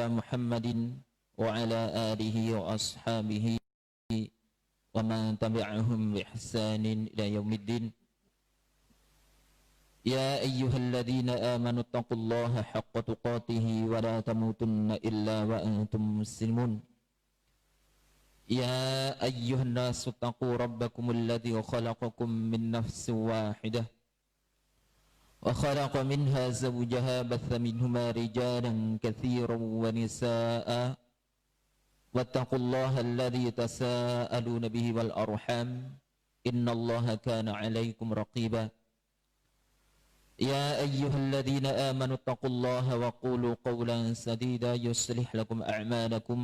على محمد وعلى آله وأصحابه ومن تبعهم بإحسان إلى يوم الدين. يا أيها الذين آمنوا اتقوا الله حق تقاته ولا تموتن إلا وأنتم مسلمون. يا أيها الناس اتقوا ربكم الذي خلقكم من نفس واحدة وخلق منها زوجها بث منهما رجالا كثيرا ونساء واتقوا الله الذي تساءلون به والأرحام إن الله كان عليكم رقيبا. يا أيها الذين آمنوا اتقوا الله وقولوا قولا سديدا يصلح لكم أعمالكم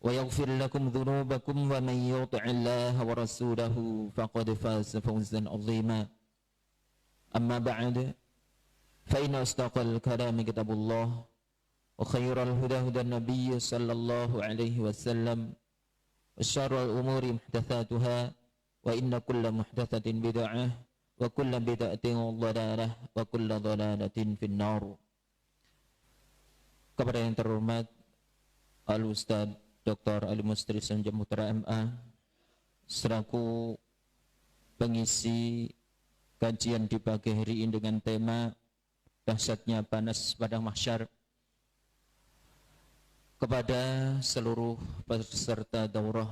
ويغفر لكم ذنوبكم ومن يطع الله ورسوله فقد فاز فوزا عظيما. أما بعد فإن أصدق الكلام كتاب الله وخير الهدى هدى النبي صلى الله عليه وسلم وشر الأمور محدثاتها وإن كل محدثة بدعة وكل بدعة ضلالة وكل ضلالة في النار. Kepada yang terhormat Al-Ustaz Dr. Ali Mustri Senjam Putra MA selaku pengisi kajian di pagi hari ini dengan tema dahsyatnya panas padang mahsyar, kepada seluruh peserta daurah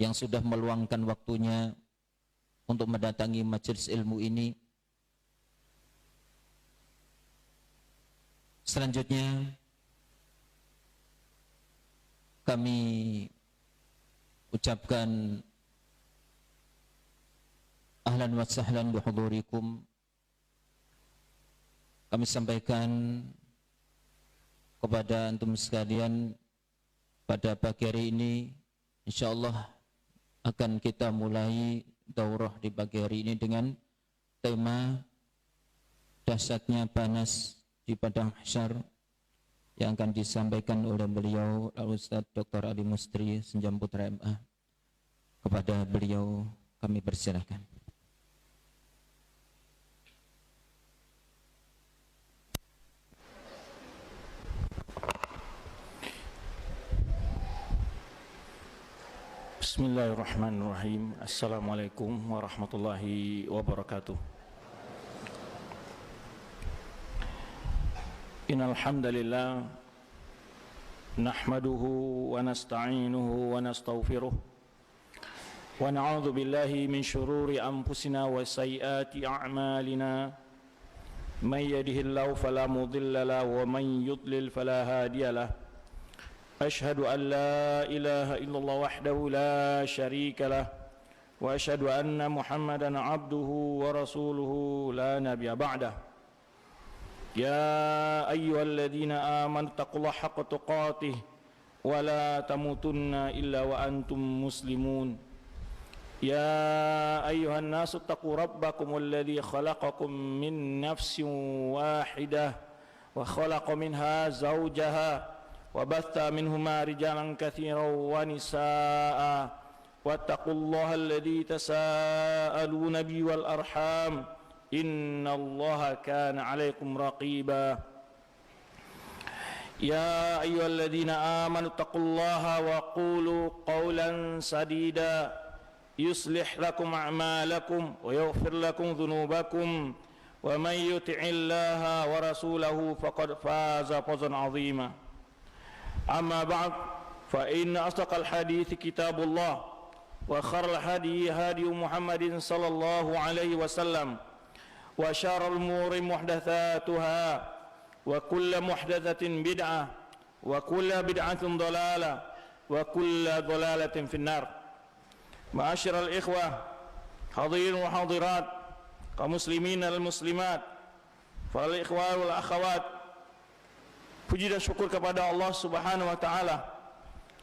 yang sudah meluangkan waktunya untuk mendatangi majelis ilmu ini. Selanjutnya kami ucapkan ahlan wa sahlan bihudurikum. Kami sampaikan kepada antum sekalian pada pagi hari ini insyaallah akan kita mulai daurah di pagi hari ini dengan tema dahsyatnya panas di padang mahsyar yang akan disampaikan oleh beliau Al-Ustaz Dr. Ali Mustri Senjam Putra MA. Kepada beliau kami persilakan. Bismillahirrahmanirrahim. Assalamualaikum warahmatullahi wabarakatuh. Innal hamdalillah nahmaduhu wa nasta'inuhu wa nastaghfiruh wa na'udzu billahi min shururi anfusina wa sayyiati a'malina. May yahdihillahu fala mudilla lahu wa man yudlil fala hadiya lahu. Ashhadu an la ilaha illallah wahdahu la syarika lah wa ashhadu anna Muhammadan abduhu wa rasuluhu la nabiyya ba'dah. Ya ayyuhalladzina amanu taqullaha haqqa tuqatih wa la tamutunna illa wa antum muslimun. Ya ayyuhan nasu taqu rabbakumul ladzi khalaqakum min nafsin wahidah wa khalaqa minha zawjaha wa batha minhuma rijalan katsiran wa nisaa wattaqullaha alladzi tasaaluna bihi wal arham innallaha kana 'alaikum raqiba. Ya ayyuhalladzina amanu taqullaha wa qulu qawlan sadida yuslih lakum a'malakum wa yaghfir lakum dhunubakum wa may yuti'illaha wa rasulahu faqad faza fawzan 'azima. Amma ba'd fa inna asdaqal hadithi kitabullah wa khairal hadi hadi Muhammadin sallallahu alaihi wasallam wa syarrul umuri muhdatsatuha wa kullu muhdatsatin bid'ah wa kullu bid'atin dhalalah wa kullu dhalalatin finnar. Ma'asyiral ikhwah hadirin wa hadirat kaum muslimin wal muslimat wal ikhwah wal akhawat, puji dan syukur kepada Allah Subhanahu wa taala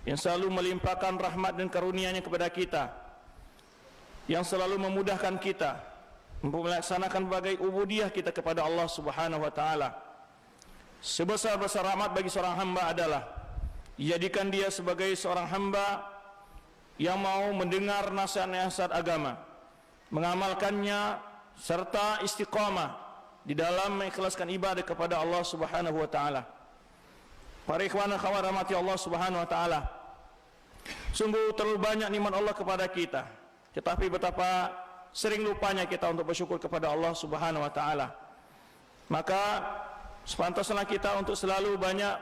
yang selalu melimpahkan rahmat dan karunia-Nya kepada kita, yang selalu memudahkan kita melaksanakan berbagai ubudiyah kita kepada Allah Subhanahu wa taala. Sebesar-besar rahmat bagi seorang hamba adalah dijadikan dia sebagai seorang hamba yang mau mendengar nasihat-nasihat agama, mengamalkannya serta istiqamah di dalam mengikhlaskan ibadah kepada Allah Subhanahu wa taala. Para ikhwan dan akhwat rahmati Allah Subhanahu wa taala. Sungguh terlalu banyak nikmat Allah kepada kita, tetapi betapa sering lupanya kita untuk bersyukur kepada Allah Subhanahu wa taala. Maka sepantasnya kita untuk selalu banyak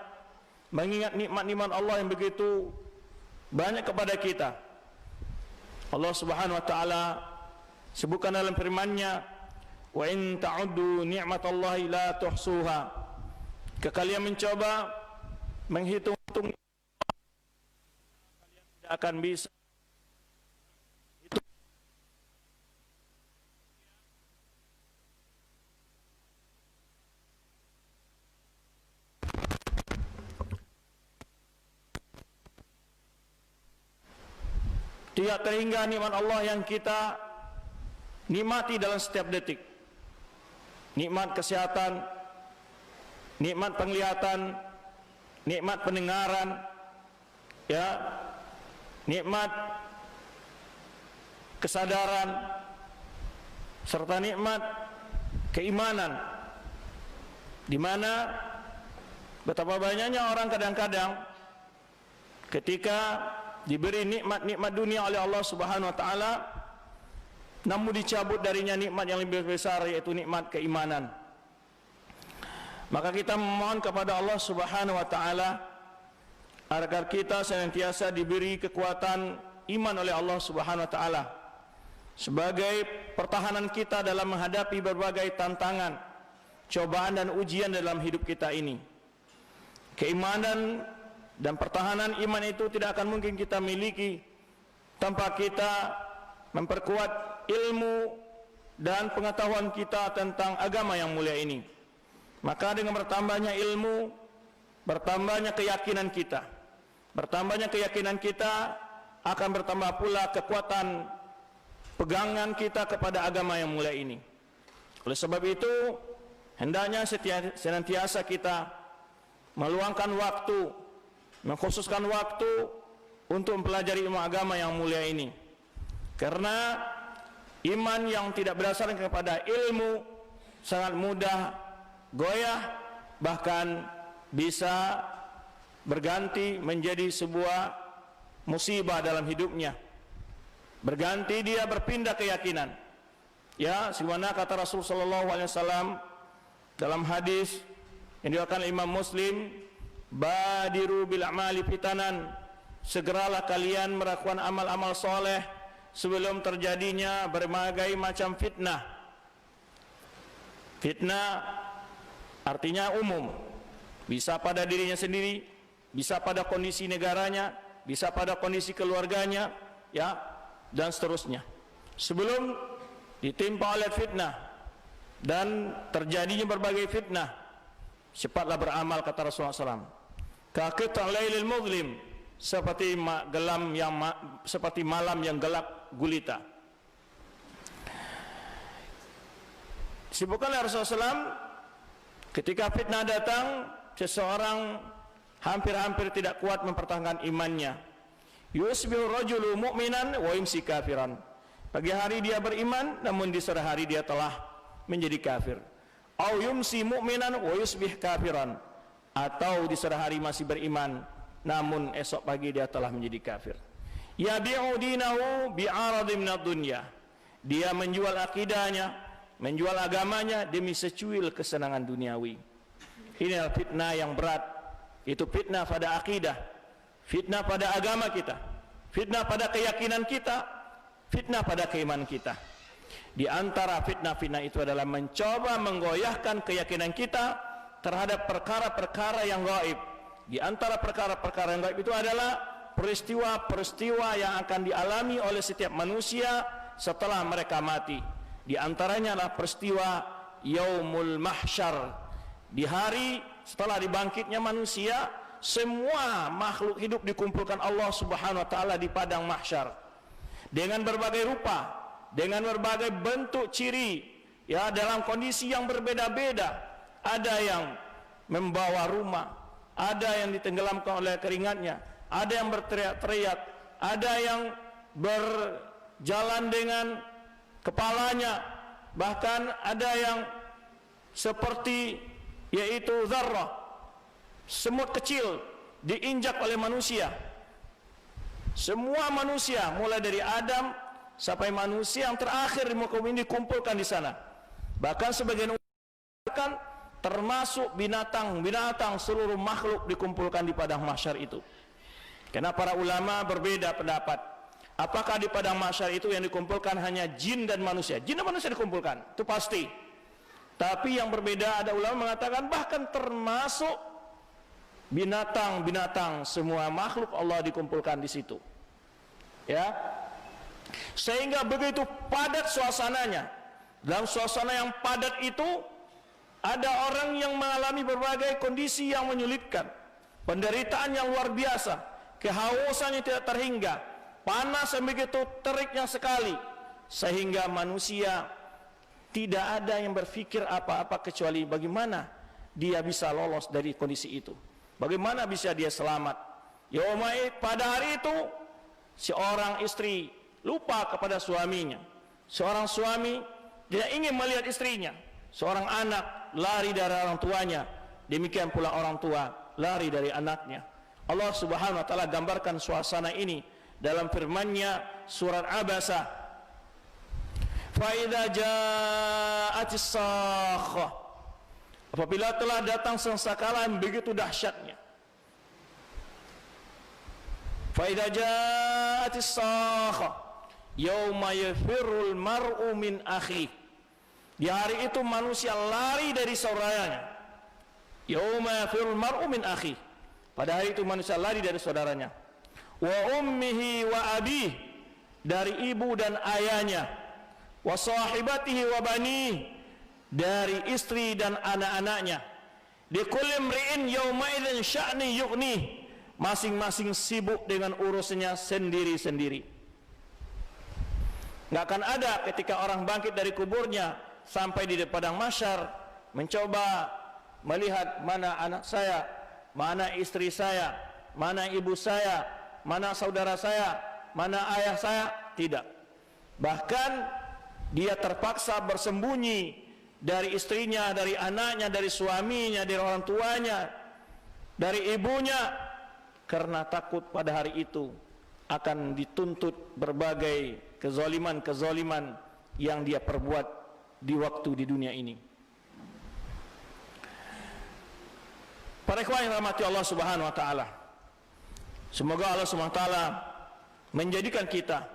mengingat nikmat-nikmat Allah yang begitu banyak kepada kita. Allah Subhanahu wa taala sebutkan dalam firman-Nya, "Wa in ta'uddu ni'matallahi la tuhsuha." Jika kalian mencoba menghitung-hitung, kalian tidak akan bisa. Tidak terhingga nikmat Allah yang kita nikmati dalam setiap detik. Nikmat kesehatan, nikmat penglihatan, nikmat pendengaran, ya, nikmat kesadaran, serta nikmat keimanan, di mana betapa banyaknya orang kadang-kadang ketika diberi nikmat-nikmat dunia oleh Allah Subhanahu wa taala, namun dicabut darinya nikmat yang lebih besar, yaitu nikmat keimanan. Maka kita memohon kepada Allah Subhanahu wa taala agar kita senantiasa diberi kekuatan iman oleh Allah Subhanahu wa taala sebagai pertahanan kita dalam menghadapi berbagai tantangan, cobaan dan ujian dalam hidup kita ini. Keimanan dan pertahanan iman itu tidak akan mungkin kita miliki tanpa kita memperkuat ilmu dan pengetahuan kita tentang agama yang mulia ini. Maka dengan bertambahnya ilmu, bertambahnya keyakinan kita, akan bertambah pula kekuatan pegangan kita kepada agama yang mulia ini. Oleh sebab itu, hendaknya senantiasa kita meluangkan waktu, mengkhususkan waktu untuk mempelajari ilmu agama yang mulia ini. Karena iman yang tidak berdasarkan kepada ilmu sangat mudah goyah, bahkan bisa berganti menjadi sebuah musibah dalam hidupnya. Berganti dia berpindah keyakinan. Ya, sebagaimana kata Rasul sallallahu alaihi wasallam dalam hadis yang diriwayatkan Imam Muslim, "Badiru bil a'mali fitanan." Segeralah kalian melakukan amal-amal soleh sebelum terjadinya berbagai macam fitnah. Fitnah artinya umum, bisa pada dirinya sendiri, bisa pada kondisi negaranya, bisa pada kondisi keluarganya, ya, dan seterusnya. Sebelum ditimpa oleh fitnah dan terjadinya berbagai fitnah, cepatlah beramal, kata Rasulullah SAW. Kaqita' lailil muzlim, seperti seperti malam yang gelap gulita. Disebutkan oleh Rasulullah SAW, ketika fitnah datang, seseorang hampir-hampir tidak kuat mempertahankan imannya. Yusbihu rajulu mu'minan wa yumsi kafiran. Pagi hari dia beriman, namun di sore hari dia telah menjadi kafir. Au yumsi mu'minan wa yusbih kafiran. Atau di sore hari masih beriman, namun esok pagi dia telah menjadi kafir. Yabi'u dinahu bi'aradin minad dunya. Dia menjual akidahnya, menjual agamanya demi secuil kesenangan duniawi. Ini adalah fitnah yang berat. Itu fitnah pada akidah, fitnah pada agama kita, fitnah pada keyakinan kita, fitnah pada keimanan kita. Di antara fitnah-fitnah itu adalah mencoba menggoyahkan keyakinan kita terhadap perkara-perkara yang gaib. Di antara perkara-perkara yang gaib itu adalah peristiwa-peristiwa yang akan dialami oleh setiap manusia setelah mereka mati. Di antaranya adalah peristiwa Yaumul Mahsyar. Di hari setelah dibangkitnya manusia, semua makhluk hidup dikumpulkan Allah Subhanahu wa taala di padang mahsyar dengan berbagai rupa, dengan berbagai bentuk ciri, ya, dalam kondisi yang berbeda-beda. Ada yang membawa rumah, ada yang ditenggelamkan oleh keringatnya, ada yang berteriak-teriak, ada yang berjalan dengan kepalanya, bahkan ada yang seperti yaitu zarrah, semut kecil diinjak oleh manusia. Semua manusia mulai dari Adam sampai manusia yang terakhir di muka bumi dikumpulkan di sana. Bahkan sebagian ulama termasuk binatang-binatang, seluruh makhluk dikumpulkan di padang mahsyar itu. Karena para ulama berbeda pendapat. Apakah di padang mahsyar itu yang dikumpulkan hanya jin dan manusia? Jin dan manusia dikumpulkan, itu pasti. Tapi yang berbeda, ada ulama mengatakan bahkan termasuk binatang-binatang, semua makhluk Allah dikumpulkan di situ. Ya. Sehingga begitu padat suasananya. Dalam suasana yang padat itu ada orang yang mengalami berbagai kondisi yang menyulitkan, penderitaan yang luar biasa, kehausan yang tidak terhingga, panas yang begitu teriknya sekali, sehingga manusia tidak ada yang berpikir apa-apa kecuali bagaimana dia bisa lolos dari kondisi itu, bagaimana bisa dia selamat. Yaumai, pada hari itu seorang istri lupa kepada suaminya, seorang suami dia ingin melihat istrinya, seorang anak lari dari orang tuanya, demikian pula orang tua lari dari anaknya. Allah Subhanahu wa taala gambarkan suasana ini dalam firman-Nya surat Abasa, fa idza ja'atis sakhah, apabila telah datang sengsakala yang begitu dahsyatnya. Fa idza ja'atis sakhah yauma yafirrul mar'u min akhi, di hari itu manusia lari dari saudaranya. Yauma yafirrul mar'u min akhi, pada hari itu manusia lari dari saudaranya. Wa ummihi wa abih, dari ibu dan ayahnya. Wa sahibatihi wa bani, dari istri dan anak-anaknya. Di kulli imri'in yauma idzin sya'ni yughni, masing-masing sibuk dengan urusannya sendiri-sendiri. Nggak akan ada ketika orang bangkit dari kuburnya sampai di padang mahsyar mencoba melihat mana anak saya, mana istri saya, mana ibu saya, mana saudara saya, mana ayah saya. Tidak. Bahkan dia terpaksa bersembunyi dari istrinya, dari anaknya, dari suaminya, dari orang tuanya, dari ibunya, karena takut pada hari itu akan dituntut berbagai kezaliman-kezaliman yang dia perbuat di waktu di dunia ini. Para ikhwan yang rahmati Allah Subhanahu wa taala, semoga Allah Subhanahu wa taala menjadikan kita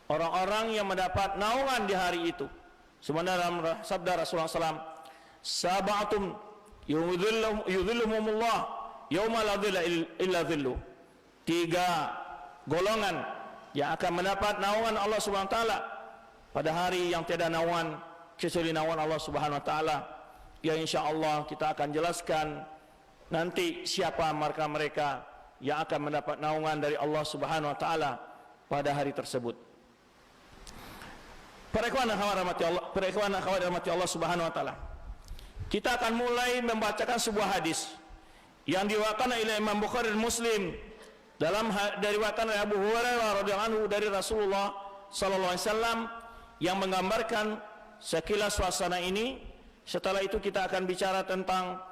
orang-orang yang mendapat naungan di hari itu. Sebagaimana dalam sabda Rasulullah SAW, sab'atun yudhilluhumullah yauma la dhilla illa dhilluh, 3 golongan yang akan mendapat naungan Allah Subhanahu wa taala pada hari yang tiada naungan kecuali naungan Allah Subhanahu wa taala, yang insyaallah kita akan jelaskan nanti siapa mereka yang akan mendapat naungan dari Allah Subhanahu wa taala pada hari tersebut. Para ikhwan dan akhwat rahmati Allah Subhanahu wa taala, kita akan mulai membacakan sebuah hadis yang diriwayatkan oleh Imam Bukhari dan Muslim dalam diriwayatkan oleh Abu Hurairah radhiyallahu anhu dari Rasulullah sallallahu alaihi wasallam yang menggambarkan sekilas suasana ini. Setelah itu kita akan bicara tentang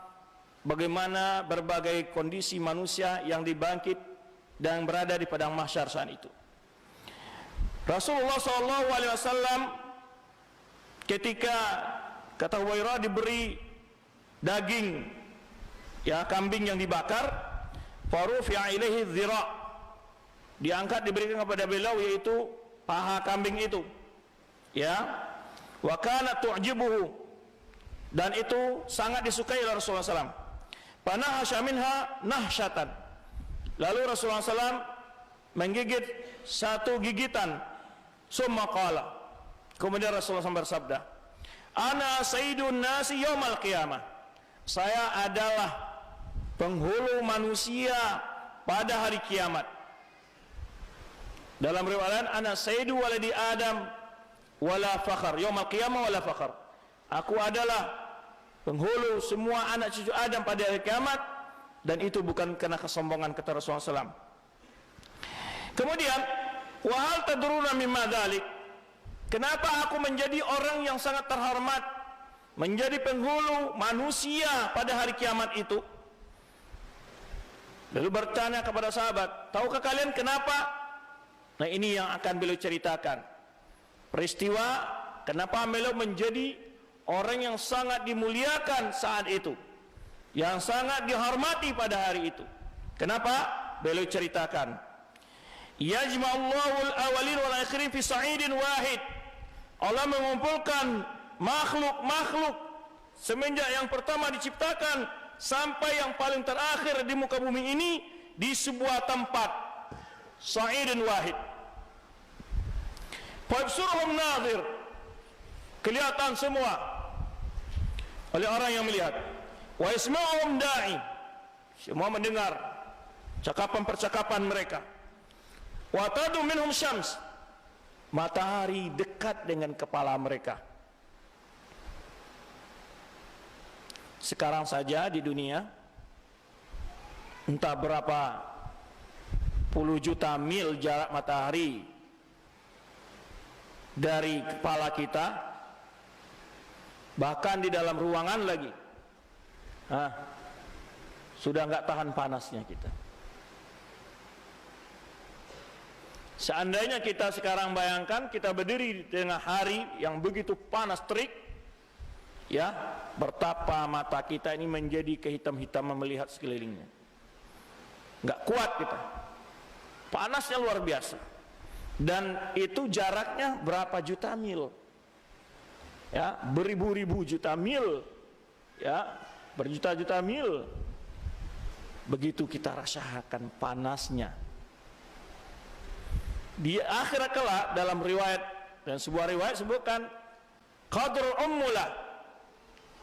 bagaimana berbagai kondisi manusia yang dibangkit dan berada di padang mahsyar saat itu. Rasulullah sallallahu alaihi wasallam ketika kata Hurairah diberi daging ya kambing yang dibakar, farufi'a ilaihi dhira', diangkat diberikan kepada beliau yaitu paha kambing itu, ya, wa kana tu'jibuhu, dan itu sangat disukai oleh Rasulullah SAW. Panahasya minha nahsyatan, lalu Rasulullah SAW menggigit satu gigitan, summa qala, kemudian Rasulullah SAW bersabda, ana sayyidun nasi yaumal qiyamah, saya adalah penghulu manusia pada hari kiamat. Dalam riwayat ana sayyidu waladi Adam wala fakhar yaumal qiyamah wala fakhar, aku adalah penghulu semua anak cucu Adam pada hari kiamat, dan itu bukan karena kesombongan, kata Rasulullah SAW. Kemudian wa hal tadruna mimma dzalik, kenapa aku menjadi orang yang sangat terhormat, menjadi penghulu manusia pada hari kiamat itu? Lalu bertanya kepada sahabat, tahukah kalian kenapa? Nah, ini yang akan beliau ceritakan. Peristiwa kenapa beliau menjadi orang yang sangat dimuliakan saat itu, yang sangat dihormati pada hari itu. Kenapa? Beliau ceritakan, yajma'ullahu al-awwalin wal akhirin fi sa'idin wahid. Allah mengumpulkan makhluk-makhluk semenjak yang pertama diciptakan sampai yang paling terakhir di muka bumi ini di sebuah tempat, sa'idun wahid. Fabsurhum nadir, kelihatan semua oleh orang yang melihat. Wa yasma'uhum da'i, semua mendengar cakapan-percakapan mereka. Wa tadu minhum syams, matahari dekat dengan kepala mereka. Sekarang saja di dunia, entah berapa puluh juta mil jarak matahari dari kepala kita, bahkan di dalam ruangan lagi, sudah nggak tahan panasnya kita. Seandainya kita sekarang bayangkan kita berdiri di tengah hari yang begitu panas terik, ya, betapa mata kita ini menjadi kehitam-hitaman melihat sekelilingnya. Nggak kuat kita, panasnya luar biasa. Dan itu jaraknya berapa juta mil, ya, beribu-ribu juta mil, ya, berjuta-juta mil. Begitu kita rasakan panasnya. Di akhirat kelak dalam riwayat, dan sebuah riwayat sebutkan qadrul ummulah,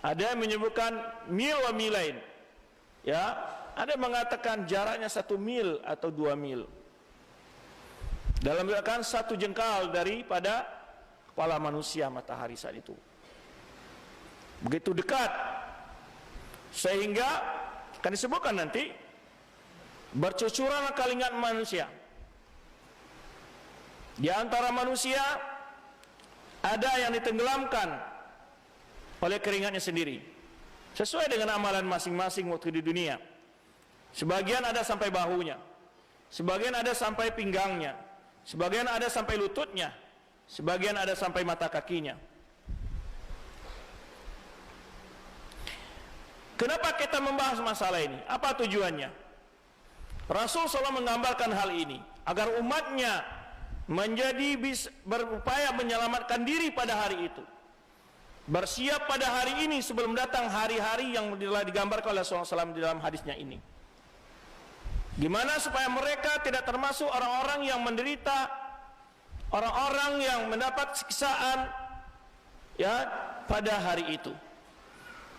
ada yang menyebutkan mil wa milain, ya, ada yang mengatakan jaraknya 1 mil atau 2 mil. Dalam riwayat 1 jengkal daripada kepala manusia matahari saat itu. Begitu dekat, sehingga akan disebutkan nanti bercucuran keringat manusia. Di antara manusia ada yang ditenggelamkan oleh keringatnya sendiri, sesuai dengan amalan masing-masing waktu di dunia. Sebagian ada sampai bahunya, sebagian ada sampai pinggangnya, sebagian ada sampai lututnya, sebagian ada sampai mata kakinya. Kenapa kita membahas masalah ini? Apa tujuannya? Rasul SAW menggambarkan hal ini agar umatnya menjadi berupaya menyelamatkan diri pada hari itu, bersiap pada hari ini sebelum datang hari-hari yang telah digambarkan oleh Rasulullah SAW di dalam hadisnya ini. Gimana supaya mereka tidak termasuk orang-orang yang menderita, orang-orang yang mendapat siksaan, ya, pada hari itu.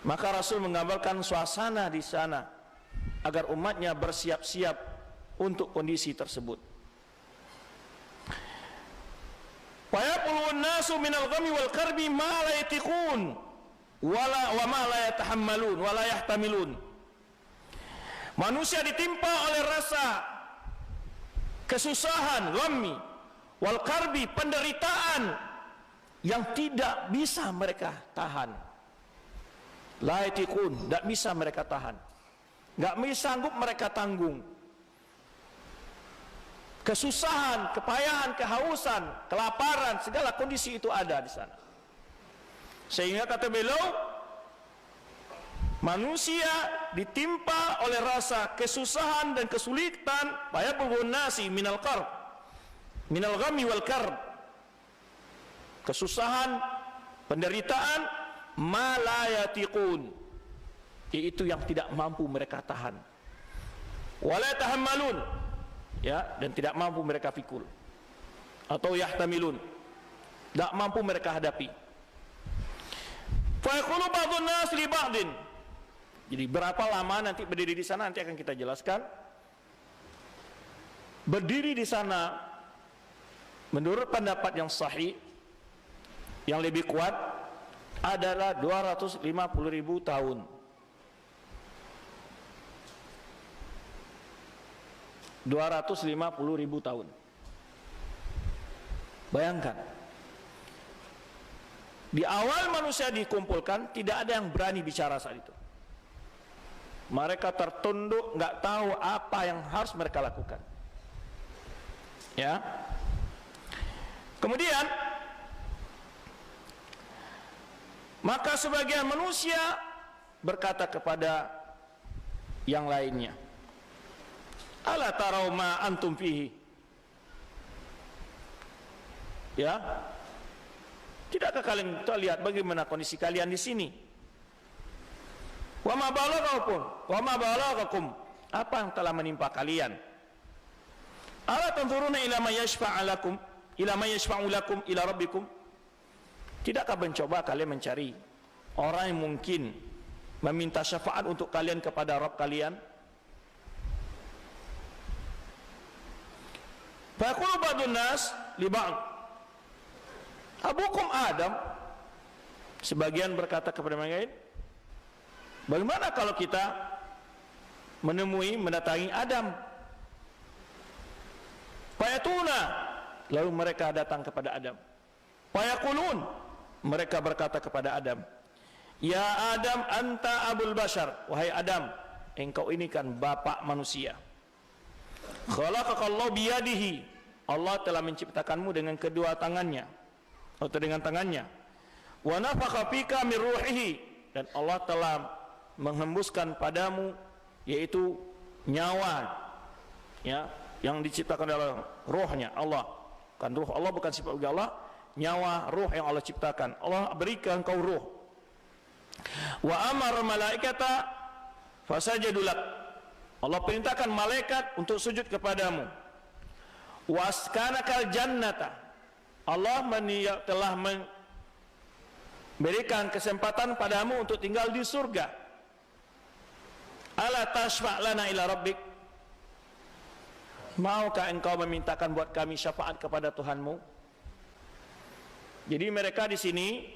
Maka Rasul menggambarkan suasana di sana agar umatnya bersiap-siap untuk kondisi tersebut. Wa yaqulun nasu minal ghammi wal karbi ma la yatiqun wa ma la yatahammalun wa la yahtamilun. Manusia ditimpa oleh rasa kesusahan, ghammi wal karbi, penderitaan yang tidak bisa mereka tahan. La yatiqun, tidak bisa mereka tahan, nggak sanggup mereka tanggung. Kesusahan, kepayahan, kehausan, kelaparan, segala kondisi itu ada di sana. Sehingga kata beliau, manusia ditimpa oleh rasa kesusahan dan kesulitan, bayabul nasi minal karb, minal ghammi wal karb, kesusahan, penderitaan, ma la yatiqun, yaitu yang tidak mampu mereka tahan, wala tahammalun, ya, dan tidak mampu mereka fikul, atau yahtamilun, tidak mampu mereka hadapi. Fa yaqulu ba'dun nas li ba'din. Jadi berapa lama nanti berdiri di sana nanti akan kita jelaskan. Berdiri di sana menurut pendapat yang sahih, yang lebih kuat adalah 250.000 tahun. 250.000 tahun. Bayangkan, di awal manusia dikumpulkan tidak ada yang berani bicara saat itu. Mereka tertunduk, nggak tahu apa yang harus mereka lakukan. Ya. Kemudian, maka sebagian manusia berkata kepada yang lainnya, ala tarau ma antum fihi. Ya. Tidakkah kalian lihat bagaimana kondisi kalian di sini? Wa ma balaghakum, apa yang telah menimpa kalian? Ala tanzuruna ila ma yashfa'u lakum ila rabbikum? Tidakkah mencoba kalian mencari orang yang mungkin meminta syafaat untuk kalian kepada Rabb kalian? Fa yaqulu ba'dun nas li ba'd, abukum Adam. Sebagian berkata kepada mereka, bagaimana kalau kita mendatangi Adam? Fayatuna, lalu mereka datang kepada Adam. Fayaqulun, mereka berkata kepada Adam, ya Adam anta abul bashar, wahai Adam, engkau ini kan bapak manusia. Khalaqakallahu biyadihi, Allah telah menciptakanmu dengan kedua tangannya atau dengan tangannya. Wa nafakha fika min ruhihi, dan Allah telah menghembuskan padamu yaitu nyawa, ya, yang diciptakan oleh rohnya Allah. Kan ruh Allah bukan sifat bagi Allah, nyawa, ruh yang Allah ciptakan. Allah berikan kau ruh. Wa amara malaikata fasajadu lak, Allah perintahkan malaikat untuk sujud kepadamu. Wa askanakal jannata, Allah telah memberikan kesempatan padamu untuk tinggal di surga. Ala tashfa' lana ila rabbik, maukah engkau memintakan buat kami syafaat kepada Tuhanmu? Jadi mereka di sini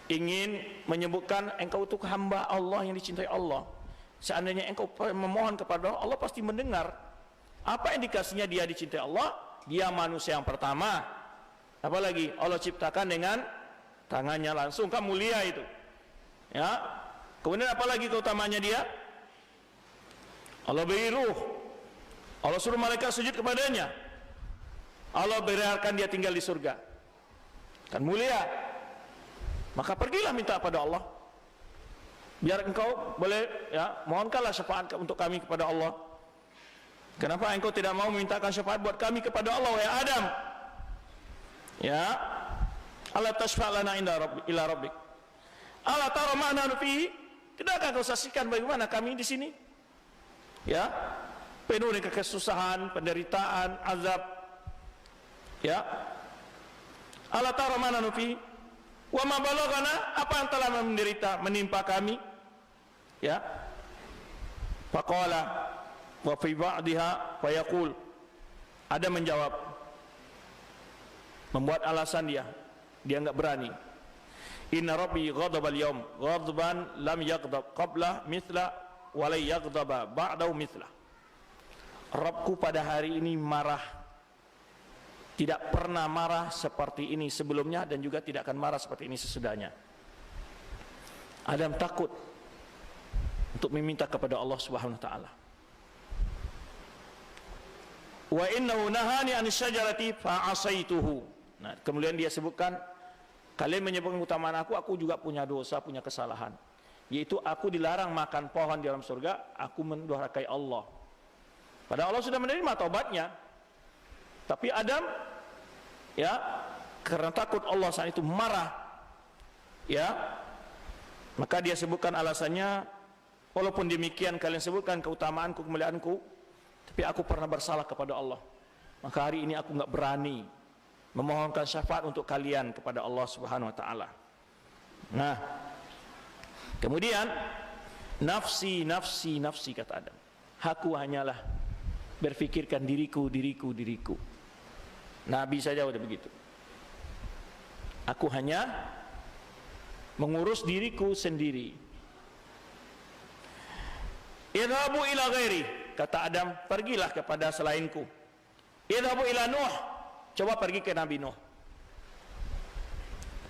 ingin menyebutkan engkau itu hamba Allah yang dicintai Allah. Seandainya engkau memohon kepada Allah, Allah pasti mendengar. Apa indikasinya dia dicintai Allah? Dia manusia yang pertama. Apalagi Allah ciptakan dengan tangannya langsung, kan mulia itu. Ya. Kemudian apalagi keutamaannya dia? Allah beri ruh. Allah suruh malaikat sujud kepadanya. Allah biarkan dia tinggal di surga. Kan mulia. Maka pergilah minta pada Allah. Biar engkau boleh, ya, mohonkanlah syafaat untuk kami kepada Allah. Kenapa engkau tidak mau memintakan syafaat buat kami kepada Allah, wahai Adam? Ya. Allah tashfa' lana ila rabbik. Allah tara ma'na fi. Tidakkah kau saksikan bagaimana kami di sini? Ya. Penuh dengan kesusahan, penderitaan, azab. Ya. Allah tara ma'na fi. Wa ma balaghana, apa yang telah menimpa kami? Ya. Faqala wa fi ba'diha fa yaqul, ada menjawab, membuat alasan dia enggak berani. Inna rabbi ghadaba al-yawm ghadban lam yaghdab qabla mithla wa la yaghdaba ba'dahu mithla. Rabbku pada hari ini marah, tidak pernah marah seperti ini sebelumnya, dan juga tidak akan marah seperti ini sesudahnya. Adam takut untuk meminta kepada Allah Subhanahu wa taala. Wa innahu nahani an syajarati fa asaituhu. Nah, kemudian dia sebutkan, kalian menyebutkan keutamaan aku juga punya dosa, punya kesalahan. Yaitu aku dilarang makan pohon di dalam surga, aku mendurhakai Allah. Padahal Allah sudah menerima taubatnya. Tapi Adam, ya, karena takut Allah saat itu marah, ya, maka dia sebutkan alasannya, walaupun demikian kalian sebutkan keutamaanku, kemuliaanku, tapi aku pernah bersalah kepada Allah. Maka hari ini aku enggak berani memohonkan syafaat untuk kalian kepada Allah Subhanahu wa taala. Nah, kemudian nafsi kata Adam. Aku hanyalah berfikirkan diriku. Nabi saja udah begitu. Aku hanya mengurus diriku sendiri. Idhabu ila ghairi, kata Adam, pergilah kepada selainku. Idhabu ila Nuh, coba pergi ke Nabi Nuh.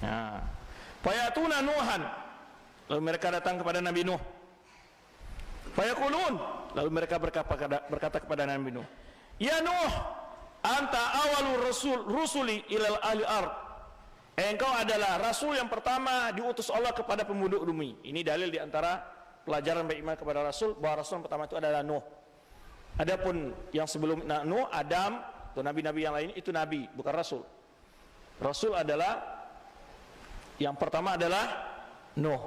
Nah, fayatuna Nuhan, lalu mereka datang kepada Nabi Nuh. Fayaqulun, lalu mereka berkata kepada Nabi Nuh, ya Nuh, anta awalur rusuli ilal ahli ard. Engkau adalah rasul yang pertama diutus Allah kepada penduduk bumi. Ini dalil di antara pelajaran beriman kepada rasul, bahwa rasul yang pertama itu adalah Nuh. Adapun yang sebelum Nuh, Adam, atau nabi-nabi yang lain itu nabi, bukan rasul. Rasul adalah yang pertama adalah Nuh.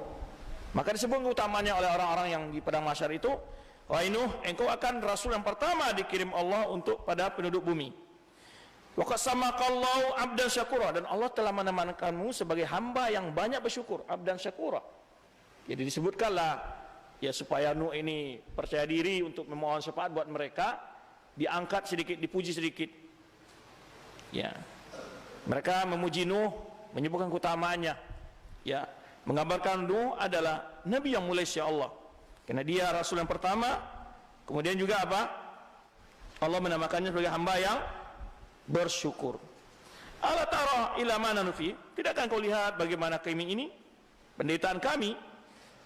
Maka disebut keutamaannya oleh orang-orang yang di padang mahsyar itu, wahai Nuh, engkau akan rasul yang pertama dikirim Allah untuk pada penduduk bumi. Wa qasamakallahu abdan syakura, dan Allah telah menamakanmu sebagai hamba yang banyak bersyukur, abdan syakura. Jadi disebutkanlah ya supaya Nuh ini percaya diri untuk memohon syafaat buat mereka, diangkat sedikit, dipuji sedikit. Ya. Mereka memuji Nuh, menyebutkan keutamaannya. Ya, menggambarkan Nuh adalah nabi yang mulia sya Allah, karena dia rasul yang pertama. Kemudian juga apa? Allah menamakannya sebagai hamba yang bersyukur. Ala tara ila mana nufi, tidakkah kau lihat bagaimana kami ini, penderitaan kami?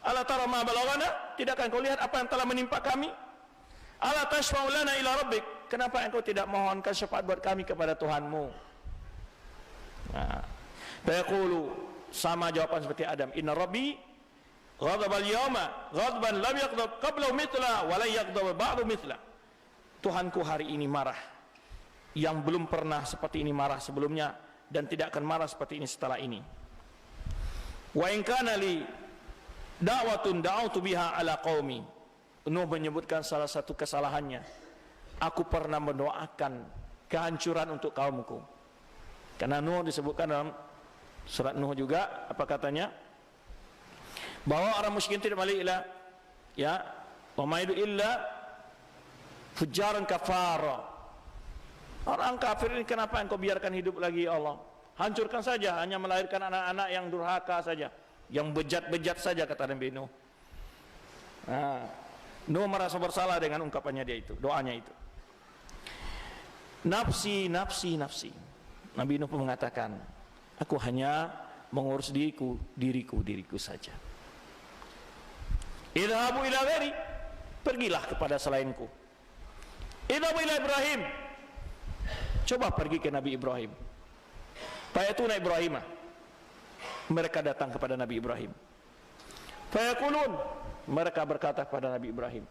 Ala tara ma balagana, tidakkah kau lihat apa yang telah menimpa kami? Ala tashfa'u lana ila rabbik, kenapa engkau tidak mohonkan syafaat buat kami kepada Tuhanmu? Nah, fayaqulu, sama jawaban seperti Adam, inna rabbi ghadabal yawma ghadban lam yaghdab qablahu mithla wa la yaghdab ba'du mithla. Tuhanku hari ini marah yang belum pernah seperti ini marah sebelumnya, dan tidak akan marah seperti ini setelah ini. Wa in kana li da'watun da'awtu biha ala qaumi. Nuh menyebutkan salah satu kesalahannya, aku pernah mendoakan kehancuran untuk kaumku. Karena Nuh disebutkan dalam surat Nuh juga, apa katanya? Bahwa orang musyrikin tidak balik ila ya, wa maidu illa fujaran kafara. Orang kafir ini kenapa engkau biarkan hidup lagi ya Allah? Hancurkan saja, hanya melahirkan anak-anak yang durhaka saja, yang bejat-bejat saja, kata Nabi Nuh. Nah, Nuh merasa bersalah dengan ungkapannya dia itu, doanya itu. Nafsi, nafsi, nafsi. Nabi Nuh pun mengatakan, aku hanya mengurus diriku saja. Idhabu ila ghairi, pergilah kepada selainku. Idhabu ila Ibrahim, coba pergi ke Nabi Ibrahim. Fayatuna Ibrahimah, mereka datang kepada Nabi Ibrahim. Fayakulun, mereka berkata kepada Nabi Ibrahim,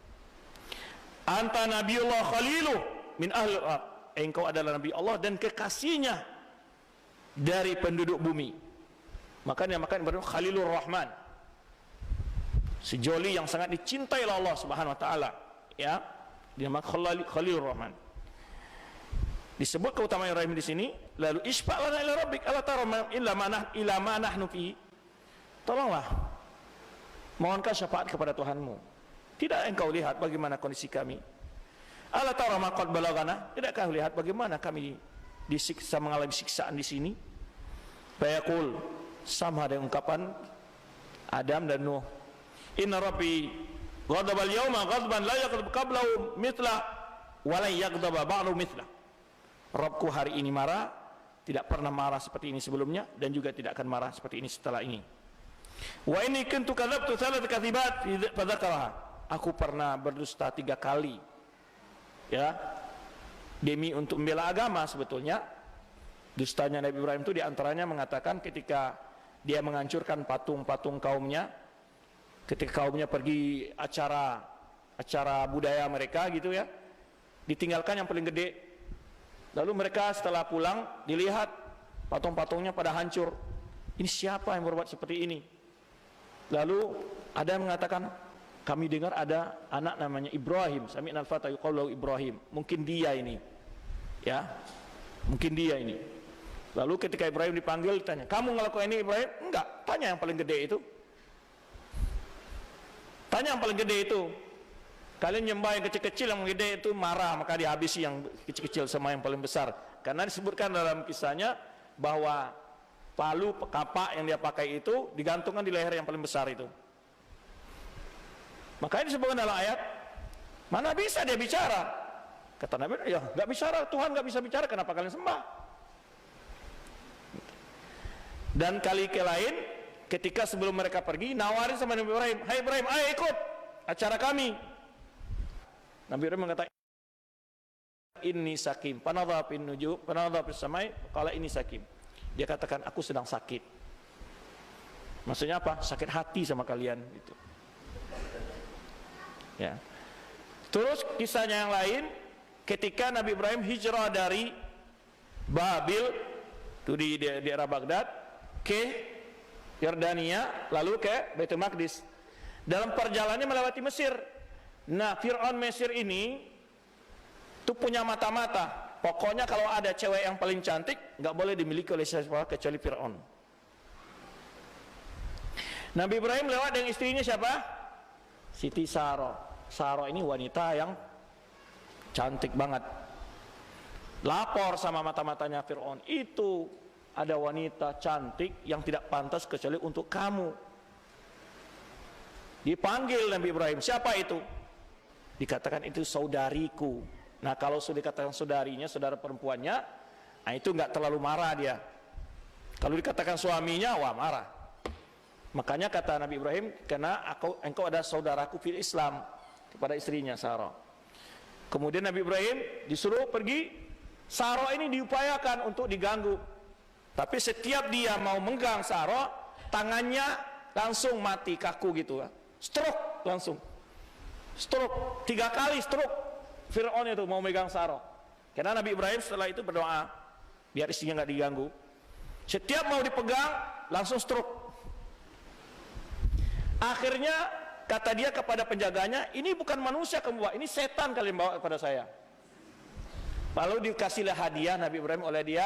anta Nabiullah Khaliluh min ahli al-ard, engkau adalah Nabi Allah dan kekasihnya dari penduduk bumi. Makanya Ibrahim Khalilur Rahman, sejoli yang sangat dicintai oleh Allah Subhanahu wa taala, ya. Dia nama Khalilur Rahman. Disebut keutamaan Ibrahim di sini, lalu isfa' lana ila rabbik ala tara ila ma nahnu fi. Tolonglah mohonkan syafaat kepada Tuhanmu. Tidak engkau lihat bagaimana kondisi kami? Ala tara ma qad balagana, tidakkah lihat bagaimana kami disiksa, mengalami siksaan di sini? Fayaqul, sama dengan ungkapan Adam dan Nuh, inna rabbi ghadabal yawma ghadban la yaghdab qablahu mithla wa la yaghdab ba'du mithla. Rabbku hari ini marah, tidak pernah marah seperti ini sebelumnya, dan juga tidak akan marah seperti ini setelah ini. Wa inni kuntu kadzabtu thalatha kadzibat fadzakaraha, aku pernah berdusta 3 kali, ya, demi untuk membela agama. Sebetulnya dustanya Nabi Ibrahim itu diantaranya mengatakan ketika dia menghancurkan patung-patung kaumnya, ketika kaumnya pergi acara budaya mereka gitu ya, ditinggalkan yang paling gede. Lalu mereka setelah pulang dilihat patung-patungnya pada hancur. Ini siapa yang berbuat seperti ini? Lalu ada yang mengatakan, kami dengar ada anak namanya Ibrahim, sami'nal fata yuqalu Ibrahim, mungkin dia ini, ya, mungkin dia ini. Lalu ketika Ibrahim dipanggil ditanya, kamu ngelakuin ini Ibrahim? Enggak, tanya yang paling gede itu. Tanya yang paling gede itu. Kalian nyembah yang kecil-kecil, yang gede itu marah, maka dihabisi yang kecil-kecil sama yang paling besar. Karena disebutkan dalam kisahnya bahwa palu kapak yang dia pakai itu digantungkan di leher yang paling besar itu. Makanya disebutkan dalam ayat, mana bisa dia bicara? Kata Nabi, ya nggak bicara, Tuhan nggak bisa bicara, kenapa kalian sembah? Dan kali ke lain, ketika sebelum mereka pergi, nawarin sama Nabi Ibrahim, hai Ibrahim, ayo ikut acara kami. Nabi Ibrahim mengatakan inni sakim, panadha fin nujum, panadha fis samai, qala inni sakim. Dia katakan aku sedang sakit. Maksudnya apa? Sakit hati sama kalian gitu. Ya. Terus kisahnya yang lain, ketika Nabi Ibrahim hijrah dari Babil itu di daerah Baghdad ke Yordania lalu ke Baitul Maqdis. Dalam perjalanannya melewati Mesir. Nah, Fir'aun Mesir ini tuh punya mata-mata. Pokoknya kalau ada cewek yang paling cantik nggak boleh dimiliki oleh siapa kecuali Fir'aun. Nabi Ibrahim lewat dengan istrinya siapa? Siti Saro. Saro ini wanita yang cantik banget. Lapor sama mata-matanya Fir'aun, itu ada wanita cantik yang tidak pantas kecuali untuk kamu. Dipanggil Nabi Ibrahim, siapa itu? Dikatakan itu saudariku. Nah, kalau sudah dikatakan saudarinya, saudara perempuannya, nah itu nggak terlalu marah dia. Kalau dikatakan suaminya, wah marah. Makanya kata Nabi Ibrahim, karena engkau ada saudaraku fil Islam, kepada istrinya Sarah. Kemudian Nabi Ibrahim disuruh pergi. Sarah ini diupayakan untuk diganggu, tapi setiap dia mau menggang Sarah, tangannya langsung mati, kaku gitu, stroke langsung, stroke 3 kali stroke. Fir'aun itu mau megang Sarah, karena Nabi Ibrahim setelah itu berdoa biar istrinya nggak diganggu. Setiap mau dipegang langsung stroke. Akhirnya kata dia kepada penjaganya, ini bukan manusia kamu bawa, ini setan kalian bawa kepada saya. Lalu dikasihlah hadiah Nabi Ibrahim oleh dia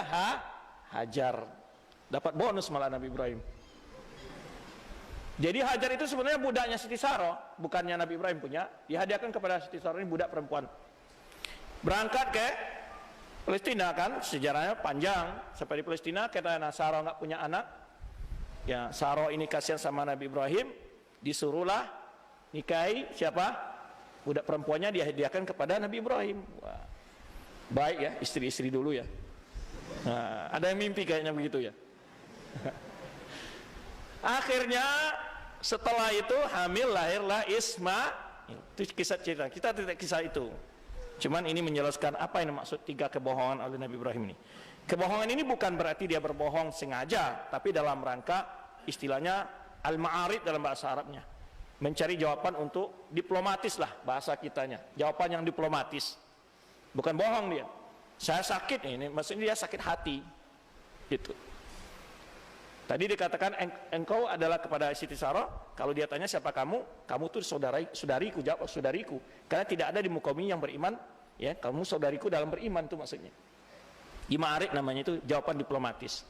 Hajar. Dapat bonus malah Nabi Ibrahim. Jadi Hajar itu sebenarnya budaknya Siti Saro, bukannya Nabi Ibrahim punya. Dihadiahkan kepada Siti Saro, ini budak perempuan. Berangkat ke Palestina kan, sejarahnya panjang. Sampai di Palestina, kata Saro nggak punya anak. Ya, Saro ini kasihan sama Nabi Ibrahim, disuruhlah nikahi siapa? Budak perempuannya dihadiahkan kepada Nabi Ibrahim. Wah, baik ya, istri-istri dulu ya. Nah, ada yang mimpi kayaknya begitu ya. Akhirnya setelah itu hamil, lahirlah Ismail. Itu kisah cerita. Kita tidak kisah itu. Cuman ini menjelaskan apa yang maksud 3 kebohongan oleh Nabi Ibrahim ini. Kebohongan ini bukan berarti dia berbohong sengaja, tapi dalam rangka istilahnya al-ma'arid dalam bahasa Arabnya. Mencari jawaban untuk diplomatis lah bahasa kitanya. Jawaban yang diplomatis. Bukan bohong dia. Saya sakit ini, maksudnya dia sakit hati. Gitu. Tadi dikatakan engkau adalah kepada Siti Sarah. Kalau dia tanya siapa kamu? Kamu tuh saudariku, jawab saudariku. Karena tidak ada di muka bumi yang beriman, ya, kamu saudariku dalam beriman itu maksudnya. Ima'arid namanya itu jawaban diplomatis.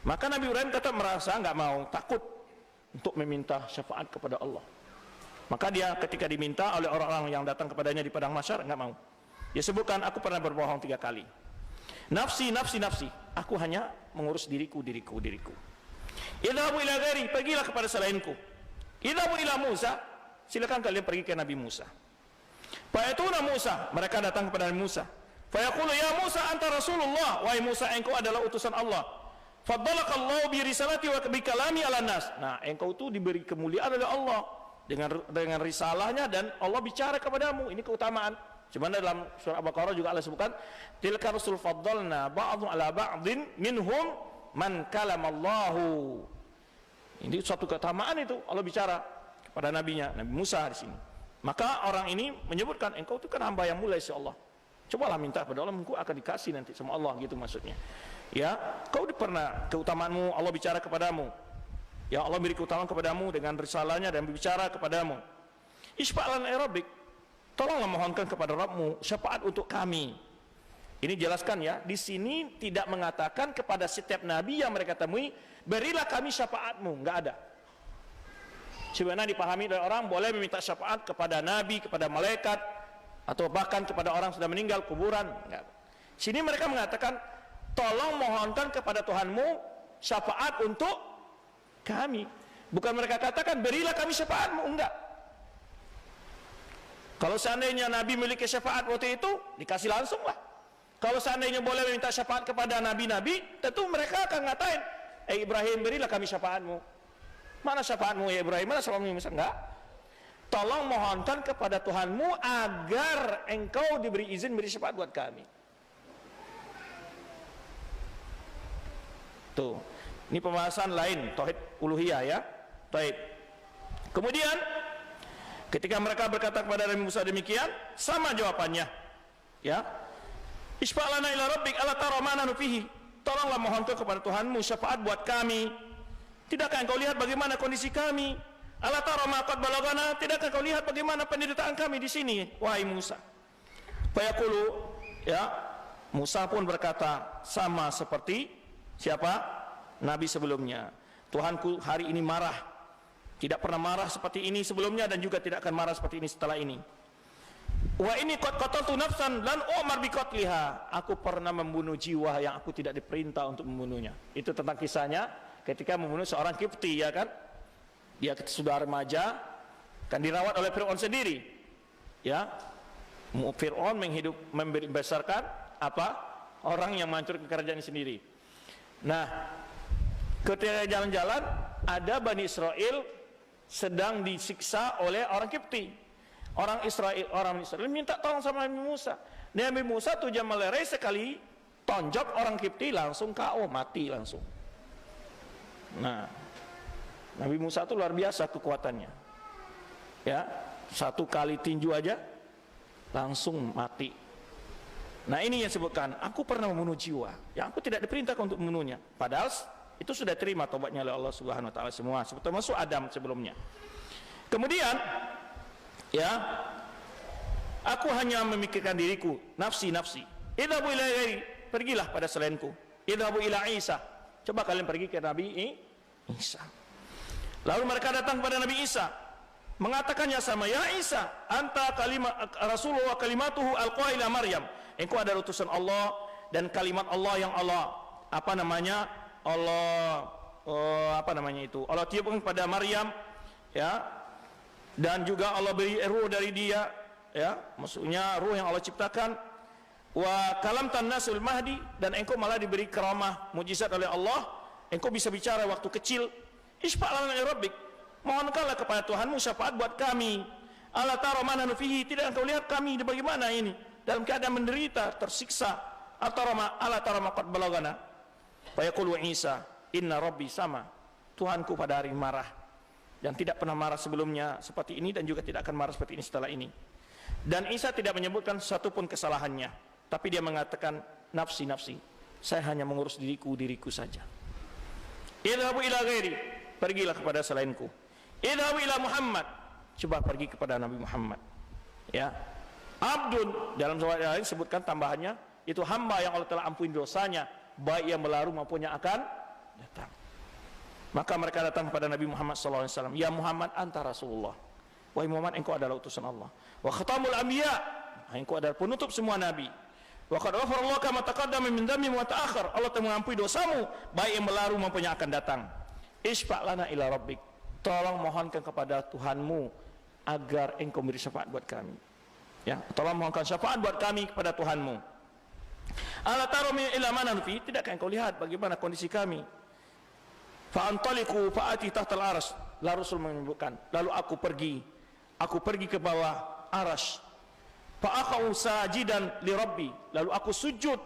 Maka Nabi Ibrahim tetap merasa nggak mau, takut untuk meminta syafaat kepada Allah. Maka dia ketika diminta oleh orang-orang yang datang kepadanya di padang mahsyar nggak mau. Dia sebutkan, aku pernah berbohong 3 kali. Nafsi, nafsi, nafsi. Aku hanya mengurus diriku. Idhabu ila ghairi, pergilah kepada selainku. Idhabu ila Musa, silakan kalian pergi ke Nabi Musa. Fa'atuna Musa, mereka datang kepada Nabi Musa. Fayaqulu ya Musa anta Rasulullah, wahai Musa engkau adalah utusan Allah. Faddalakallahu bi risalati wa bi kalami ala nas. Nah, engkau itu diberi kemuliaan oleh Allah dengan risalahnya dan Allah bicara kepadamu. Ini keutamaan. Cuma dalam surah Al-Baqarah juga Allah sebutkan, tilka rusul faddalna ba'dhum ala ba'dhin minhum man kalamallahu. Ini suatu keutamaan itu Allah bicara kepada nabinya, Nabi Musa di sini. Maka orang ini menyebutkan, engkau itu kan hamba yang mulia insya Allah. Cobalah minta kepada Allah, engkau akan dikasih nanti sama Allah, gitu maksudnya. Ya, kau pernah keutamaanmu Allah bicara kepadamu. Ya, Allah beri keutamaan kepadamu dengan risalahnya dan berbicara kepadamu. Isfa'lan aerobik, tolonglah mohonkan kepada Rabbmu syafaat untuk kami. Ini jelaskan ya, di sini tidak mengatakan kepada setiap nabi yang mereka temui, berilah kami syafaatmu, enggak ada. Sebenarnya dipahami oleh orang boleh meminta syafaat kepada nabi, kepada malaikat, atau bahkan kepada orang sudah meninggal, kuburan. Enggak. Sini mereka mengatakan, tolong mohonkan kepada Tuhanmu syafaat untuk kami. Bukan mereka katakan, berilah kami syafaatmu, enggak. Kalau seandainya nabi memiliki syafaat waktu itu, dikasih langsung lah. Kalau seandainya boleh meminta syafaat kepada nabi-nabi, tentu mereka akan ngatain, Ibrahim berilah kami syafaatmu. Mana syafaatmu ya Ibrahim? Mana syafaatmu? Enggak. tolong mohonkan kepada Tuhanmu agar engkau diberi izin beri syafaat buat kami. Tuh, ini pembahasan lain tauhid uluhiyah ya. Taib. Kemudian ketika mereka berkata kepada Nabi Musa demikian, sama jawabannya. Ya. Isfa'lana ila rabbik ala tara ma nahnu fihi. Tolonglah mohonkan kepada Tuhanmu syafaat buat kami. Tidakkah engkau lihat bagaimana kondisi kami? Ala tara ma qad balagana, tidakkah engkau lihat bagaimana penderitaan kami di sini, wahai Musa? Fayaqulu, ya, Musa pun berkata sama seperti siapa? Nabi sebelumnya. Tuhanku hari ini marah. Tidak pernah marah seperti ini sebelumnya dan juga tidak akan marah seperti ini setelah ini. Wa ini qad qataltu nafsan lan umar bi qatliha. Aku pernah membunuh jiwa yang aku tidak diperintah untuk membunuhnya. Itu tentang kisahnya ketika membunuh seorang Kipti, ya kan? Dia sudah remaja, kan dirawat oleh Fir'aun sendiri. Ya. Fir'aun membesarkan apa? Orang yang menghancurkan kerajaannya sendiri. Nah, ketika jalan-jalan ada Bani Israel sedang disiksa oleh orang Kipti. Orang Israel minta tolong sama Nabi Musa. Nabi Musa tuh jam melerai sekali tonjok orang Kipti langsung KO, mati langsung. Nah, Nabi Musa itu luar biasa kekuatannya. Ya, satu kali tinju aja langsung mati. Nah, ini yang disebutkan, aku pernah membunuh jiwa yang aku tidak diperintahkan untuk membunuhnya. Padahal itu sudah terima tobatnya oleh Allah Subhanahu wa taala semua, termasuk Adam sebelumnya. Kemudian, ya, aku hanya memikirkan diriku, nafsi. Idhabu ila ghairi, pergilah pada selainku. Idhabu ila Isa, coba kalian pergi ke Nabi Isa. Lalu mereka datang kepada Nabi Isa, mengatakannya sama, ya Isa, anta Rasulullah kalimatuhu alqa ila Maryam. Engkau adalah utusan Allah dan kalimat Allah yang Allah Allah tiupkan kepada Maryam, ya. Dan juga Allah beri ruh dari dia, ya, maksudnya ruh yang Allah ciptakan. Wa kalamtan nasul mahdi, dan engkau malah diberi karamah mukjizat oleh Allah, engkau bisa bicara waktu kecil. Isfa'lana ila rabbik, mohonkanlah kepada Tuhanmu syafaat buat kami. Ala tara ma nahnu fihi, tidak engkau lihat kami di bagaimana ini, dalam keadaan menderita, tersiksa. Ala tara ma qad balagana. Fa yaqulu Isa, inna rabbi sama, Tuhanku pada hari marah dan tidak pernah marah sebelumnya seperti ini dan juga tidak akan marah seperti ini setelah ini. Dan Isa tidak menyebutkan satupun kesalahannya, tapi dia mengatakan nafsi, saya hanya mengurus diriku saja. Idhabu ila ghairi, pergilah kepada selainku. Idhabu ila Muhammad, coba pergi kepada Nabi Muhammad. Ya, Abdun, dalam surat lain sebutkan tambahannya, itu hamba yang Allah telah ampuni dosanya, baik yang berlalu maupun yang akan datang. Maka mereka datang kepada Nabi Muhammad SAW. Ya Muhammad, anta Rasulullah. Wahai Muhammad, engkau adalah utusan Allah. Wa khatamul anbiya, engkau adalah penutup semua nabi. Wa qad ghafarallahu kama taqaddama min dhanbi wa ta'akhkhar. Allah telah mengampuni dosamu, baik yang berlalu maupun yang akan datang. Isfa'lana ila rabbik, tolong mohonkan kepada Tuhanmu agar engkau beri syafaat buat kami. Ya, tolong mohonkan syafaat buat kami kepada Tuhanmu. Ala tarumi ila mana fi, tidakkah engkau lihat bagaimana kondisi kami? Fa antaliqu fa'ati tahtal arsy. Lalu Rasul menyebutkan, lalu aku pergi ke bawah arsy. Fa aqau sajidan li rabbi, lalu aku sujud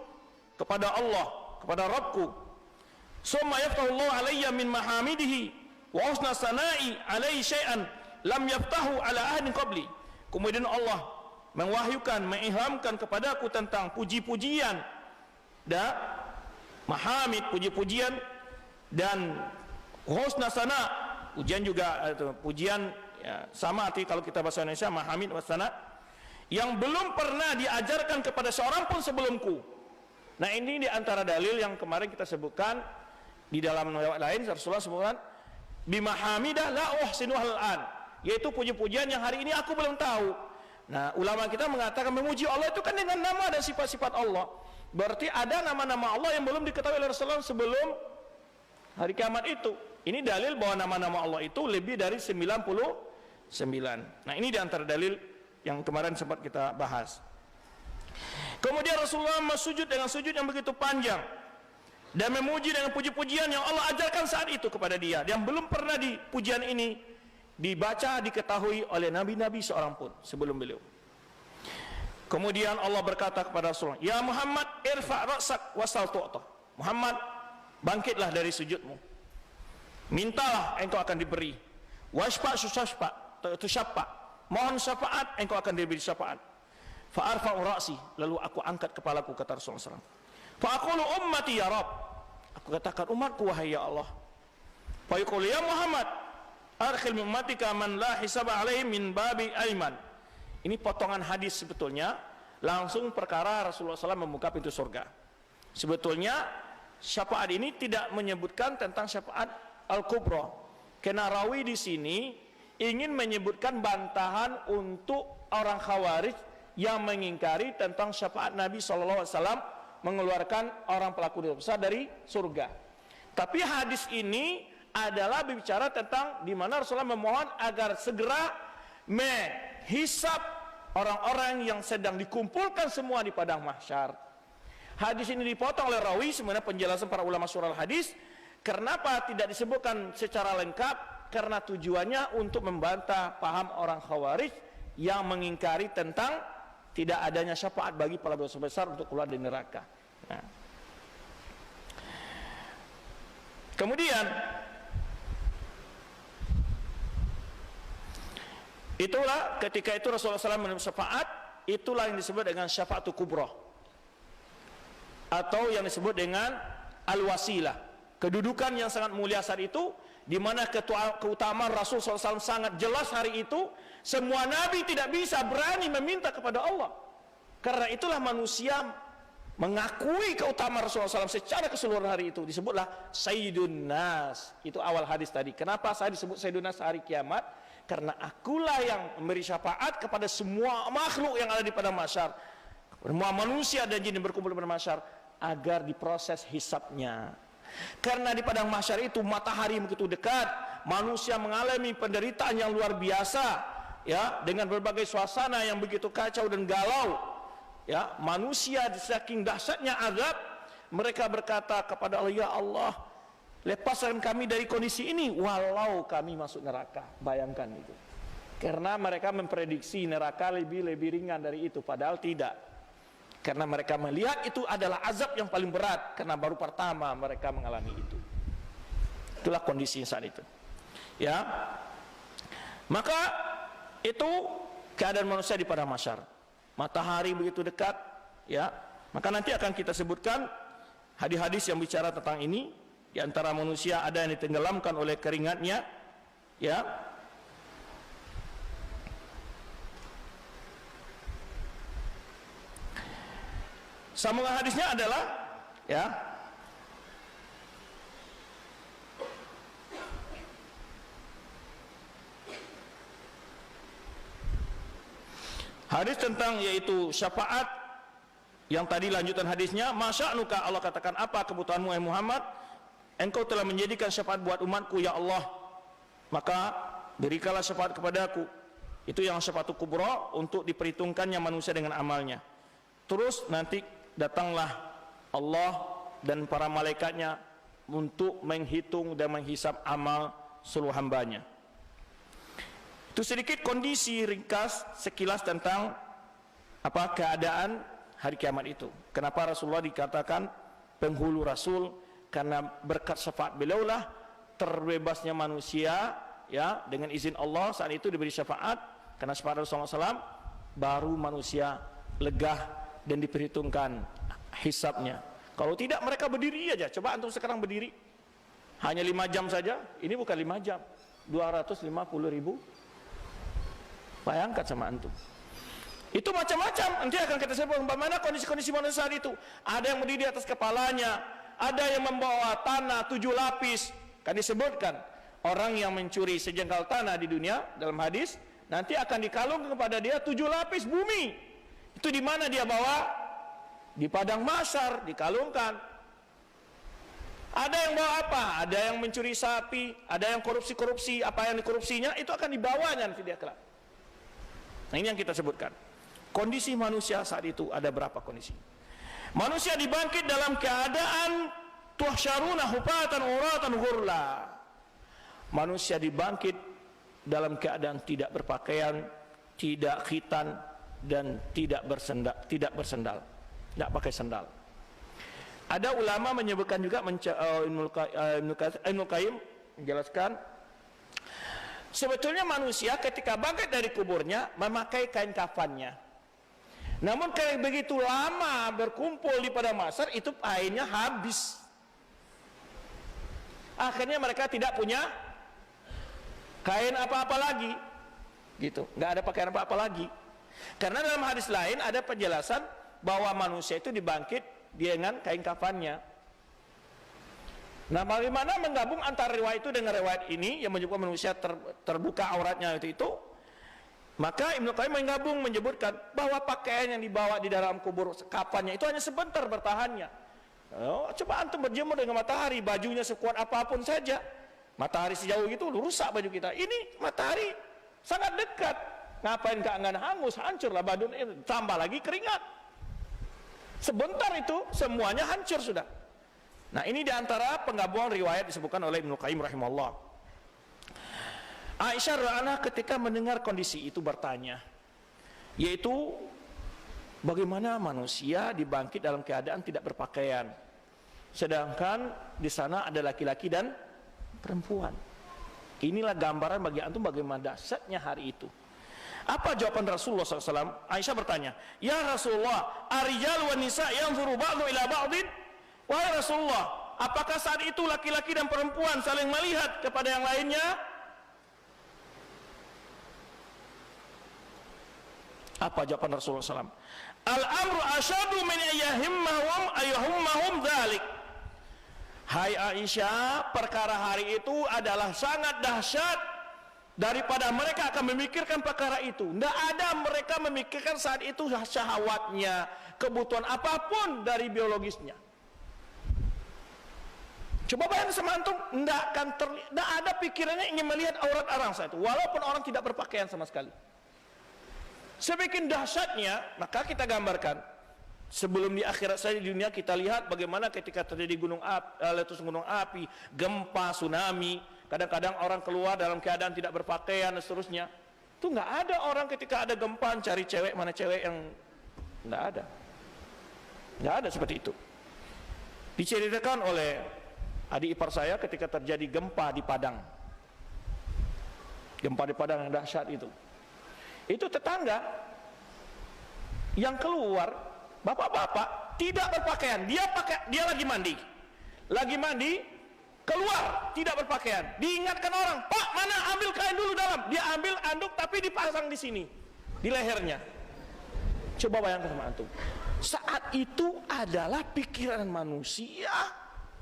kepada Allah, kepada Rabbku. Summa yaftahu Allah alayya min mahamidihi wa husna sana'i alayhi syai'an lam yaftahu ala ahadin qabli. Kemudian Allah mewahyukan, mengilhamkan kepadaku tentang puji-pujian dan mahamid, puji-pujian, dan husna sana, pujian juga, pujian ya, sama arti kalau kita bahasa Indonesia mahamid wa sana, yang belum pernah diajarkan kepada seorang pun sebelumku. Nah, ini di antara dalil yang kemarin kita sebutkan di dalam riwayat lain, Rasulullah sebutkan bimahamidah la uhsinuhal an, yaitu puji-pujian yang hari ini aku belum tahu. Nah, ulama kita mengatakan memuji Allah itu kan dengan nama dan sifat-sifat Allah. Berarti ada nama-nama Allah yang belum diketahui oleh Rasulullah sebelum hari kiamat itu. Ini dalil bahwa nama-nama Allah itu lebih dari 99. Nah, ini di antara dalil yang kemarin sempat kita bahas. Kemudian Rasulullah sujud dengan sujud yang begitu panjang dan memuji dengan puji-pujian yang Allah ajarkan saat itu kepada dia, yang belum pernah di pujian ini dibaca, diketahui oleh nabi-nabi seorang pun sebelum beliau. Kemudian Allah berkata kepada Rasulullah, "Ya Muhammad, irfa' ra'sak wasal tu'ta." Muhammad, bangkitlah dari sujudmu, mintalah, engkau akan diberi. Washfa' tushaffa, mohon syafaat, engkau akan diberi syafaat. Fa arfa'u ra'si, lalu aku angkat kepalaku, kata Rasulullah SAW. Fa aqulu ummati ya Rabb, aku katakan umatku wahai ya Allah. Fa yaqulu ya Muhammad, arkhil min ummatika man la hisaba alaihi min babi aiman. Ini potongan hadis sebetulnya, langsung perkara Rasulullah SAW membuka pintu surga. Sebetulnya syafaat ini tidak menyebutkan tentang syafaat al-kubra, karena rawi di sini ingin menyebutkan bantahan untuk orang Khawarij yang mengingkari tentang syafaat Nabi SAW mengeluarkan orang pelaku dosa besar dari surga. Tapi hadis ini adalah berbicara tentang di mana Rasulullah memohon agar segera menghisab orang-orang yang sedang dikumpulkan semua di padang mahsyar. Hadis ini dipotong oleh rawi, sebenarnya penjelasan para ulama surah hadis. Kenapa tidak disebutkan secara lengkap? Karena tujuannya untuk membantah paham orang Khawarij yang mengingkari tentang tidak adanya syafaat bagi para dosa besar untuk keluar dari neraka. Nah. Kemudian itulah ketika itu Rasulullah SAW menerima syafaat, itulah yang disebut dengan syafaatul kubra atau yang disebut dengan al-wasilah, kedudukan yang sangat mulia saat itu, di mana keutamaan Rasul SAW sangat jelas hari itu. Semua nabi tidak bisa berani meminta kepada Allah, karena itulah manusia mengakui keutamaan Rasulullah SAW secara keseluruhan hari itu. Disebutlah Sayyidun Nas, itu awal hadis tadi. Kenapa saya disebut Sayyidun Nas hari kiamat? Karena akulah yang memberi syafaat kepada semua makhluk yang ada di padang mahsyar, semua manusia dan jin yang berkumpul di padang mahsyar, agar diproses hisabnya. Karena di padang mahsyar itu matahari begitu dekat, manusia mengalami penderitaan yang luar biasa, ya, dengan berbagai suasana yang begitu kacau dan galau, ya. Manusia saking dahsyatnya azab, mereka berkata kepada Allah, "Ya Allah, lepaskan kami dari kondisi ini walau kami masuk neraka." Bayangkan itu. Karena mereka memprediksi neraka lebih ringan dari itu, padahal tidak. Karena mereka melihat itu adalah azab yang paling berat, karena baru pertama mereka mengalami itu. Itulah kondisi saat itu, ya. Maka itu keadaan manusia di padang mahsyar. Matahari begitu dekat, ya. Maka nanti akan kita sebutkan hadis-hadis yang bicara tentang ini. Di antara manusia ada yang ditenggelamkan oleh keringatnya, ya. Sambungan hadisnya adalah, ya, hadis tentang yaitu syafaat yang tadi lanjutan hadisnya. Masya'nuka, Allah katakan, apa kebutuhanmu wahai Muhammad? Engkau telah menjadikan syafaat buat umatku ya Allah, maka berikanlah syafaat kepadaku. Itu yang syafaatul kubra, untuk diperhitungkannya manusia dengan amalnya. Terus nanti datanglah Allah dan para malaikatnya untuk menghitung dan menghisap amal seluruh hambanya. Itu sedikit kondisi ringkas sekilas tentang apa keadaan hari kiamat itu. Kenapa Rasulullah dikatakan penghulu Rasul? Karena berkat syafaat beliaulah terbebasnya manusia, ya, dengan izin Allah saat itu diberi syafaat. Karena syafaat Rasulullah SAW baru manusia legah dan diperhitungkan hisabnya. Kalau tidak mereka berdiri aja. Coba antum sekarang berdiri hanya 5 jam saja. Ini bukan 5 jam, 250.000. Bayangkan sama antum. Itu macam-macam. Nanti akan kita sebut bagaimana kondisi-kondisi manusia itu. Ada yang berdiri di atas kepalanya, ada yang membawa tanah 7 lapis. Kan disebutkan orang yang mencuri sejengkal tanah di dunia dalam hadis, nanti akan dikalungkan kepada dia 7 lapis bumi. Itu di mana dia bawa? Di padang mahsyar, dikalungkan. Ada yang bawa apa? Ada yang mencuri sapi, ada yang korupsi-korupsi, apa yang dikorupsinya itu akan dibawanya nanti dia kelak. Nah, ini yang kita sebutkan. Kondisi manusia saat itu ada berapa kondisi? Manusia dibangkit dalam keadaan tuhsyaruna hufatan uratan ghurla. Manusia dibangkit dalam keadaan tidak berpakaian, tidak khitan, dan tidak bersendal, tidak pakai sendal. Ada ulama menyebutkan juga, Ibnu Qayyim menjelaskan, sebetulnya manusia ketika bangkit dari kuburnya memakai kain kafannya. Namun kalau begitu lama berkumpul di padang mahsyar, itu kainnya habis. Akhirnya mereka tidak punya kain apa-apa lagi, gitu. Nggak ada pakaian apa-apa lagi. Karena dalam hadis lain ada penjelasan bahwa manusia itu dibangkit dengan kain kafannya. Nah, bagaimana menggabung antara riwayat itu dengan riwayat ini yang menyebutkan manusia terbuka auratnya itu? Maka Ibnu Qayyim menggabung, menyebutkan bahwa pakaian yang dibawa di dalam kubur kafannya itu hanya sebentar bertahannya. Oh, coba antum berjemur dengan matahari, bajunya sekuat apapun saja, matahari sejauh itu rusak baju kita. Ini matahari sangat dekat, ngapain keangan hangus, hancurlah badun itu, tambah lagi keringat. Sebentar itu semuanya hancur sudah. Nah, ini diantara penggabungan riwayat disebutkan oleh Ibnu Qayyim rahimahullah. Aisyah radhiyallahu anha ketika mendengar kondisi itu bertanya, yaitu bagaimana manusia dibangkit dalam keadaan tidak berpakaian, sedangkan di sana ada laki-laki dan perempuan. Inilah gambaran bagi antum bagaimana dahsyatnya hari itu. Apa jawaban Rasulullah SAW? Aisyah bertanya, ya Rasulullah, arijal wa nisa yanzuru ba'du ila ba'din? Wahai Rasulullah, apakah saat itu laki-laki dan perempuan saling melihat kepada yang lainnya? Apa jawaban Rasulullah SAW? Al-amru asyadu min ayyahimmahum dhalik. Hai Aisyah, perkara hari itu adalah sangat dahsyat daripada mereka akan memikirkan perkara itu. Tidak ada mereka memikirkan saat itu syahwatnya, kebutuhan apapun dari biologisnya. Coba bayangkan sama antum, tidak ada pikirannya ingin melihat aurat orang saat itu, walaupun orang tidak berpakaian sama sekali. Semakin dahsyatnya, maka kita gambarkan sebelum di akhirat saja di dunia kita lihat bagaimana ketika terjadi letus gunung api, gempa, tsunami, kadang-kadang orang keluar dalam keadaan tidak berpakaian dan seterusnya. Itu nggak ada orang ketika ada gempa cari cewek, mana cewek yang nggak ada seperti itu. Diceritakan oleh adik ipar saya ketika terjadi gempa di Padang yang dahsyat itu. Itu tetangga yang keluar, bapak-bapak tidak berpakaian, dia lagi mandi, keluar tidak berpakaian, diingatkan orang, Pak, mana ambil kain dulu dalam, dia ambil anduk tapi dipasang di sini, di lehernya. Coba bayangkan sama antum, saat itu adalah pikiran manusia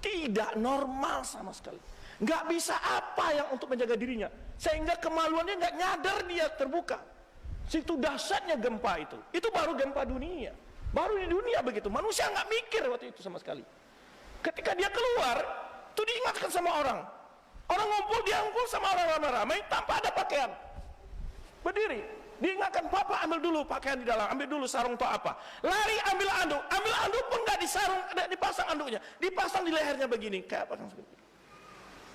tidak normal sama sekali, nggak bisa apa yang untuk menjaga dirinya, sehingga kemaluannya nggak nyadar dia terbuka. Situ dahsyatnya gempa itu baru gempa dunia, baru di dunia begitu. Manusia nggak mikir waktu itu sama sekali. Ketika dia keluar, tuh diingatkan sama orang ngumpul, dia ngumpul sama orang ramai-ramai tanpa ada pakaian, berdiri, diingatkan, Papa ambil dulu pakaian di dalam, ambil dulu sarung atau apa, lari ambil anduk pun nggak disarung, nggak dipasang anduknya, dipasang di lehernya begini, kayak apa seperti itu.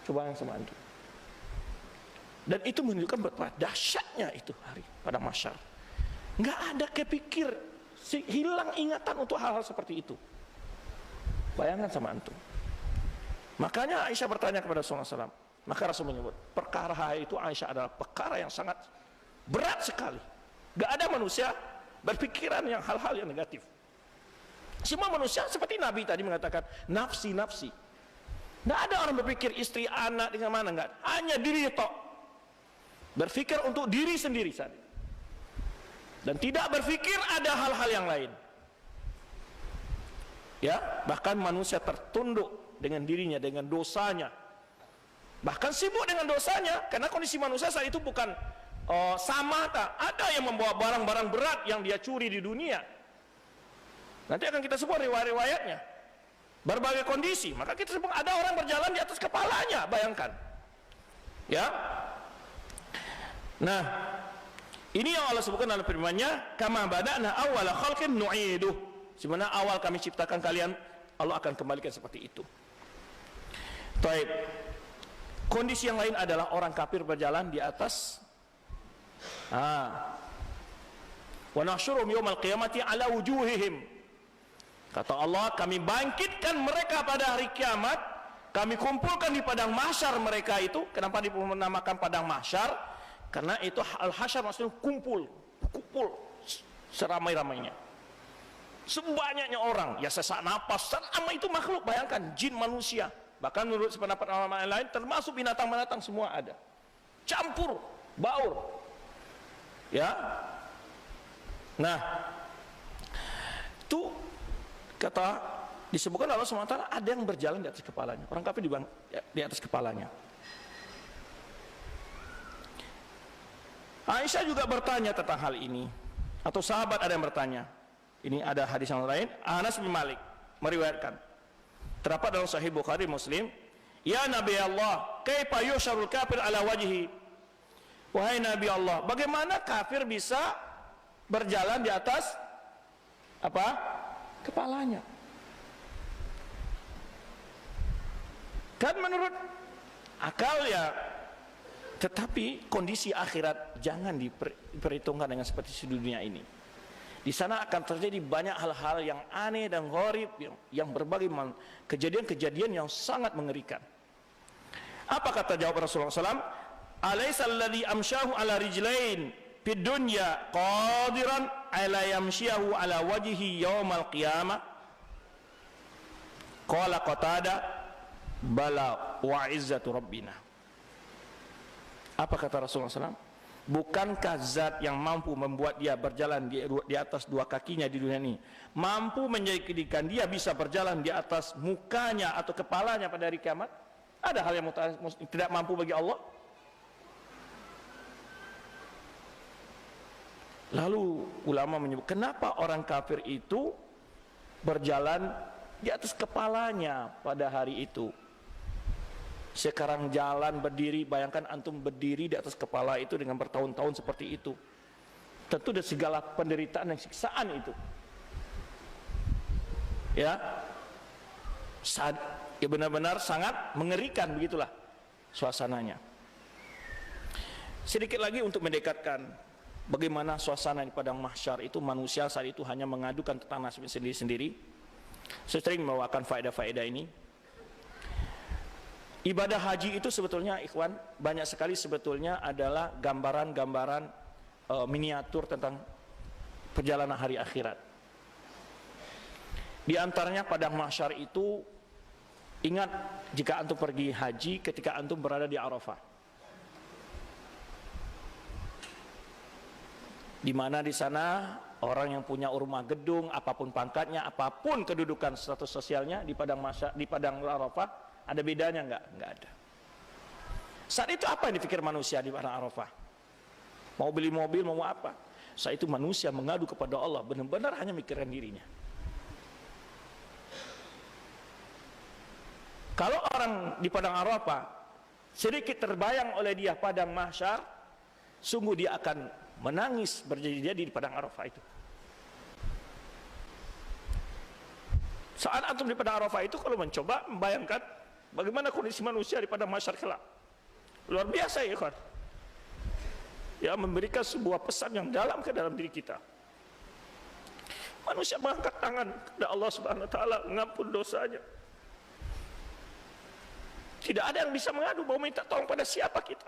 Coba yang sama anduk. Dan itu menunjukkan betapa dahsyatnya itu hari pada mahsyar. Nggak ada kepikir, hilang ingatan untuk hal-hal seperti itu. Bayangkan sama antum. Makanya Aisyah bertanya kepada Rasulullah SAW. Maka Rasul menyebut, perkara hari itu Aisyah adalah perkara yang sangat berat sekali. Nggak ada manusia berpikiran yang hal-hal yang negatif. Semua manusia seperti Nabi tadi mengatakan, nafsi. Nggak ada orang berpikir istri, anak, dengan mana, nggak. Hanya diri tok. Berpikir untuk diri sendiri saja, dan tidak berpikir ada hal-hal yang lain. Ya, bahkan manusia tertunduk dengan dirinya, dengan dosanya, bahkan sibuk dengan dosanya, karena kondisi manusia saat itu bukan sama. Ada yang membawa barang-barang berat yang dia curi di dunia. Nanti akan kita sebut riwayat-riwayatnya, berbagai kondisi. Maka kita sebut ada orang berjalan di atas kepalanya, bayangkan. Ya. Nah, ini yang Allah sebutkan dalam firman-Nya, kama bada'na awwala khalqin nu'iduh. Sebenarnya awal kami ciptakan kalian, Allah akan kembalikan seperti itu. Baik. Kondisi yang lain adalah orang kafir berjalan di atas wa nahsyurum yaumal qiyamati ala wujuhihim. Kata Allah, kami bangkitkan mereka pada hari kiamat, kami kumpulkan di padang mahsyar mereka itu. Kenapa dinamakan padang mahsyar? Karena itu al-hasyar maksudnya kumpul seramai-ramainya, sebanyaknya orang, ya sesak napas, sama itu makhluk, bayangkan jin, manusia, bahkan menurut sependapat ulama lain termasuk binatang-binatang semua ada, campur baur, ya. Nah, itu kata disebutkan Allah SWT ada yang berjalan di atas kepalanya, orang kafir di atas kepalanya. Aisyah juga bertanya tentang hal ini, atau sahabat ada yang bertanya. Ini ada hadis yang lain, Anas bin Malik meriwayatkan, terdapat dalam Sahih Bukhari Muslim, ya Nabi Allah, kaifa yusyarul kafir ala wajhi? Wahai Nabi Allah, bagaimana kafir bisa berjalan di atas apa? Kepalanya. Kan menurut akal ya, tetapi kondisi akhirat jangan diperhitungkan dengan seperti di dunia ini. Di sana akan terjadi banyak hal-hal yang aneh dan gharib, yang berbagai kejadian-kejadian yang sangat mengerikan. Apa kata jawab Rasulullah SAW? Alaysa alladhi amsyahu ala rijlain fid dunya qadiran ala yamsyahu ala wajhi yaumal qiyamah? Qala Qatada, bala wa izzatu rabbina. Apa kata Rasulullah SAW? Bukankah zat yang mampu membuat dia berjalan di atas dua kakinya di dunia ini, mampu menjadikan dia bisa berjalan di atas mukanya atau kepalanya pada hari kiamat? Ada hal yang tidak mampu bagi Allah? Lalu ulama menyebut, kenapa orang kafir itu berjalan di atas kepalanya pada hari itu? Sekarang jalan berdiri, bayangkan antum berdiri di atas kepala itu dengan bertahun-tahun seperti itu. Tentu ada segala penderitaan dan siksaan itu. Ya, benar-benar sangat mengerikan, begitulah suasananya. Sedikit lagi untuk mendekatkan bagaimana suasana di padang mahsyar itu. Manusia saat itu hanya mengadukan tentang nasibnya sendiri-sendiri. Saya sering membawakan faedah-faedah ini. Ibadah haji itu sebetulnya, ikhwan, banyak sekali sebetulnya adalah gambaran-gambaran miniatur tentang perjalanan hari akhirat. Di antaranya padang mahsyar itu, ingat jika antum pergi haji ketika antum berada di Arafah, di mana di sana orang yang punya rumah gedung, apapun pangkatnya, apapun kedudukan status sosialnya di padang mahsyar, di padang Arafah, ada bedanya enggak? Enggak ada. Saat itu apa yang dipikir manusia di padang Arafah? Mau beli mobil, mau apa? Saat itu manusia mengadu kepada Allah, benar-benar hanya mikirkan dirinya. Kalau orang di padang Arafah sedikit terbayang oleh dia padang mahsyar, sungguh dia akan menangis berjadi-jadi di padang Arafah itu. Saat antum di padang Arafah itu, kalau mencoba membayangkan bagaimana kondisi manusia di padang mahsyar kelak, luar biasa ya kan? Ya, memberikan sebuah pesan yang dalam ke dalam diri kita. Manusia mengangkat tangan kepada Allah Subhanahu wa taala, mengampun dosanya. Tidak ada yang bisa mengadu, mau minta tolong pada siapa kita?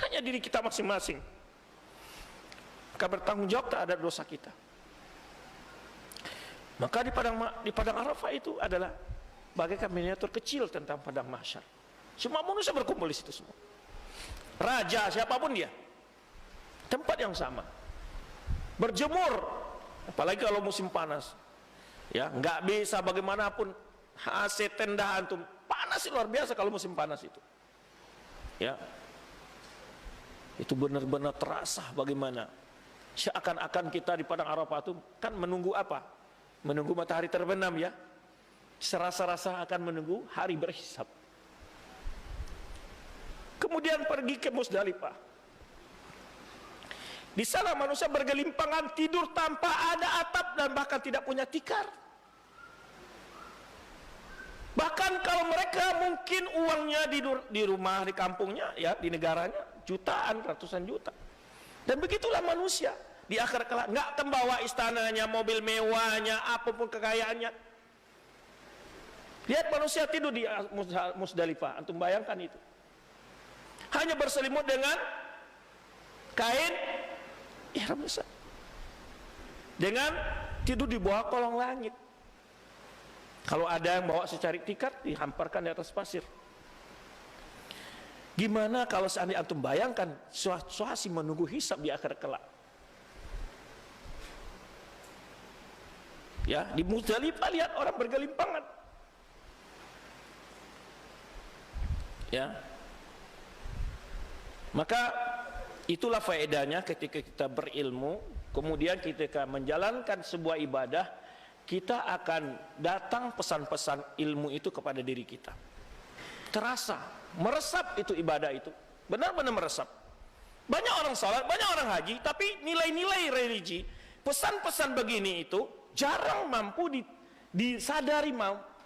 Hanya diri kita masing-masing. Maka bertanggung jawab terhadap dosa kita. Maka di padang Arafah itu adalah bagaikan miniatur kecil tentang padang mahsyar. Semua manusia berkumpul di situ semua. Raja siapapun dia, tempat yang sama. Berjemur, apalagi kalau musim panas. Ya, nggak bisa bagaimanapun AC tenda antum panas, luar biasa kalau musim panas itu. Ya, itu benar-benar terasa bagaimana. Seakan-akan kita di padang Arafah itu kan menunggu apa? Menunggu matahari terbenam ya. Serasa-rasa akan menunggu hari berhisab. Kemudian pergi ke Musdalifah. Di sana manusia bergelimpangan tidur tanpa ada atap dan bahkan tidak punya tikar. Bahkan kalau mereka mungkin uangnya di rumah, di kampungnya, ya di negaranya jutaan, ratusan juta. Dan begitulah manusia di akhir kelak, nggak akan bawa istananya, mobil mewahnya, apapun kekayaannya. Lihat manusia tidur di Musdalifah, antum bayangkan itu. Hanya berselimut dengan kain ihram besar. Dengan tidur di bawah kolong langit. Kalau ada yang bawa secari tikar, dihamparkan di atas pasir. Gimana kalau seandainya antum bayangkan situasi menunggu hisab di akhir kelak? Ya, di Muzdalifah lihat orang bergelimpangan. Ya. Maka itulah faedahnya ketika kita berilmu, kemudian ketika menjalankan sebuah ibadah, kita akan datang pesan-pesan ilmu itu kepada diri kita. Terasa, meresap itu ibadah itu. Benar-benar meresap. Banyak orang salat, banyak orang haji, tapi nilai-nilai religi, pesan-pesan begini itu jarang mampu disadari,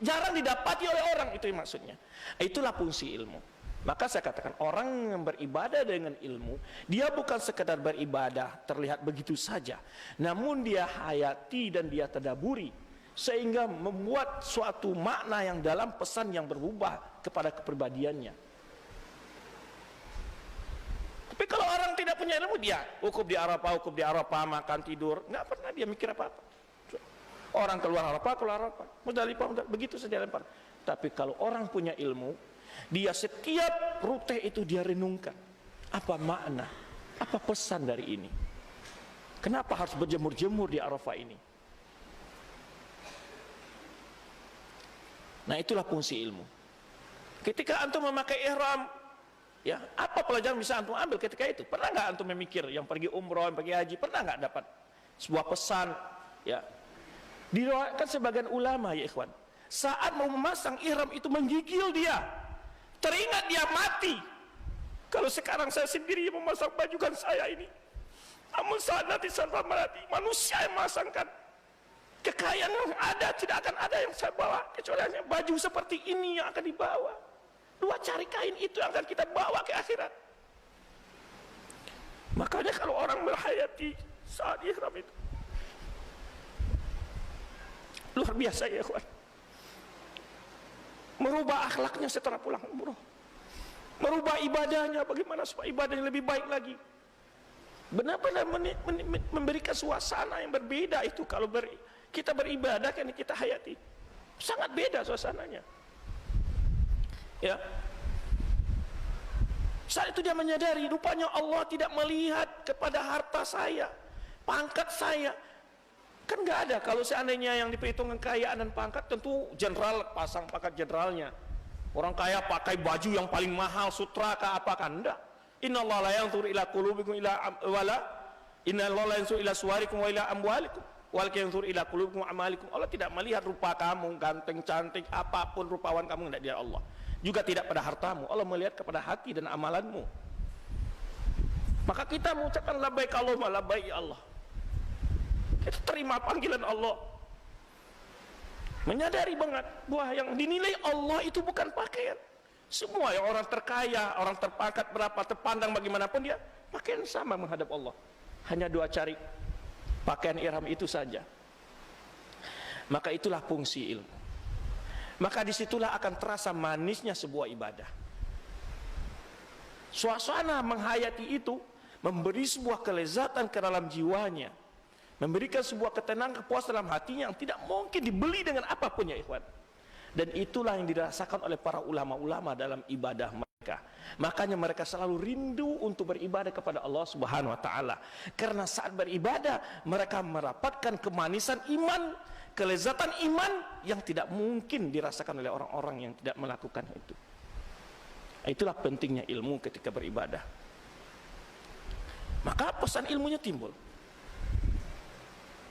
jarang didapati oleh orang, itu yang maksudnya. Itulah fungsi ilmu. Maka saya katakan orang yang beribadah dengan ilmu, dia bukan sekedar beribadah terlihat begitu saja, namun dia hayati dan dia tadaburi sehingga membuat suatu makna yang dalam, pesan yang berubah kepada kepribadiannya. Tapi kalau orang tidak punya ilmu, dia wukuf di Arafah, makan tidur, nggak pernah dia mikir apa-apa. Orang keluar Arafah, Muzdalifah, begitu saja lempar. Tapi kalau orang punya ilmu, dia setiap rute itu dia renungkan. Apa makna? Apa pesan dari ini? Kenapa harus berjemur-jemur di Arafah ini? Nah, itulah fungsi ilmu. Ketika antum memakai ihram, ya, apa pelajaran bisa antum ambil ketika itu? Pernah nggak antum memikir yang pergi umroh, yang pergi haji, pernah nggak dapat sebuah pesan? Ya, diriwayatkan sebagian ulama, ya ikhwan, saat mau memasang ihram itu menggigil dia. Teringat dia mati. Kalau sekarang saya sendiri yang memasang baju kan saya ini, namun saat nanti saya mati, manusia yang memasangkan. Kekayaan yang ada tidak akan ada yang saya bawa, kecuali hanya baju seperti ini yang akan dibawa. Dua cari kain itu yang akan kita bawa ke akhirat. Makanya kalau orang berhayati saat ihram itu, luar biasa ya kawan. Merubah akhlaknya setelah pulang umroh, merubah ibadahnya, bagaimana supaya ibadahnya lebih baik lagi. Benar-benar memberikan suasana yang berbeda itu. Kalau kita beribadah kan kita hayati, sangat beda suasananya. Ya, saat itu dia menyadari rupanya Allah tidak melihat kepada harta saya, pangkat saya. Kan nggak ada. Kalau seandainya yang diperhitungkan kekayaan dan pangkat, tentu jenderal pasang pangkat jenderalnya. Orang kaya pakai baju yang paling mahal, sutra kah apa kan? Enggak. Innallaha la yanzuru ila qulubikum ila wala innallaha la yanzuru ila suwarikum wa ila amwalikum walakin yanzuru ila qulubikum wa amalikum. Allah tidak melihat rupa kamu, ganteng, cantik, apapun rupawan kamu, tidak dia Allah. Juga tidak pada hartamu. Allah melihat kepada hati dan amalanmu. Maka kita mengucapkan labbaik Allahumma labbaik ya Allah. Kita terima panggilan Allah, menyadari banget bahwa yang dinilai Allah itu bukan pakaian. Semua yang orang terkaya, orang terpangkat berapa, terpandang bagaimanapun dia, pakaian sama menghadap Allah. Hanya dua cari pakaian ihram itu saja. Maka itulah fungsi ilmu. Maka disitulah akan terasa manisnya sebuah ibadah. Suasana menghayati itu memberi sebuah kelezatan ke dalam jiwanya, memberikan sebuah ketenangan, kepuasan dalam hatinya yang tidak mungkin dibeli dengan apapun ya ikhwan. Dan itulah yang dirasakan oleh para ulama-ulama dalam ibadah mereka. Makanya mereka selalu rindu untuk beribadah kepada Allah Subhanahu wa taala. Karena saat beribadah mereka mendapatkan kemanisan iman, kelezatan iman yang tidak mungkin dirasakan oleh orang-orang yang tidak melakukan itu. Itulah pentingnya ilmu ketika beribadah. Maka pesan ilmunya timbul.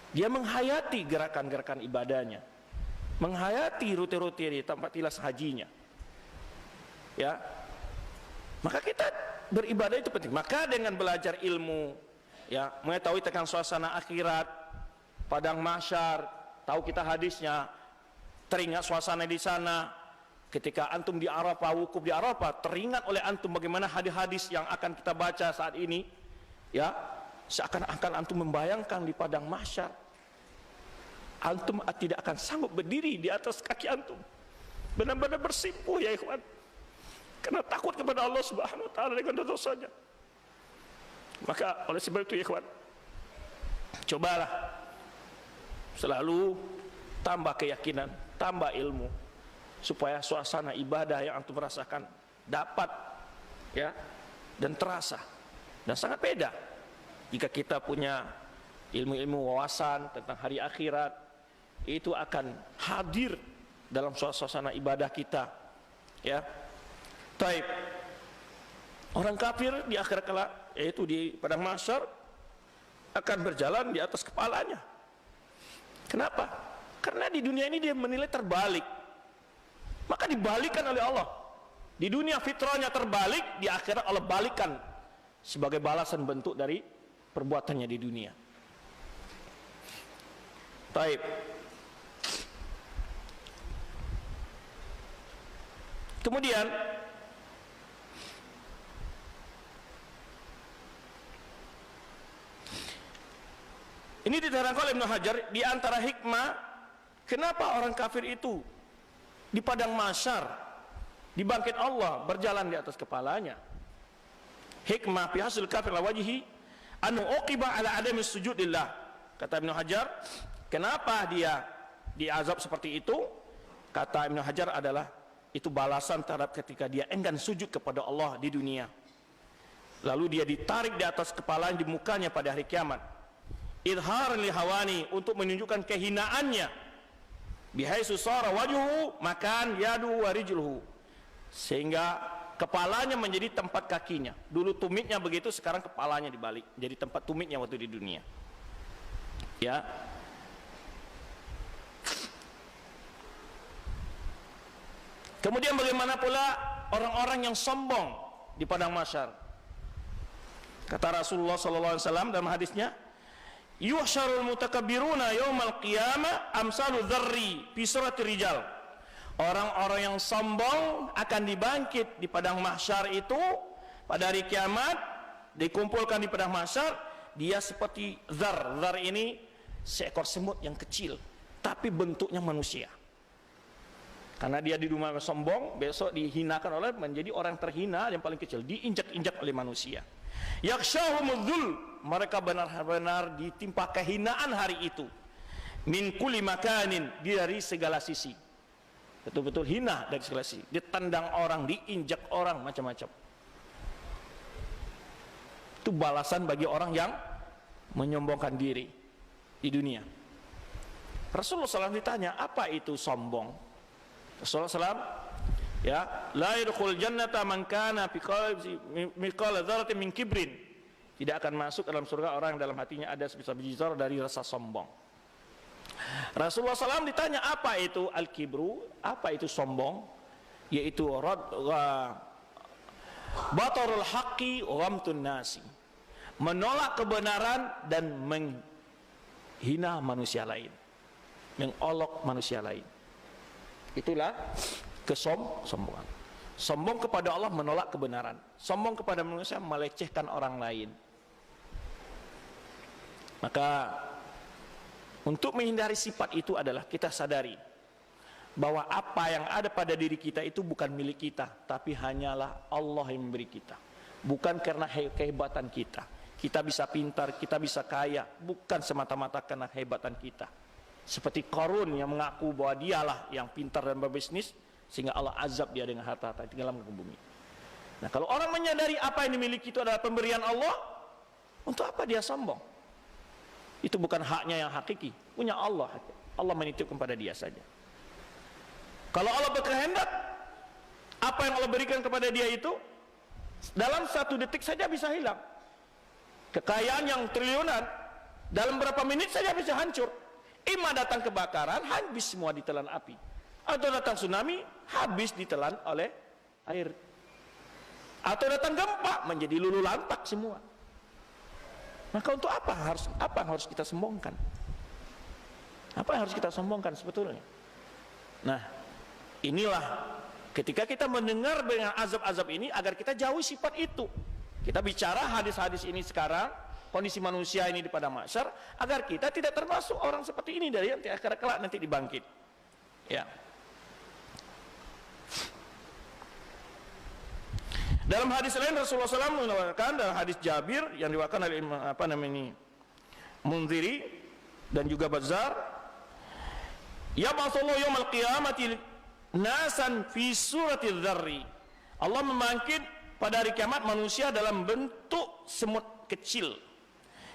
Dia menghayati gerakan-gerakan ibadahnya, menghayati rute-rute di tempat tilas hajinya. Ya, maka kita beribadah itu penting. Maka dengan belajar ilmu, ya, mengetahui tentang suasana akhirat, padang mahsyar, tahu kita hadisnya, teringat suasana di sana, Ketika antum di Arafah, wukuf di Arafah, teringat oleh antum bagaimana hadis-hadis yang akan kita baca saat ini, ya, seakan-akan antum membayangkan di padang mahsyar, antum tidak akan sanggup berdiri di atas kaki antum, benar-benar bersimpuh ya ikhwan, karena takut kepada Allah Subhanahu wa taala dengan dosanya. Maka oleh sebab itu ya ikhwan, cobalah selalu tambah keyakinan, tambah ilmu, supaya suasana ibadah yang antum rasakan dapat, ya, dan terasa, dan sangat beda jika kita punya ilmu-ilmu wawasan tentang hari akhirat. Itu akan hadir dalam suasana ibadah kita, ya. Taib. Orang kafir di akhirat kelak, yaitu di padang mahsyar, akan berjalan di atas kepalanya. Kenapa? Karena di dunia ini dia menilai terbalik, maka dibalikkan oleh Allah. Di dunia fitrahnya terbalik, di akhirat Allah balikan sebagai balasan bentuk dari perbuatannya di dunia. Taib. Kemudian ini diterangkan oleh Ibnu Hajar, di antara hikmah kenapa orang kafir itu di padang mahsyar dibangkit Allah berjalan di atas kepalanya. Hikmah fi hasil kafir la wajhi anu uqiba ala adami sujudillah. Kata Ibnu Hajar, kenapa dia diazab seperti itu? Kata Ibnu Hajar adalah itu balasan terhadap ketika dia enggan sujud kepada Allah di dunia, lalu dia ditarik di atas kepalanya, di mukanya pada hari kiamat, idhar li hawani, untuk menunjukkan kehinaannya, bihaisu sara wajhu makan yadu wa rijluhu, sehingga kepalanya menjadi tempat kakinya. Dulu tumitnya begitu, sekarang kepalanya dibalik jadi tempat tumitnya waktu di dunia, ya. Kemudian bagaimana pula orang-orang yang sombong di padang mahsyar? Kata Rasulullah sallallahu alaihi wasallam dalam hadisnya, yuhsyarul mutakabbiruna yaumal qiyamah amsalu dzarri fi surati rijal. Orang-orang yang sombong akan dibangkit di padang mahsyar itu pada hari kiamat, dikumpulkan di padang mahsyar, dia seperti dzar. Dzar ini seekor semut yang kecil tapi bentuknya manusia. Karena dia di dunia sombong, besok dihinakan oleh menjadi orang terhina yang paling kecil, diinjak-injak oleh manusia. Yakshahumudzul, mereka benar-benar ditimpa kehinaan hari itu. Min kulli makanin, dari segala sisi. Betul-betul hina dari segala sisi. Ditendang orang, diinjak orang, macam-macam. Itu balasan bagi orang yang menyombongkan diri di dunia. Rasulullah SAW ditanya, apa itu sombong? Rasulullah SAW, ya, la yadkhul jannata man kana fi qalbi mithqala dzarratin min kibrin, tidak akan masuk dalam surga orang yang dalam hatinya ada sebesar biji zarah dari rasa sombong. Rasulullah SAW ditanya, apa itu al-kibru, apa itu sombong? Yaitu batarul haqqi wa ghamtun nasi, menolak kebenaran dan menghina manusia lain, mengolok manusia lain. Itulah kesombongan. Sombong kepada Allah, menolak kebenaran. Sombong kepada manusia, melecehkan orang lain. Maka untuk menghindari sifat itu adalah kita sadari bahwa apa yang ada pada diri kita itu bukan milik kita, tapi hanyalah Allah yang memberi kita. Bukan karena kehebatan kita. Kita bisa pintar, kita bisa kaya, bukan semata-mata karena kehebatan kita. Seperti Qarun yang mengaku bahwa dialah yang pintar dan berbisnis, sehingga Allah azab dia dengan harta-harta tenggelam ke bumi. Nah, kalau orang menyadari apa yang dimiliki itu adalah pemberian Allah, untuk apa dia sombong? Itu bukan haknya yang hakiki, punya Allah. Allah menitipkan kepada dia saja. Kalau Allah berkehendak, apa yang Allah berikan kepada dia itu dalam 1 detik saja bisa hilang. Kekayaan yang triliunan dalam berapa menit saja bisa hancur. Ima datang kebakaran, habis semua ditelan api, atau datang tsunami, habis ditelan oleh air, atau datang gempa, menjadi luluh lantak semua. Maka untuk apa yang harus kita sombongkan? Apa yang harus kita sombongkan sebetulnya? Nah, inilah ketika kita mendengar dengan azab-azab ini, agar kita jauhi sifat itu. Kita bicara hadis-hadis ini sekarang, kondisi manusia ini di padang mahsyar, agar kita tidak termasuk orang seperti ini dari yang akhir kelak nanti dibangkit. Ya. Dalam hadis lain Rasulullah SAW mengatakan, dalam hadis Jabir yang diwakilkan oleh Munziri dan juga Bazzar, ya ba'atsallahu yaumal qiyamati nasan fi suratil dzarri. Allah membangkit pada hari kiamat manusia dalam bentuk semut kecil.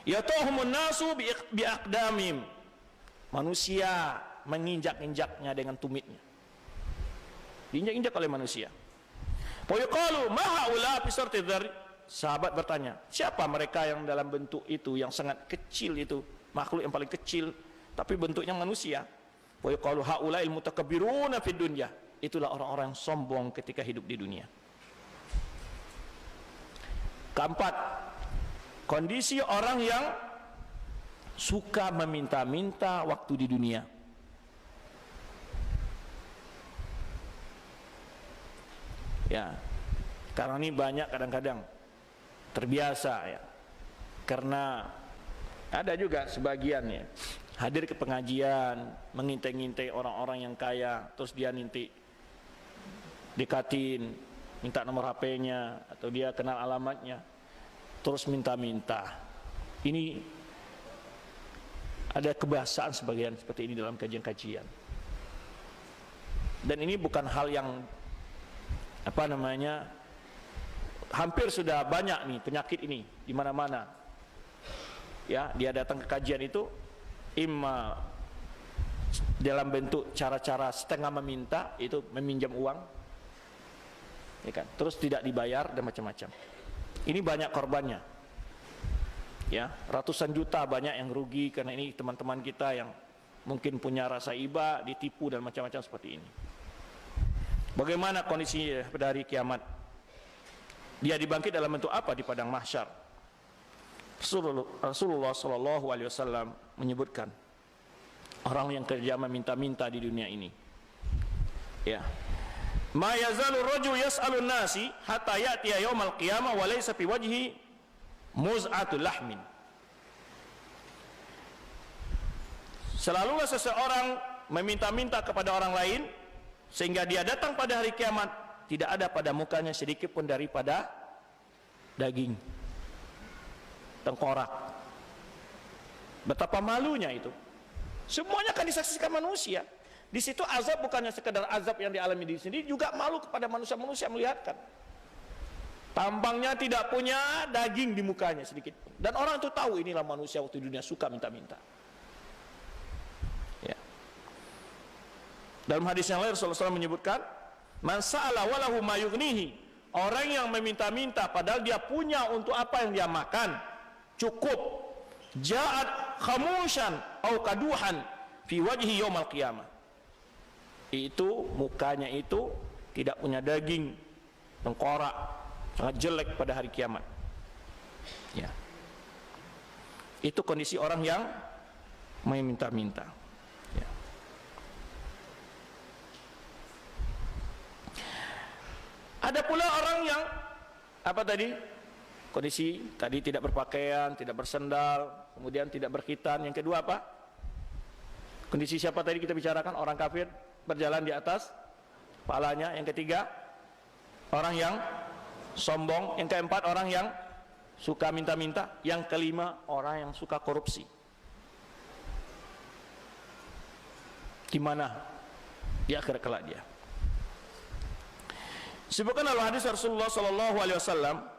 Yatuhumun nasu bi aqdamim. Manusia menginjak-injaknya dengan tumitnya. Diinjak-injak oleh manusia. Wa yuqalu ma haula fi suratil dzarri. Sahabat bertanya, siapa mereka yang dalam bentuk itu, yang sangat kecil itu, makhluk yang paling kecil tapi bentuknya manusia? Wa yuqalu haula'il mutakabbiruna fid dunya. Itulah orang-orang yang sombong ketika hidup di dunia. Keempat, kondisi orang yang suka meminta-minta waktu di dunia. Ya, karena ini banyak kadang-kadang terbiasa ya. Karena ada juga sebagian ya, hadir ke pengajian, mengintai-ngintai orang-orang yang kaya, terus dia ninti dekatin, minta nomor HP-nya atau dia kenal alamatnya, terus minta-minta. Ini ada kebiasaan sebagian seperti ini dalam kajian-kajian. Dan ini bukan hal yang hampir sudah banyak nih penyakit ini di mana-mana. Ya, dia datang ke kajian itu imma dalam bentuk cara-cara setengah meminta, itu meminjam uang, ya kan, terus tidak dibayar dan macam-macam. Ini banyak korbannya. Ya, ratusan juta banyak yang rugi karena ini teman-teman kita yang mungkin punya rasa iba ditipu dan macam-macam seperti ini. Bagaimana kondisinya pada hari kiamat? Dia dibangkit dalam bentuk apa di padang mahsyar? Rasulullah sallallahu alaihi wasallam menyebutkan orang yang kerja meminta-minta di dunia ini. Ya. Ma yazalu rajul yas'alun nasi hatta ya'tiya yaumal qiyamah wa laysa fi wajhi muz'atul lahmin. Selalulah seseorang meminta-minta kepada orang lain sehingga dia datang pada hari kiamat, tidak ada pada mukanya sedikit pun daripada daging, tengkorak. Betapa malunya itu. Semuanya akan disaksikan manusia. Di situ azab bukannya sekedar azab yang dialami di sini, juga malu kepada manusia-manusia melihatkan. Tampangnya tidak punya daging di mukanya sedikit pun. Dan orang itu tahu inilah manusia waktu di dunia suka minta-minta. Ya. Dalam hadis yang lain Rasulullah SAW menyebutkan, man sa'ala walahu ma yughnihi. Orang yang meminta-minta padahal dia punya untuk apa yang dia makan, cukup. Ja'at khamushan au kaduhan fi wajhi yaumal qiyamah. Itu mukanya itu tidak punya daging, tengkorak, sangat jelek pada hari kiamat. Ya. Itu kondisi orang yang meminta-minta. Ya. Ada pula orang yang apa tadi? Kondisi tadi tidak berpakaian, tidak bersendal, kemudian tidak berkhitan. Yang kedua apa? Kondisi siapa tadi kita bicarakan? Orang kafir berjalan di atas kepalanya. Yang ketiga, orang yang sombong. Yang keempat, orang yang suka minta-minta. Yang kelima, orang yang suka korupsi. Di mana? Di akhir kelak dia. Sebutkan dalam hadis Rasulullah sallallahu alaihi wasallam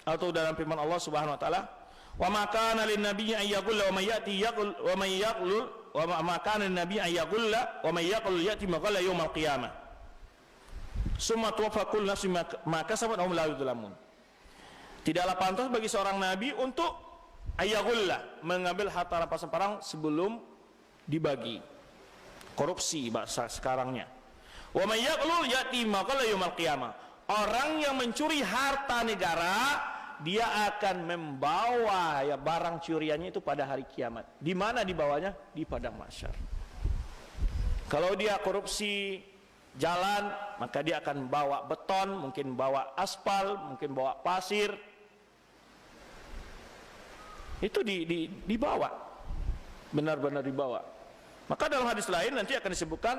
atau dalam firman Allah Subhanahu wa taala, "Wa ma kana lin nabiyyi an yaqulla wa may yati yaqul wa may yaqul wa ma kana lin nabiyyi an yaqulla wa may yaqul yati maqala yaumil qiyamah. Summa tuwaffa kullu nafsin ma kasabat wa hum la yuzlamun." Tidaklah pantas bagi seorang nabi untuk ayagulla, mengambil harta rampasan perang sebelum dibagi. Korupsi bahasa sekarangnya. Wa may yaqul yati maqala yaumil qiyamah. Orang yang mencuri harta negara, dia akan membawa ya barang curiannya itu pada hari kiamat. Di mana dibawanya? Di padang mahsyar. Kalau dia korupsi jalan, maka dia akan bawa beton, mungkin bawa aspal, mungkin bawa pasir. Itu dibawa, benar-benar dibawa. Maka dalam hadis lain nanti akan disebutkan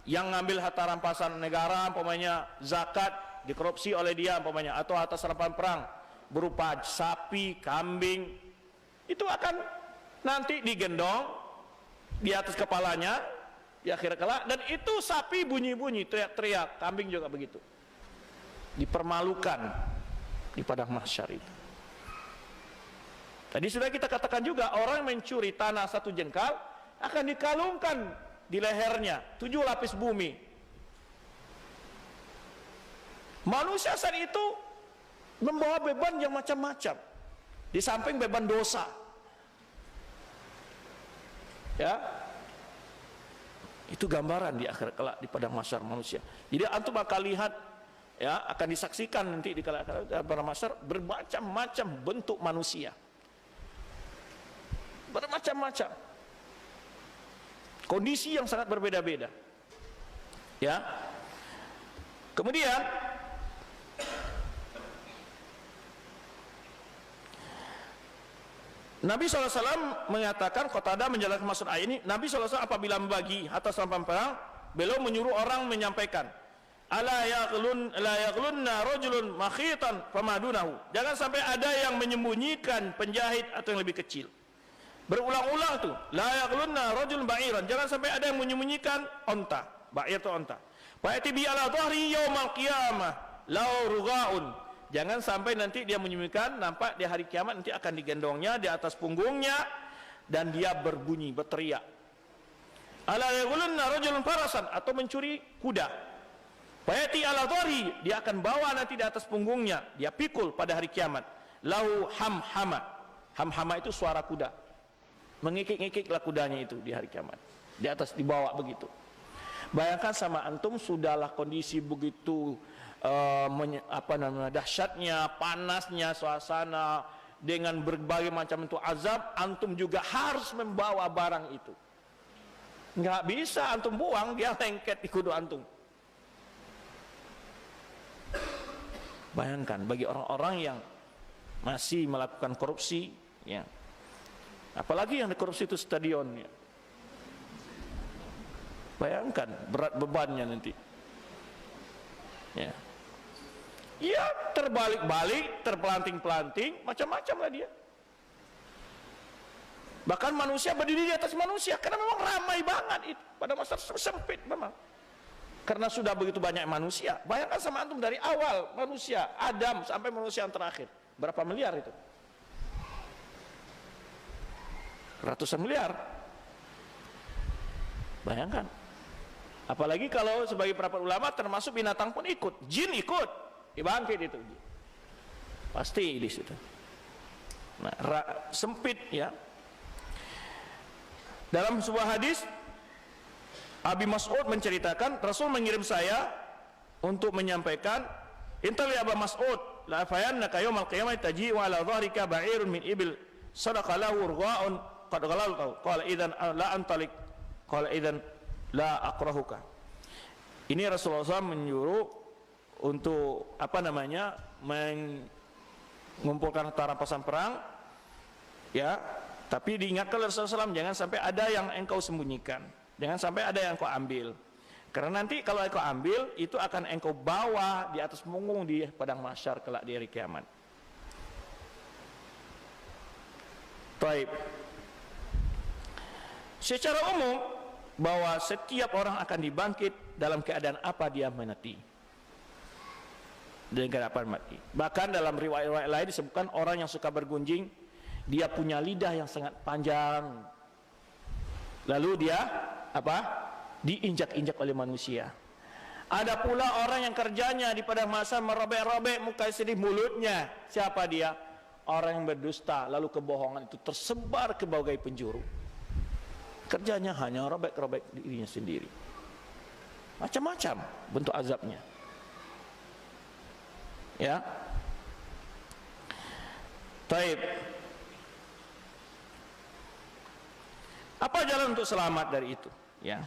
yang ngambil harta rampasan negara, umpamanya zakat, dikorupsi oleh dia, umpamanya, atau atas rampasan perang berupa sapi, kambing, itu akan nanti digendong di atas kepalanya di akhir kala, dan itu sapi bunyi-bunyi, teriak-teriak, kambing juga begitu, dipermalukan di padang mahsyar itu. Tadi sudah kita katakan juga, orang mencuri tanah 1 jengkal akan dikalungkan di lehernya 7 lapis bumi. Manusia saat itu membawa beban yang macam-macam, di samping beban dosa, ya. Itu gambaran di akhir kelak di padang mahsyar manusia. Jadi antum akan lihat, ya, akan disaksikan nanti di padang mahsyar bermacam-macam bentuk manusia, bermacam-macam kondisi yang sangat berbeda-beda, ya. Kemudian Nabi SAW mengatakan, Qatadah menjelaskan maksud ayat ini, Nabi SAW apabila membagi atas rampasan perang, beliau menyuruh orang menyampaikan, la yaghlunna rajulun makhitan famadunahu, jangan sampai ada yang menyembunyikan penjahit atau yang lebih kecil. Berulang-ulang tuh, la yaghlunna rajulun ba'iran, jangan sampai ada yang menyembunyikan onta, ba'ir itu onta. Fa'ati bi ala dhahri yaumal qiyamah lau rughaun, jangan sampai nanti dia menyembunyikan, nampak di hari kiamat nanti akan digendongnya di atas punggungnya dan dia berbunyi, berteriak. Ala yaghlunna rajulun farasan, atau mencuri kuda. Fayati ala dhari, dia akan bawa nanti di atas punggungnya, dia pikul pada hari kiamat. Lahu hamhama. Hamhama itu suara kuda. Mengikik-ngikiklah kudanya itu di hari kiamat. Di atas dibawa begitu. Bayangkan sama antum, sudahlah kondisi begitu dahsyatnya, panasnya suasana dengan berbagai macam itu azab, antum juga harus membawa barang itu. Nggak bisa antum buang, dia lengket di kudu antum. Bayangkan bagi orang-orang yang masih melakukan korupsi, ya, apalagi yang dikorupsi itu stadion, ya. Bayangkan berat bebannya nanti, ya. Ya, terbalik-balik, terpelanting-pelanting, macam-macam lah dia. Bahkan manusia berdiri di atas manusia, karena memang ramai banget itu. Pada masa sempit memang. Karena sudah begitu banyak manusia. Bayangkan sama antum dari awal manusia, Adam sampai manusia yang terakhir. Berapa miliar itu? Ratusan miliar. Bayangkan. Apalagi kalau sebagai para ulama termasuk binatang pun ikut, jin ikut, dibangkit itu, pasti di situ. Nah, sempit, ya. Dalam sebuah hadis, Abi Mas'ud menceritakan, Rasul mengirim saya untuk menyampaikan, intal ya Aba Mas'ud, la fayannaka yawmal qiyamati taji'u ala dhahrika ba'irun min ibil sadaqa lahu rgha'un qad ghalaltu, qala idzan la antalik, qala idzan la akrahuka. Ini Rasulullah SAW menyuruh untuk mengumpulkan harta rampasan perang, ya. Tapi diingatkan oleh Rasulullah SAW, jangan sampai ada yang engkau sembunyikan, jangan sampai ada yang engkau ambil, karena nanti kalau engkau ambil itu akan engkau bawa di atas punggung di padang mahsyar kelak di hari kiamat. Taib. Secara umum bahwa setiap orang akan dibangkit dalam keadaan apa dia mati, dengan keadaan mati. Bahkan dalam riwayat-riwayat lain disebutkan orang yang suka bergunjing, dia punya lidah yang sangat panjang, lalu dia diinjak-injak oleh manusia. Ada pula orang yang kerjanya di padang mahsyar merobek-robek muka sedih mulutnya. Siapa dia? Orang yang berdusta, lalu kebohongan itu tersebar ke berbagai penjuru. Kerjanya hanya robek-robek dirinya sendiri. Macam-macam bentuk azabnya, ya. Taib. Apa jalan untuk selamat dari itu, ya?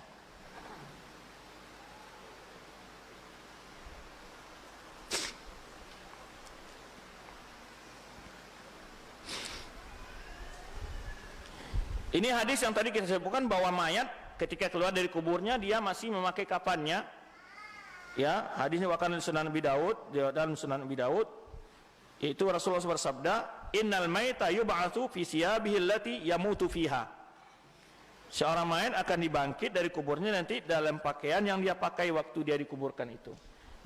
Ini hadis yang tadi kita sebutkan bahwa mayat ketika keluar dari kuburnya dia masih memakai kafannya. Ya, hadisnya bahkan dalam Sunan Abi Daud, dalam Sunan Abi Daud itu Rasulullah bersabda, "Innal maita yub'atsu fi siyabihi allati yamutu fiha." Seorang mayat akan dibangkit dari kuburnya nanti dalam pakaian yang dia pakai waktu dia dikuburkan itu.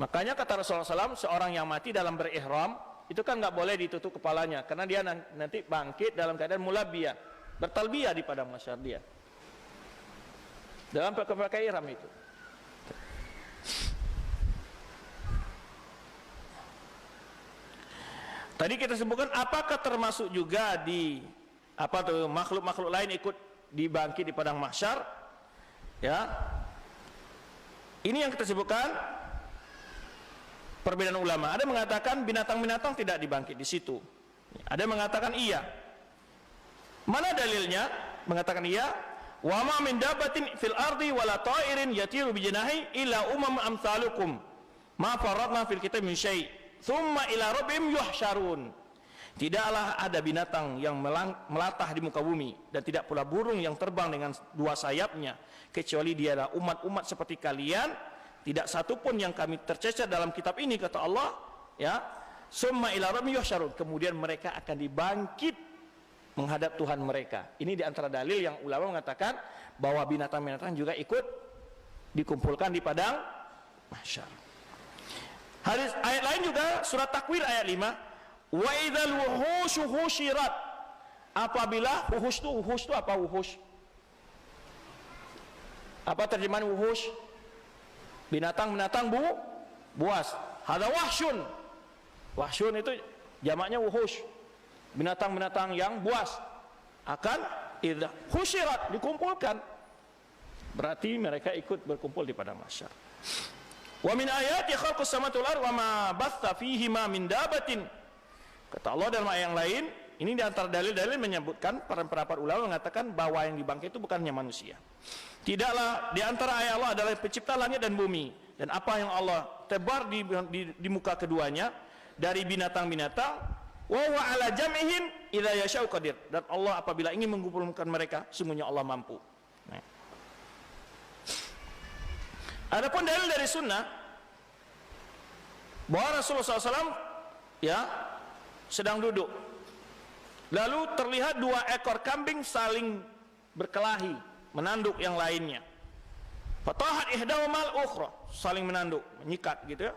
Makanya kata Rasulullah SAW, seorang yang mati dalam berihram itu kan nggak boleh ditutup kepalanya, karena dia nanti bangkit dalam keadaan mulabiyah, bertalbiyah di padang mahsyar dia. Dalam pakai ihram itu. Tadi kita sebutkan apakah termasuk juga di makhluk-makhluk lain ikut dibangkit di padang mahsyar? Ya. Ini yang kita sebutkan perbedaan ulama. Ada mengatakan binatang-binatang tidak dibangkit di situ. Ada mengatakan iya. Mana dalilnya? Mengatakan iya. Wa ma min dabbatin fil ardi wala ta'irin yatiru bi janahi illa amsalukum. Ma faradna fil kitab min syai'. Thumma ila rabbihim yuhsyarun. Tidaklah ada binatang yang melatah di muka bumi dan tidak pula burung yang terbang dengan dua sayapnya kecuali dia adalah umat-umat seperti kalian, tidak satu pun yang kami tercecer dalam kitab ini, kata Allah, ya. Summa ila rabbihim yuhsyarun. Kemudian mereka akan dibangkit menghadap Tuhan mereka. Ini di antara dalil yang ulama mengatakan bahwa binatang-binatang juga ikut dikumpulkan di padang mahsyar. Hadis ayat lain juga surat Takwir ayat 5, wa idzal wuhushu husyirat. Apabila wuhush itu apa wuhush? Apa terjemahan wuhush? Binatang-binatang buas. Hadza wahsyun. Wahsyun itu jamaknya wuhush. Binatang-binatang yang buas akan idza husyirat, dikumpulkan. Berarti mereka ikut berkumpul di padang mahsyar. Wa min ayati khalqus samawati wal ardi wa ma batha fihima min dabatin. Kata Allah dalam ayat yang lain, ini di antara dalil-dalil menyebutkan para pendapat ulama mengatakan bahwa yang dibangkit itu bukan hanya manusia. Tidaklah di antara ayat Allah adalah pencipta langit dan bumi dan apa yang Allah tebar di muka keduanya dari binatang-binatang, wa huwa ala jam'ihim idza yasha'u qadir. Dan Allah apabila ingin mengumpulkan mereka, sungguhnya Allah mampu. Adapun dalil dari sunnah bahwa Rasulullah SAW ya sedang duduk, lalu terlihat dua ekor kambing saling berkelahi, menanduk yang lainnya. Fatahat ihdahumal ukhra, saling menanduk, menyikat gitu ya.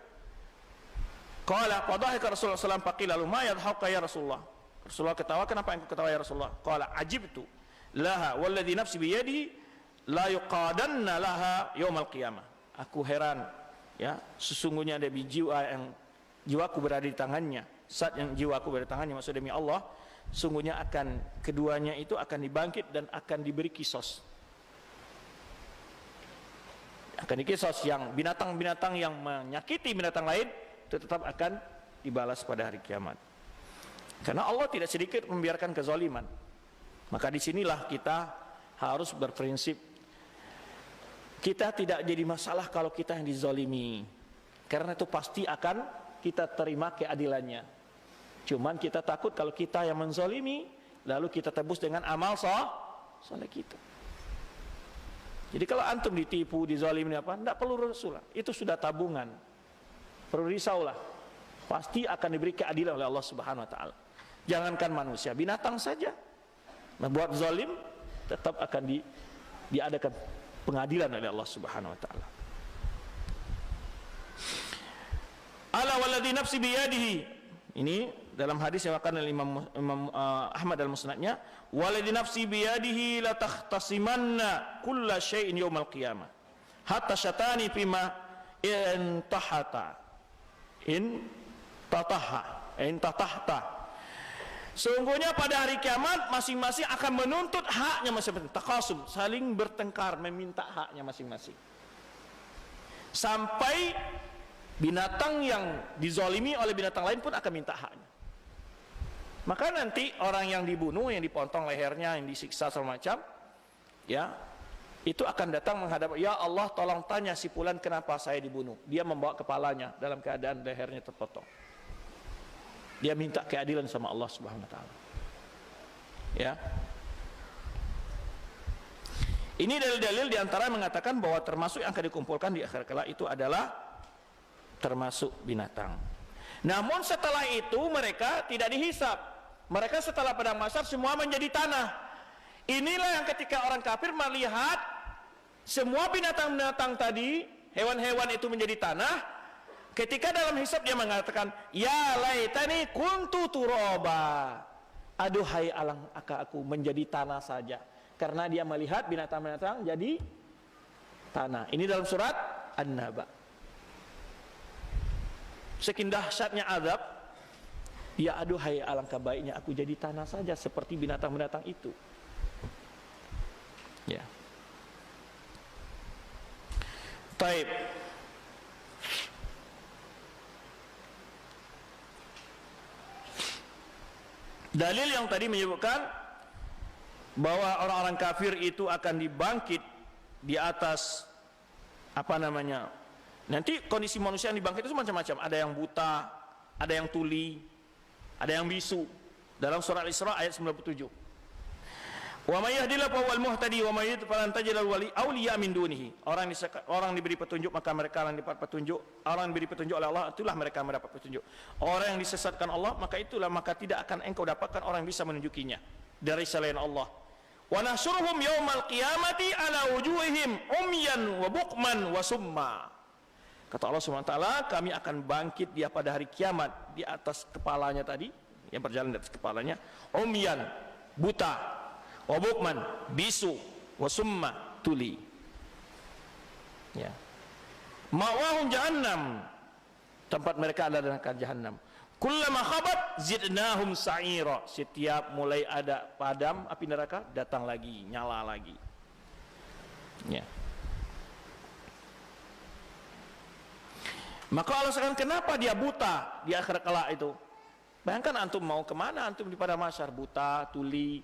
Qala fadhahika Rasulullah SAW faqila ma yadhhaqa ya Rasulullah. Rasulullah ketawa, kenapa engkau ketawa ya Rasulullah? Qala ajibtu laha walladzi nafsi biyadihi la yuqadanna laha yaumal qiyamah. Aku heran, ya, sesungguhnya ada jiwa yang jiwaku berada di tangannya. Saat yang jiwaku berada di tangannya, maksud demi Allah, sungguhnya akan keduanya itu akan dibangkit dan akan diberi kisos. Akan dikisos yang binatang-binatang yang menyakiti binatang lain itu tetap akan dibalas pada hari kiamat. Karena Allah tidak sedikit membiarkan kezaliman. Maka disinilah kita harus berprinsip. Kita tidak jadi masalah kalau kita yang dizalimi, karena itu pasti akan kita terima keadilannya. Cuman kita takut kalau kita yang menzalimi, lalu kita tebus dengan amal soleh kita. Jadi kalau antum ditipu, dizalimi apa, tidak perlu Rasulullah, itu sudah tabungan. Perlu risaulah, pasti akan diberi keadilan oleh Allah Subhanahu Wa Taala. Jangankan manusia, binatang saja, membuat zalim tetap akan diadakan pengadilan oleh Allah Subhanahu Wa Taala. Ala walladzi nafsi biyadihi. Ini dalam hadis yang akan oleh Imam Ahmad dalam musnadnya, walladzi nafsi biyadihi la takhtasimanna kulla syai'in yaumal qiyamah hatta syatani fima in tatahta. Sungguhnya pada hari kiamat masing-masing akan menuntut haknya masing-masing. Takasum, saling bertengkar meminta haknya masing-masing. Sampai binatang yang dizalimi oleh binatang lain pun akan minta haknya. Maka nanti orang yang dibunuh, yang dipotong lehernya, yang disiksa segala macam, ya, itu akan datang menghadap, ya Allah tolong tanya si fulan kenapa saya dibunuh. Dia membawa kepalanya dalam keadaan lehernya terpotong. Dia minta keadilan sama Allah Subhanahu Wa Taala. Ya. Ini dalil-dalil diantara mengatakan bahwa termasuk yang akan dikumpulkan di akhir kelak itu adalah termasuk binatang. Namun setelah itu mereka tidak dihisap. Mereka setelah padang mahsyar semua menjadi tanah. Inilah yang ketika orang kafir melihat semua binatang-binatang tadi, hewan-hewan itu menjadi tanah, ketika dalam hisab dia mengatakan, ya laitani kuntu turaba. Aduhai alangkah aku menjadi tanah saja. Karena dia melihat binatang-binatang jadi tanah. Ini dalam surat An-Naba. Saking dahsyatnya azab, ya aduhai alangkah baiknya aku jadi tanah saja seperti binatang-binatang itu. Ya. Taib. Dalil yang tadi menyebutkan bahwa orang-orang kafir itu akan dibangkit di atas nanti kondisi manusia yang dibangkit itu macam-macam. Ada yang buta, ada yang tuli, ada yang bisu. Dalam surah Al-Isra ayat 97. Wa may yahdillahu fa huwal muhtadi wa may yudlil falan tajid lahu awliya min dunihi. Orang diberi petunjuk maka mereka akan dapat petunjuk. Orang diberi petunjuk oleh Allah itulah mereka mendapat petunjuk. Orang yang disesatkan Allah maka tidak akan engkau dapatkan orang yang bisa menunjukinya dari selain Allah. Wa nahsyuruhum yaumal qiyamati ala wujuhihim umyan wa bukman wa summa. Kata Allah SWT, kami akan bangkit dia pada hari kiamat di atas kepalanya tadi, yang berjalan di atas kepalanya, umyan, buta, wa bukman, bisu, wa summa, tuli. Ya. Ma'wahum jahannam, tempat mereka adalah neraka jahannam. Kullama khabat zidnahum sa'ira. Setiap mulai ada padam api neraka, datang lagi, nyala lagi. Ya. Maka Allah sekalian, kenapa dia buta di akhir kelak itu? Bayangkan antum mau kemana, antum di padang mahsyar buta, tuli,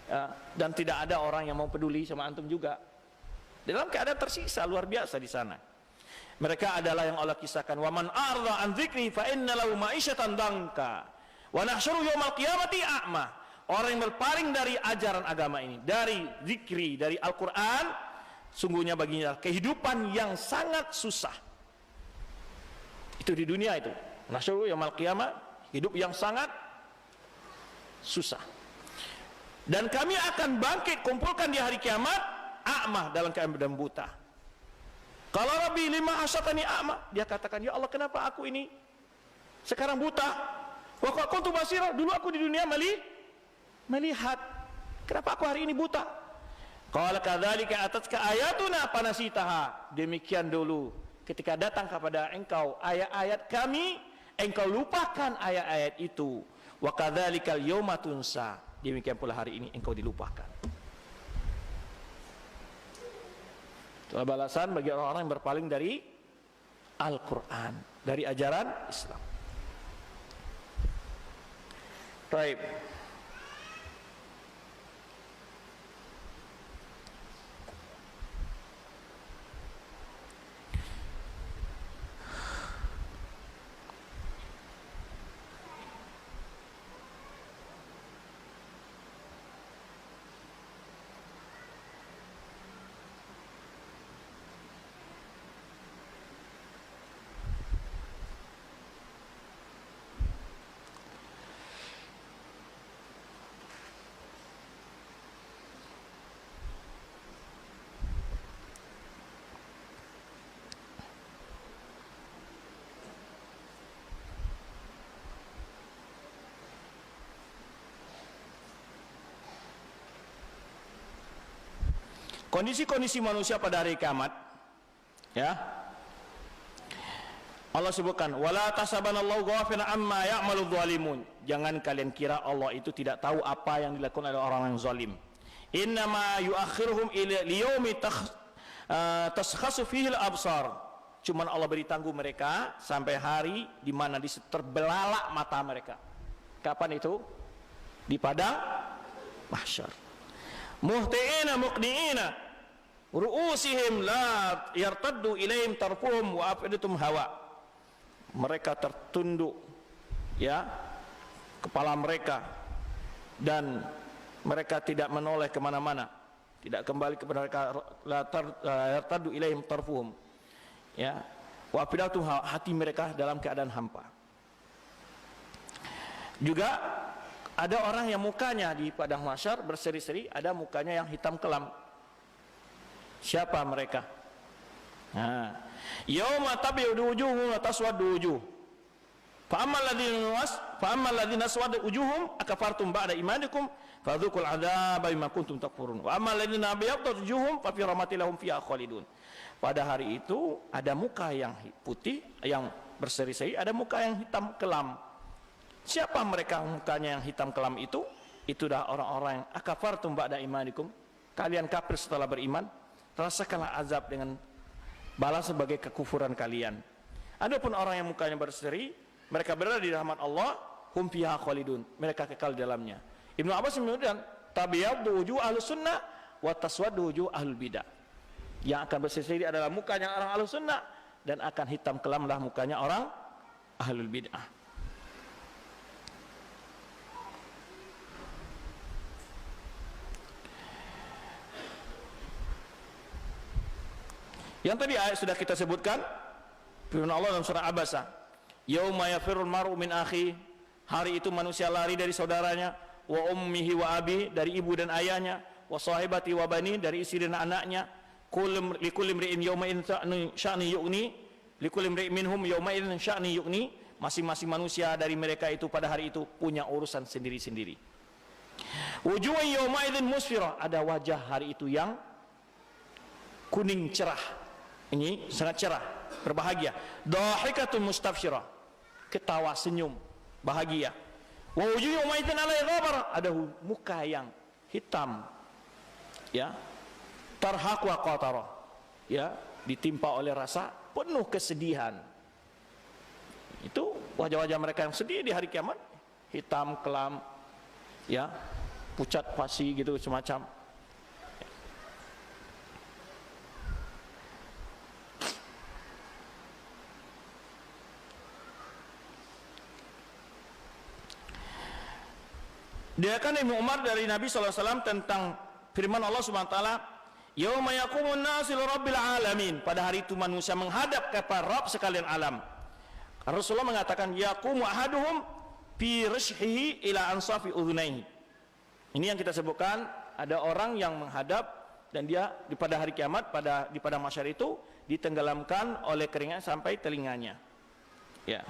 ya, dan tidak ada orang yang mau peduli sama antum juga. Dalam keadaan tersiksa luar biasa di sana. Mereka adalah yang Allah kisahkan, wa man a'rada an dzikri fa inna lahu ma'isyatan danka wa nahsyuru yaumal qiyamati a'ma. Orang yang berpaling dari ajaran agama ini, dari zikri, dari Al-Qur'an, sungguhnya baginya kehidupan yang sangat susah. Itu di dunia itu. Nahsyuru yaumal qiyamah, hidup yang sangat susah. Dan kami akan bangkit kumpulkan di hari kiamat a'ma, dalam keadaan buta. Kalau Rabbi lima hasyatani a'ma, dia katakan, ya Allah kenapa aku ini sekarang buta? Wa kuntu basira, dulu aku di dunia melihat. Kenapa aku hari ini buta? Qala kadzalika atatka ayatuna fanasitaha. Demikian dulu ketika datang kepada engkau ayat-ayat kami, engkau lupakan ayat-ayat itu. Wa kadzalikal yauma tunsa. Demikian pula hari ini engkau dilupakan. Itulah balasan bagi orang-orang yang berpaling dari Al-Quran, dari ajaran Islam. Baik. Kondisi-kondisi manusia pada hari kiamat, ya. Allah sebutkan, wala tasabanallahu ghafilan amma ya'malu dzalimun. Jangan kalian kira Allah itu tidak tahu apa yang dilakukan oleh orang yang zalim. Innama yuakhiruhum ila liyaumi taskhasu fihi al-absar. Cuman Allah beri tangguh mereka sampai hari di mana terbelalak mata mereka. Kapan itu? Di padang mahsyar. Muhti'ina muqni'ina ru'usihim la yartaddu ilaihim tarfuhum wa afidatum hawa. Mereka tertunduk, ya, kepala mereka, dan mereka tidak menoleh kemana-mana, tidak kembali kepada mereka, la tartaddu ilaihim tarfuhum, ya, wa afidatum, hati mereka dalam keadaan hampa. Juga ada orang yang mukanya di padang mahsyar berseri-seri, ada mukanya yang hitam kelam. Siapa mereka? Nah, yauma tabyadu wujuhum wa taswaddu wujuh. Fa ammal ladzina aswada wujuhum akafartum ba'da imanikum fadzuqul adzaba bima kuntum takfurun. Wa ammal ladzina abyaddat wujuhum fa fi rahmatilahum fiha khalidun. Pada hari itu ada muka yang putih yang berseri-seri, ada muka yang hitam kelam. Siapa mereka mukanya yang hitam kelam itu? Itu dah orang-orang yang akafartum ba'da imanikum. Kalian kafir setelah beriman, rasakanlah azab dengan balas sebagai kekufuran kalian. Adapun orang yang mukanya berseri, mereka berada di rahmat Allah, hum fiha khalidun, mereka kekal di dalamnya. Ibnu Abbas menyebutkan, tabyaddu wujuh ahlus sunnah wa taswaddu wujuh ahlul bidah. Yang akan berseri adalah mukanya orang ahlus sunnah, dan akan hitam kelamlah mukanya orang ahlul bidah. Yang tadi ayat sudah kita sebutkan, firman Allah dalam surah Abasa, yauma yafirrul mar'u min akhi, hari itu manusia lari dari saudaranya, wa ummihi wa abi, dari ibu dan ayahnya, wa sahibati wa bani, dari istri dan anaknya, likulli imri'in yawma idzin sya'ni yughni, likulli imri'in minhum yawma idzin sya'ni yughni, masing-masing manusia dari mereka itu pada hari itu punya urusan sendiri-sendiri. Wujuhun yawma idzin musfirah, ada wajah hari itu yang kuning cerah. Ini sangat cerah, berbahagia. Dhahikatun mustabsyirah, ketawa senyum bahagia. Wa wujuhun yawma idzin 'alaiha ghabar, ada muka yang hitam, ya, tarhaqu qatarah, ya, ditimpa oleh rasa penuh kesedihan. Itu wajah-wajah mereka yang sedih di hari kiamat, hitam kelam, ya, pucat pasi gitu semacam. Dia kan Ibnu Umar dari Nabi SAW tentang firman Allah SWT, yauma yaqumun nasu lirabbil alamin, pada hari itu manusia menghadap kepada Rabb sekalian alam. Rasulullah mengatakan, yaqumu ahaduhum fi rishhihi ila ansafi udhunaihi. Ini yang kita sebutkan, ada orang yang menghadap dan dia pada hari kiamat, di padang mahsyar itu ditenggelamkan oleh keringat sampai telinganya. Ya.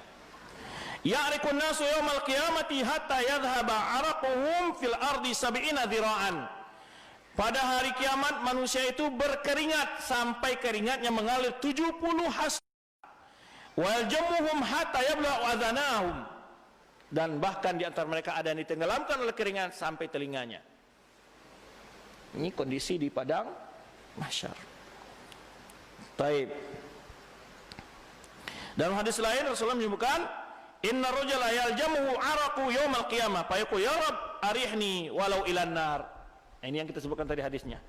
Ya'rikun nasu yawmal qiyamati hatta yadhhaba 'araquhum fil ardi sab'ina dhira'an. Pada hari kiamat manusia itu berkeringat sampai keringatnya mengalir 70 hasta. Wal jamuhum hatta yablughu adhanahum. Dan bahkan di antara mereka ada yang ditenggelamkan oleh keringat sampai telinganya. Ini kondisi di padang mahsyar. Baik. Dalam hadis lain Rasulullah menyebutkan, inna rajula yaljamuhu araqu yaumal qiyamah fa yaqul ya rab arihni walau ilan nar. Ini yang kita sebutkan tadi hadisnya.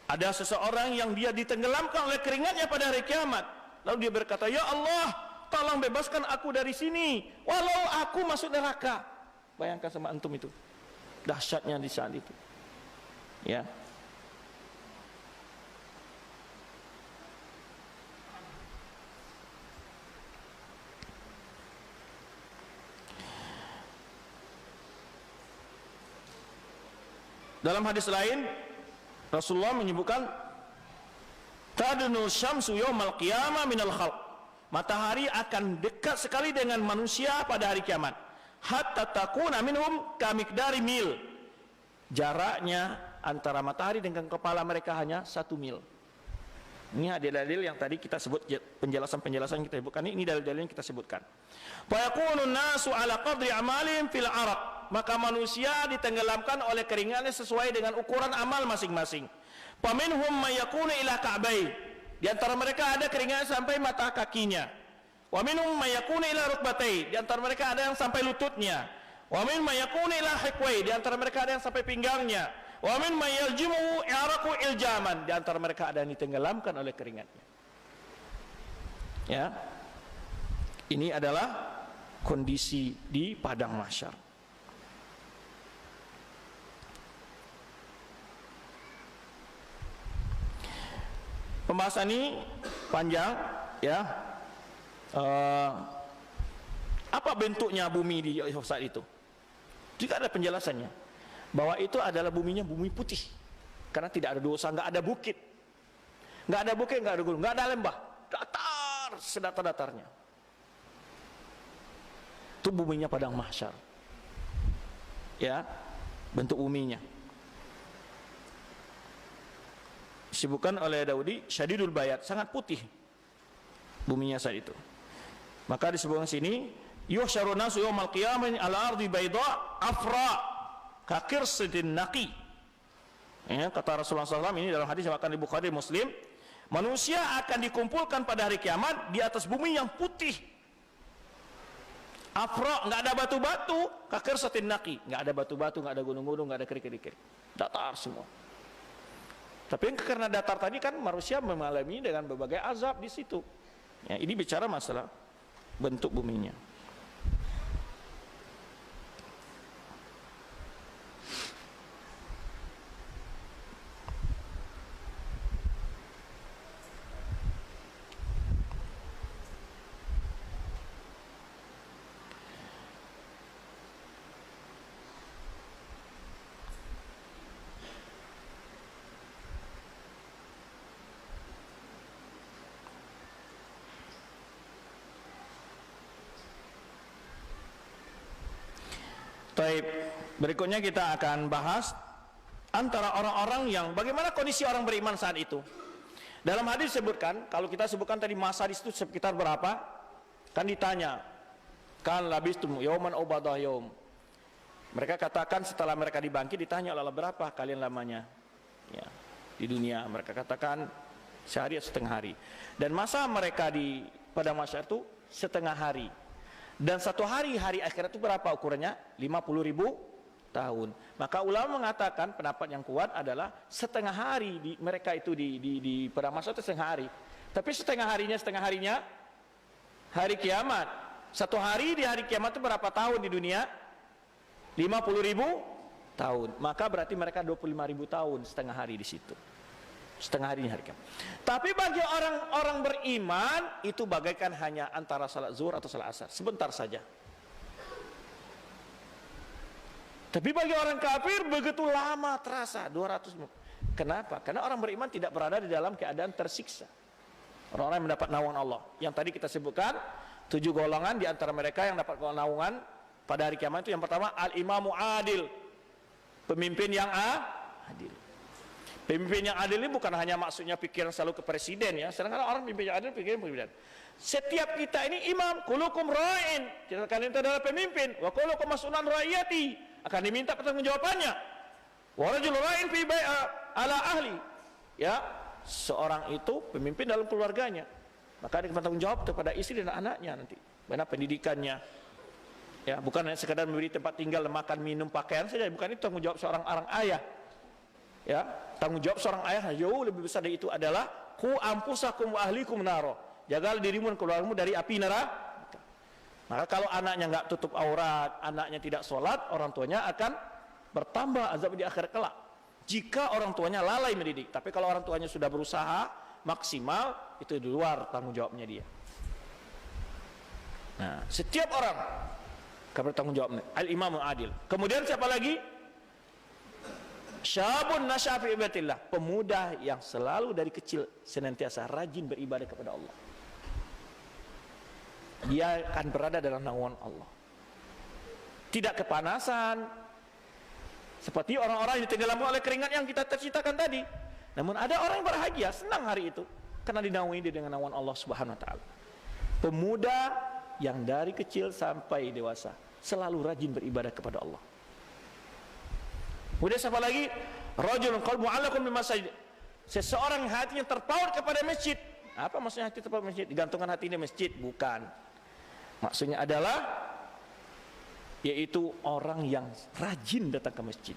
Ada seseorang yang dia ditenggelamkan oleh keringatnya pada hari kiamat. Lalu dia berkata, ya Allah, tolong bebaskan aku dari sini walau aku masuk neraka. Bayangkan sama antum itu, dahsyatnya di saat itu, ya. Dalam hadis lain Rasulullah menyebutkan, tadnu syamsu yaumal qiyamah minal khalq, matahari akan dekat sekali dengan manusia pada hari kiamat, hatta takuna minhum kamiqdari mil, jaraknya antara matahari dengan kepala mereka hanya 1 mil. Ini dalil yang tadi kita sebut, penjelasan yang kita sebutkan ini dalil-dalil yang kita sebutkan. Fa yakunun nasu ala qadri amalihim fil araq, maka manusia ditenggelamkan oleh keringatnya sesuai dengan ukuran amal masing-masing. Faminhum may yakunu ila ka'bai, di antara mereka ada keringat sampai mata kakinya. Wa minhum may yakunu ila rukbatai, di antara mereka ada yang sampai lututnya. Wa minhum may yakunu ila hiqwai, di antara mereka ada yang sampai pinggangnya. Wa min may yaljimu i'raqu iljaman, di antara mereka ada yang ditenggelamkan oleh keringatnya. Ya. Ini adalah kondisi di padang mahsyar. pembahasan ini panjang, ya. Apa bentuknya bumi di saat itu? Juga ada penjelasannya, bahwa itu adalah buminya bumi putih, karena tidak ada dosa, nggak ada bukit, nggak ada gunung, nggak ada lembah, datar sedatar-datarnya. Itu buminya padang mahsyar, ya, bentuk buminya. Disebutkan oleh Daudi syadidul bayat, sangat putih buminya saat itu. Maka disebutkan sini yuhsyarun nasu yaumal qiyamah ala ardi bayda afra kakirsitin naqi. Ya, kata Rasulullah SAW ini dalam hadis yang akan di Bukhari Muslim, manusia akan dikumpulkan pada hari kiamat di atas bumi yang putih, afra, nggak ada batu-batu, kakirsitin naqi, nggak ada batu-batu, nggak ada gunung-gunung, nggak ada kerikil-kerikil, datar semua. Tapi karena datar tadi kan manusia mengalami dengan berbagai azab di situ. Ya, ini bicara masalah bentuk buminya. Baik, berikutnya kita akan bahas antara orang-orang yang bagaimana kondisi orang beriman saat itu. Dalam hadis disebutkan, kalau kita sebutkan tadi masa di situ sekitar berapa, kan ditanya, kan labistum yauman aw ba'da yaum. Mereka katakan setelah mereka dibangkit ditanya, "Lalu berapa kalian lamanya?" Ya, di dunia. Mereka katakan sehari atau setengah hari. Dan masa mereka di padang mahsyar itu setengah hari. Dan satu hari akhirat itu berapa ukurannya? 50.000 tahun. Maka ulama mengatakan pendapat yang kuat adalah setengah hari mereka itu di padang mahsyar itu setengah hari. Tapi setengah harinya hari kiamat. Satu hari di hari kiamat itu berapa tahun di dunia? 50.000 tahun. Maka berarti mereka 25.000 tahun setengah hari di situ. Setengah hari kiamat. Tapi bagi orang-orang beriman itu bagaikan hanya antara salat zuhur atau salat asar, sebentar saja. Tapi bagi orang kafir begitu lama terasa, 200. Kenapa? Karena orang beriman tidak berada di dalam keadaan tersiksa. Orang-orang yang mendapat naungan Allah. Yang tadi kita sebutkan 7 golongan di antara mereka yang dapat naungan pada hari kiamat itu. Yang pertama, al-imamu adil, pemimpin yang adil. Pemimpin yang adil ini bukan hanya maksudnya pikiran selalu ke presiden, ya. Sedangkan orang pemimpin yang adil pikiran presiden. Setiap kita ini imam, kulukum ra'in, kalian itu adalah pemimpin, wa kulukum mas'ulan ra'iyati, akan diminta pertanggungjawabannya. Wa rajul ra'in fi bai'a ala ahli. Ya, seorang itu pemimpin dalam keluarganya. Maka dia bertanggung jawab kepada istri dan anaknya nanti. Bagaimana pendidikannya. Ya, bukan hanya sekadar memberi tempat tinggal, makan, minum, pakaian saja, bukan itu tanggung jawab seorang ayah. Ya, tanggung jawab seorang ayah jauh lebih besar dari itu adalah qu anfusakum wa ahlikum naro. Jagalah dirimu dan keluargamu dari api neraka. Maka kalau anaknya enggak tutup aurat, anaknya tidak sholat, orang tuanya akan bertambah azab di akhirat kelak. Jika orang tuanya lalai mendidik. Tapi kalau orang tuanya sudah berusaha maksimal, itu di luar tanggung jawabnya dia. Nah, setiap orang akan bertanggung jawab. Al-imamul adil. Kemudian siapa lagi? Syabun nasyafi ibadatillah, pemuda yang selalu dari kecil senantiasa rajin beribadah kepada Allah. Dia akan berada dalam naungan Allah. Tidak kepanasan seperti orang-orang yang ditenggelamkan oleh keringat yang kita ceritakan tadi. Namun ada orang yang berbahagia, senang hari itu karena dinaungi dengan naungan Allah Subhanahu wa taala. Pemuda yang dari kecil sampai dewasa selalu rajin beribadah kepada Allah. Kemudian siapa lagi? Rajulun qalbuhu mu'allaqun bil masjid. Seseorang hatinya terpaut kepada masjid. Apa maksudnya hati terpaut masjid? Digantungkan hati di masjid? Bukan. Maksudnya adalah yaitu orang yang rajin datang ke masjid.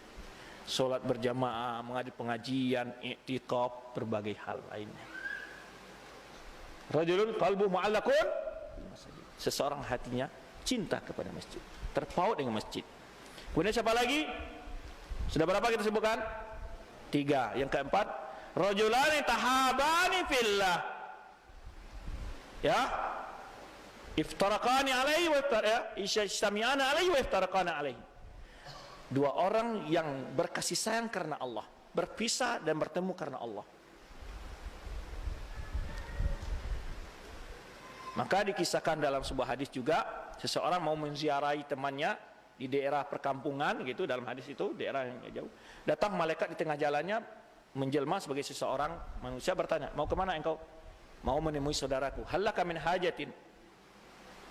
Salat berjamaah, menghadiri pengajian, i'tikaf, berbagai hal lainnya. Rajulun qalbuhu mu'allaqun bil masjid. Seseorang hatinya cinta kepada masjid, terpaut dengan masjid. Kemudian siapa lagi? Sudah berapa kita sebutkan? 3. Yang keempat, Rajulani tahabani fillah. Ya. Iftaraqani alaihi wa istami'ana alaihi wa iftaraqana alaihi. Dua orang yang berkasih sayang karena Allah, berpisah dan bertemu karena Allah. Maka dikisahkan dalam sebuah hadis juga, seseorang mau menziarahi temannya di daerah perkampungan gitu, dalam hadis itu daerah yang jauh. Datang malaikat di tengah jalannya menjelma sebagai seseorang manusia, bertanya, mau kemana engkau? Mau menemui saudaraku. Hallaka min hajatin.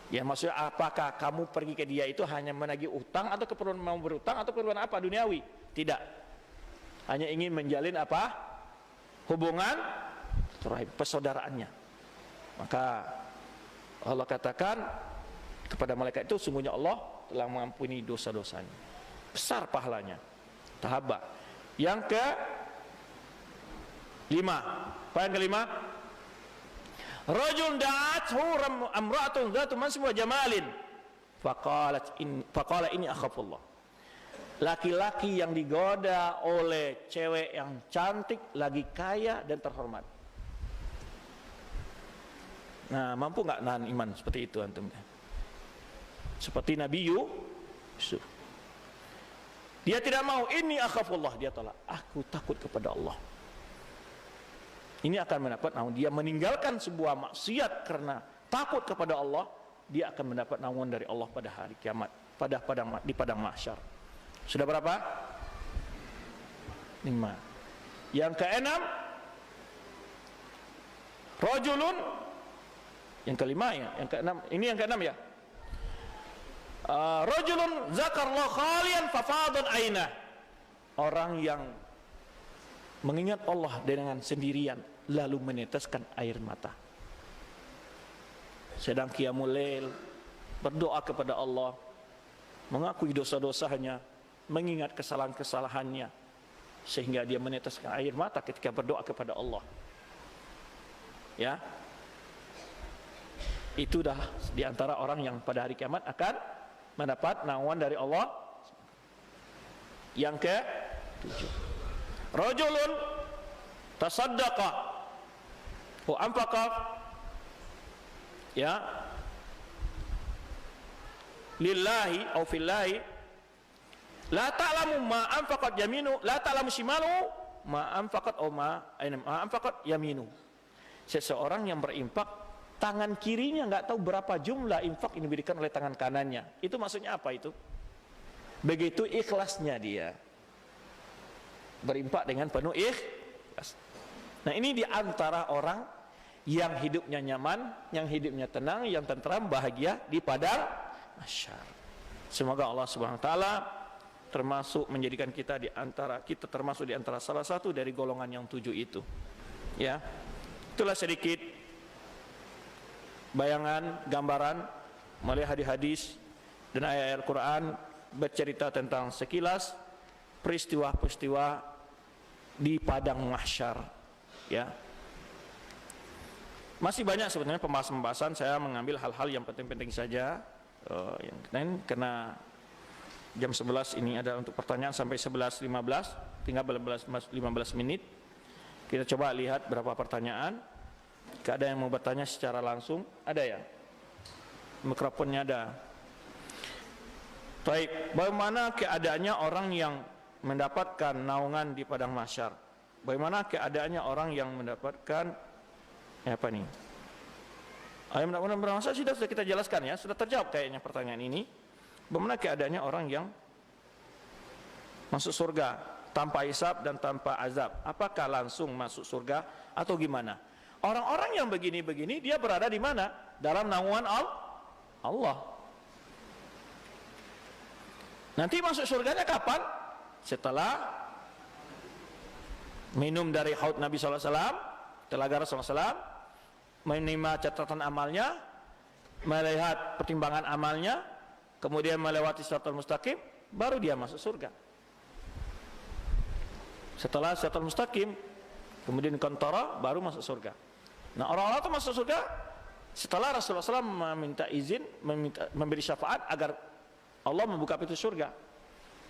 Ya, maksudnya apakah kamu pergi ke dia itu hanya menagih utang atau keperluan mau berutang atau keperluan apa duniawi? Tidak. Hanya ingin menjalin apa? Hubungan persaudaraannya. Maka Allah katakan kepada malaikat itu, sungguhnya Allah telah mengampuni dosa-dosanya. Besar pahalanya. Tahaba. Yang ke 5. Apa yang kelima? Rajul da'athu amra'atun dzatu mansib wa jamalin. Faqala ini akhafullah. Laki-laki yang digoda oleh cewek yang cantik, lagi kaya dan terhormat. Nah, mampu nggak nahan iman seperti itu antum? Seperti Nabi Yusuf. Dia tidak mau, ini akhafullah, dia tolak. Aku takut kepada Allah. Ini akan mendapat naungan. Dia meninggalkan sebuah maksiat karena takut kepada Allah, dia akan mendapat naungan dari Allah pada hari kiamat, di padang mahsyar. Sudah berapa? 5. Yang ke-6, rajulun. Yang ke-5 ya, yang ke-6. Ini yang ke-6 ya. Rajulun zakarallahu khalian fafadat ainah. Orang yang mengingat Allah dengan sendirian lalu meneteskan air mata. Sedang qiyamul lail, berdoa kepada Allah, mengakui dosa-dosanya, mengingat kesalahan-kesalahannya, sehingga dia meneteskan air mata ketika berdoa kepada Allah. Ya. Itu dah di antara orang yang pada hari kiamat akan mendapat naungan dari Allah. Yang ke-7, rajulun tasaddaqa wa anfaqa, ya, lillahi aw fillahi, la ta'lamu ma anfaqat yaminu, la ta'lamu shimalu ma anfaqat aw ma anfaqat yaminu. Seseorang yang berinfak, tangan kirinya nggak tahu berapa jumlah infak yang diberikan oleh tangan kanannya. Itu maksudnya apa itu? Begitu ikhlasnya dia berinfak dengan penuh ikhlas. Nah, ini di antara orang yang hidupnya nyaman, yang hidupnya tenang, yang tentram, bahagia di padang mahsyar. Semoga Allah Subhanahu wa taala termasuk menjadikan kita termasuk di antara salah satu dari golongan yang 7 itu. Ya. Itulah sedikit bayangan, gambaran melihat hadis dan ayat Al-Qur'an bercerita tentang sekilas peristiwa-peristiwa di padang mahsyar. Ya. Masih banyak sebenarnya pembahasan-pembahasan, saya mengambil hal-hal yang penting-penting saja. Yang lain karena jam 11 ini ada untuk pertanyaan sampai 11.15, tinggal 15 menit. Kita coba lihat berapa pertanyaan. Jika ada yang mau bertanya secara langsung, ada ya? Mikrofonnya ada. Baik, bagaimana keadaannya orang yang mendapatkan naungan di padang mahsyar? Bagaimana keadaannya orang yang mendapatkan apa nih? Ayat mudah-mudahan bermanfaat. Sudah kita jelaskan ya, sudah terjawab kayaknya pertanyaan ini. Bagaimana keadaannya orang yang masuk surga tanpa hisab dan tanpa azab? Apakah langsung masuk surga atau gimana? Orang-orang yang begini-begini dia berada di mana? Dalam naungan Allah. Nanti masuk surganya kapan? Setelah minum dari haud Nabi SAW, telaga Rasulullah SAW, menerima catatan amalnya, melihat pertimbangan amalnya, kemudian melewati siratal mustaqim, baru dia masuk surga. Setelah siratal mustaqim, kemudian qantara, baru masuk surga. Nah, orang-orang itu masuk surga setelah Rasulullah SAW meminta izin, memberi syafaat agar Allah membuka pintu surga.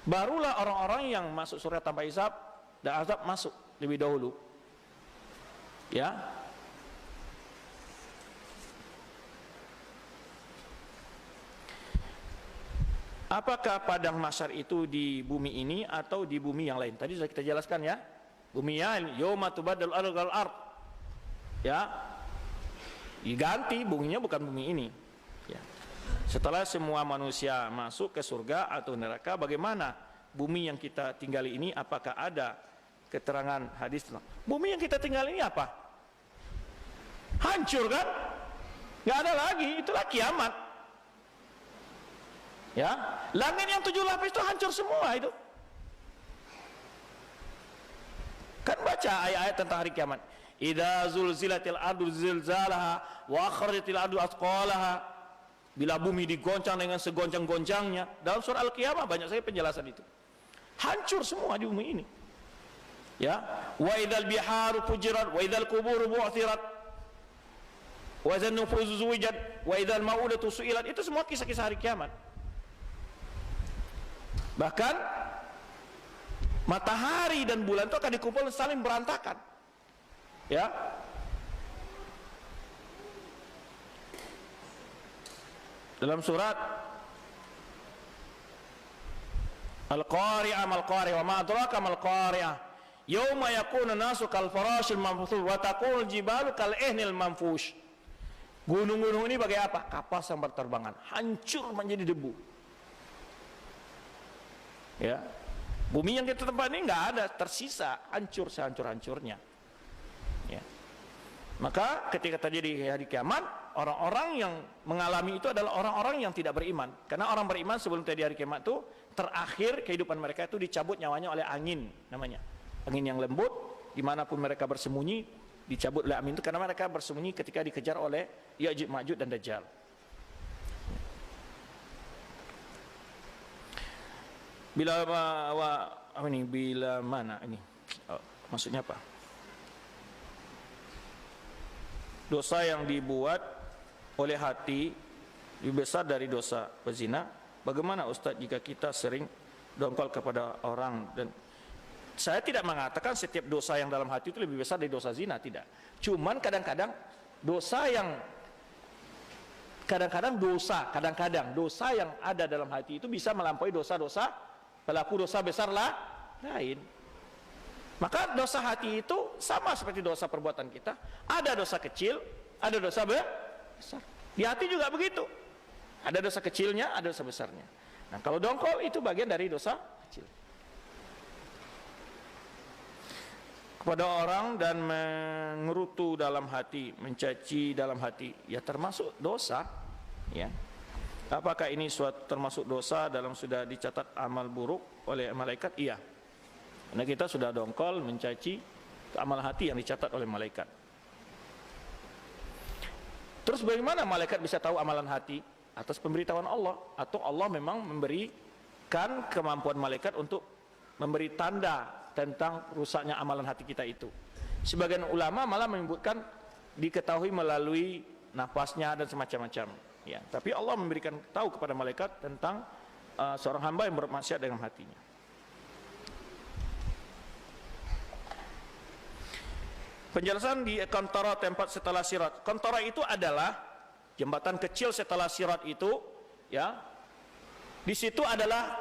Barulah orang-orang yang masuk surga tanpa hisab dan azab masuk lebih dahulu. Ya. Apakah padang mahsyar itu di bumi ini atau di bumi yang lain? Tadi sudah kita jelaskan ya. Bumi yang yauma tubaddalu al-ardu ghairal ard. Ya. Diganti, buminya bukan bumi ini. Ya. Setelah semua manusia masuk ke surga atau neraka, bagaimana bumi yang kita tinggali ini? Apakah ada keterangan hadis? Bumi yang kita tinggali ini apa? Hancur kan? Nggak ada lagi, itulah kiamat. Ya, langit yang 7 lapis itu hancur semua itu. Kan baca ayat-ayat tentang hari kiamat. Idza zulzilatil ardu zilzalaha wa akhrajatil ardu athqalaha. Bila bumi digoncang dengan segoncang-goncangnya. Dalam surah Al-Qiyamah banyak sekali penjelasan itu. Hancur semua di bumi ini. Ya, wa idzal biharu fujirat wa idzal quburu bu'thirat wa idzan nufusu zuwijat wa idzal mau'udatu su'ilat. Itu semua kisah-kisah hari kiamat. Bahkan matahari dan bulan itu akan dikumpulkan saling berantakan. Ya. Dalam surat Al-Qari'ah mal-Qari'ah wa ma adraka mal-Qari'ah yauma yakunu nasu kal farashil mabthus wa taqul jibalu kal ihnil manfush. Gunung-gunung ini bagai apa? Kapas yang berterbangan, hancur menjadi debu. Ya, bumi yang kita tempat ini nggak ada, tersisa, hancur sehancur-hancurnya. Ya. Maka ketika terjadi hari kiamat, orang-orang yang mengalami itu adalah orang-orang yang tidak beriman. Karena orang beriman sebelum terjadi hari kiamat itu terakhir kehidupan mereka itu dicabut nyawanya oleh angin, namanya angin yang lembut, dimanapun mereka bersembunyi dicabut oleh angin itu karena mereka bersembunyi ketika dikejar oleh Ya'juj Ma'juj dan Dajjal. Bila bila mana ini? Maksudnya apa? Dosa yang dibuat oleh hati lebih besar dari dosa berzina. Bagaimana Ustaz jika kita sering dongkol kepada orang? Dan saya tidak mengatakan setiap dosa yang dalam hati itu lebih besar dari dosa zina, tidak. Cuman kadang-kadang dosa yang dosa yang ada dalam hati itu bisa melampaui dosa-dosa pelaku dosa besar lain. Maka dosa hati itu sama seperti dosa perbuatan kita. Ada dosa kecil, ada dosa besar. Di hati juga begitu. Ada dosa kecilnya, ada dosa besarnya. Nah, kalau dongkol itu bagian dari dosa kecil. Kepada orang dan mengerutu dalam hati, mencaci dalam hati, ya termasuk dosa, ya. Apakah ini suatu termasuk dosa dalam sudah dicatat amal buruk oleh malaikat? Iya. Karena kita sudah dongkol mencaci amal hati yang dicatat oleh malaikat. Terus bagaimana malaikat bisa tahu amalan hati? Atas pemberitahuan Allah, atau Allah memang memberikan kemampuan malaikat untuk memberi tanda tentang rusaknya amalan hati kita itu. Sebagian ulama malah menyebutkan diketahui melalui nafasnya dan semacam-macam. Ya, tapi Allah memberikan tahu kepada malaikat tentang seorang hamba yang bermaksiat dengan hatinya. Penjelasan di Qantara tempat setelah sirat. Qantara itu adalah jembatan kecil setelah sirat itu, ya. Di situ adalah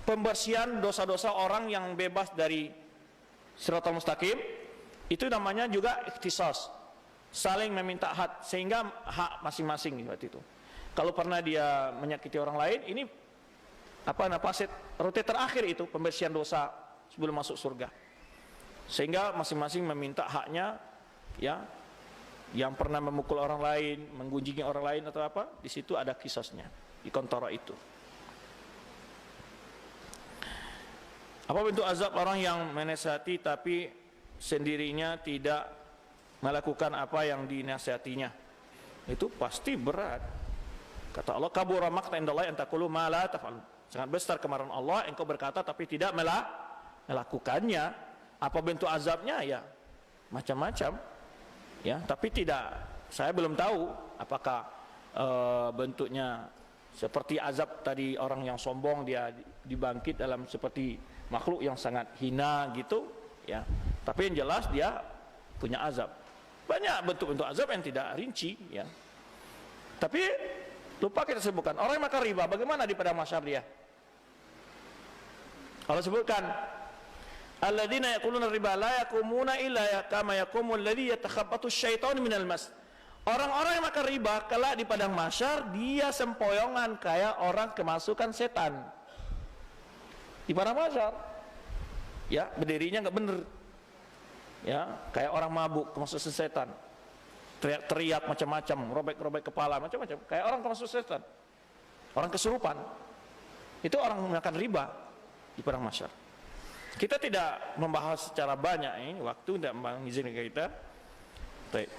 pembersihan dosa-dosa orang yang bebas dari Shiratal Mustaqim. Itu namanya juga ikhtisas. Saling meminta hak, sehingga hak masing-masing waktu itu. Kalau pernah dia menyakiti orang lain, ini rute terakhir itu pembersihan dosa sebelum masuk surga. Sehingga masing-masing meminta haknya, ya. Yang pernah memukul orang lain, menggunjingi orang lain atau apa, di situ ada kisosnya di Qantara itu. Apa bentuk azab orang yang menasihati tapi sendirinya tidak melakukan apa yang dinasihatinya? Itu pasti berat. Kata Allah, kabura maqtan indallahi an taqulu ma la taf'alun. Sangat besar kemarahan Allah engkau berkata tapi tidak melakukannya. Apa bentuk azabnya? Ya macam-macam. Ya, tapi tidak, saya belum tahu apakah bentuknya seperti azab tadi orang yang sombong, dia dibangkit dalam seperti makhluk yang sangat hina gitu, ya. Tapi yang jelas dia punya azab. Banyak bentuk-bentuk azab yang tidak rinci, ya. Tapi lupa kita sebutkan orang yang makan riba, bagaimana di padang mahsyar dia? Allah sebutkan, alladzina yaquluna riba la yaqumuna illa kama yaqumul ladzi yatakhabbathu syaitanu minal mas. Orang-orang yang makan riba kelak di padang mahsyar dia sempoyongan kayak orang kemasukan setan. Di padang mahsyar, ya, berdirinya nggak bener. Ya, kayak orang mabuk kemasukan setan. Teriak-teriak macam-macam, robek-robek kepala macam-macam, kayak orang kemasukan setan. Orang kesurupan. Itu orang makan riba di padang mahsyar. Kita tidak membahas secara banyak ini, waktu tidak mengizinkan kita. Baik.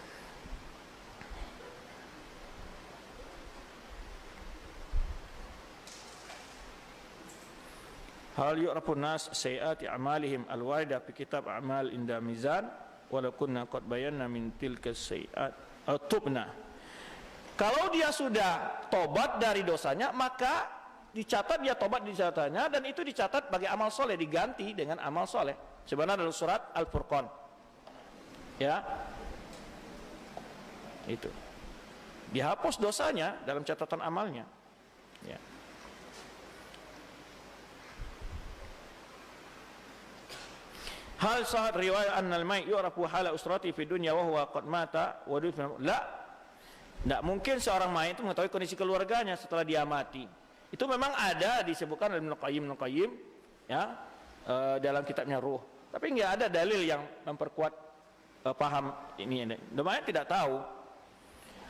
Hal yu'rafun nas sayiati a'malihim al-warida fi kitab a'mal inda mizan walau kunna qad bayanna min tilka sayiat tubna. Kalau dia sudah tobat dari dosanya, maka dicatat dia tobat di catatannya, dan itu dicatat bagi amal soleh, diganti dengan amal soleh. Sebenarnya dalam surat Al-Furqan, ya, itu dihapus dosanya dalam catatan amalnya, ya. Hal sahad riwayat annal mayt yu'rafu hala usrati fi dunya wa huwa qad mata wa la. Tidak mungkin seorang mayit itu mengetahui kondisi keluarganya setelah dia mati. Itu memang ada disebutkan oleh Ibnu Qayyim, ya, dalam kitabnya Ruh. Tapi nggak ada dalil yang memperkuat paham ini. Mayat tidak tahu.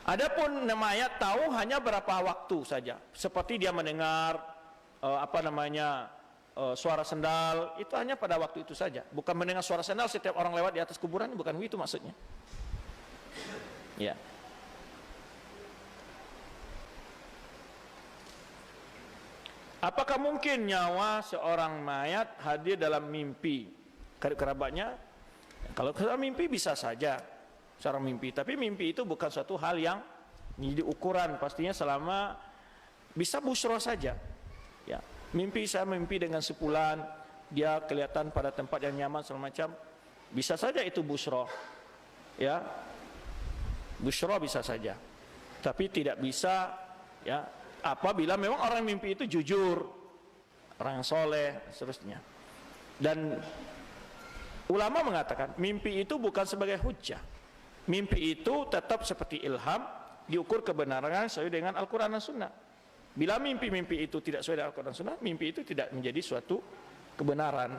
Adapun mayat tahu hanya berapa waktu saja. Seperti dia mendengar suara sendal, itu hanya pada waktu itu saja. Bukan mendengar suara sendal setiap orang lewat di atas kuburan, bukan itu maksudnya. Ya. Apakah mungkin nyawa seorang mayat hadir dalam mimpi kerabatnya? Kalau dalam mimpi bisa saja seorang mimpi, tapi mimpi itu bukan suatu hal yang menjadi ukuran. Pastinya selama bisa busro saja. Ya. Mimpi saya mimpi dengan sepulan, dia kelihatan pada tempat yang nyaman segala macam, bisa saja itu busro, ya, busro bisa saja. Tapi tidak bisa, ya, apabila memang orang mimpi itu jujur, orang yang soleh, seterusnya. Dan ulama mengatakan mimpi itu bukan sebagai hujjah. Mimpi itu tetap seperti ilham, diukur kebenarannya sesuai dengan Al-Quran dan Sunnah. Bila mimpi-mimpi itu tidak sesuai dengan Al-Quran dan Sunnah, mimpi itu tidak menjadi suatu kebenaran.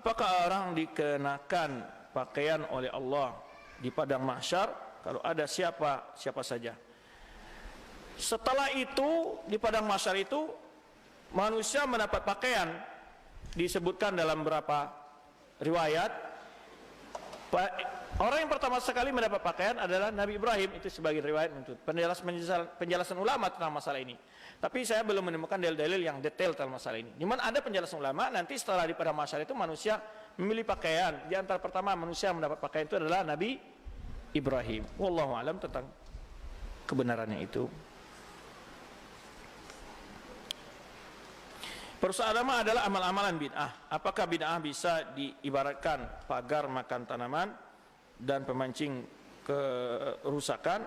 Apakah orang dikenakan pakaian oleh Allah di padang mahsyar? Kalau ada siapa saja. Setelah itu di padang mahsyar itu manusia mendapat pakaian. Disebutkan dalam beberapa riwayat. Orang yang pertama sekali mendapat pakaian adalah Nabi Ibrahim, itu sebagai riwayat untuk penjelasan ulama tentang masalah ini. Tapi saya belum menemukan dalil-dalil yang detail tentang masalah ini. Dimana ada penjelasan ulama, nanti setelah di padang mahsyar itu manusia memilih pakaian. Di antara pertama manusia mendapat pakaian itu adalah Nabi Ibrahim. Wallahu a'lam tentang kebenarannya itu. Persoalan adalah amal-amalan bid'ah. Apakah bid'ah bisa diibaratkan pagar makan tanaman dan pemancing kerusakan?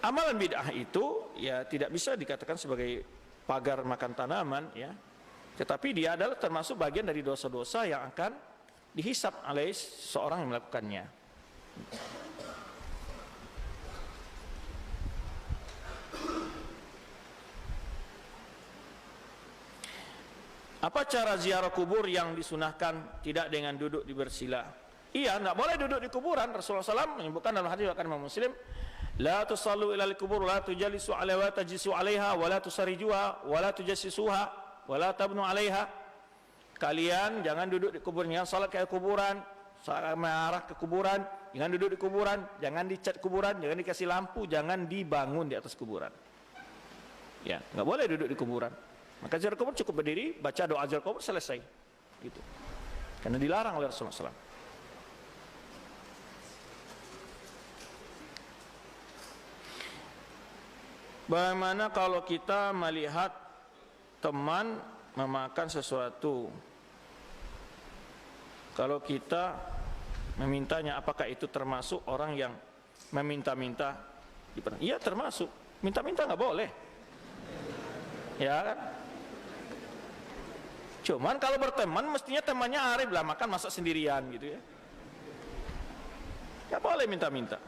Amalan bid'ah itu ya tidak bisa dikatakan sebagai pagar makan tanaman, ya. Tetapi dia adalah termasuk bagian dari dosa-dosa yang akan dihisab oleh seorang yang melakukannya. Apa cara ziarah kubur yang disunahkan tidak dengan duduk di bersila? Iya, tidak boleh duduk di kuburan. Rasulullah SAW menyebutkan dalam hadis riwayat Imam Muslim, la tusallu ilal kubur, la tujalisu alaiha, wa tajlisu alaiha, wa la tusarijuha, wa la tujassisuha, wa la tabnu alaiha. Kalian jangan duduk di kuburan, jangan salat ke kuburan, mengarah ke kuburan, jangan duduk di kuburan, jangan dicat kuburan, jangan dikasih lampu, jangan dibangun di atas kuburan. Ya, nggak boleh duduk di kuburan. Maka ziarah kubur cukup berdiri, baca doa ziarah kubur, selesai. Gitu. Karena dilarang oleh Rasulullah SAW. Bagaimana kalau kita melihat teman memakan sesuatu kalau kita memintanya, apakah itu termasuk orang yang meminta-minta? Iya termasuk. Minta-minta nggak boleh, ya kan? Cuman kalau berteman mestinya temannya arif lah, makan masak sendirian gitu ya. Nggak boleh minta-minta.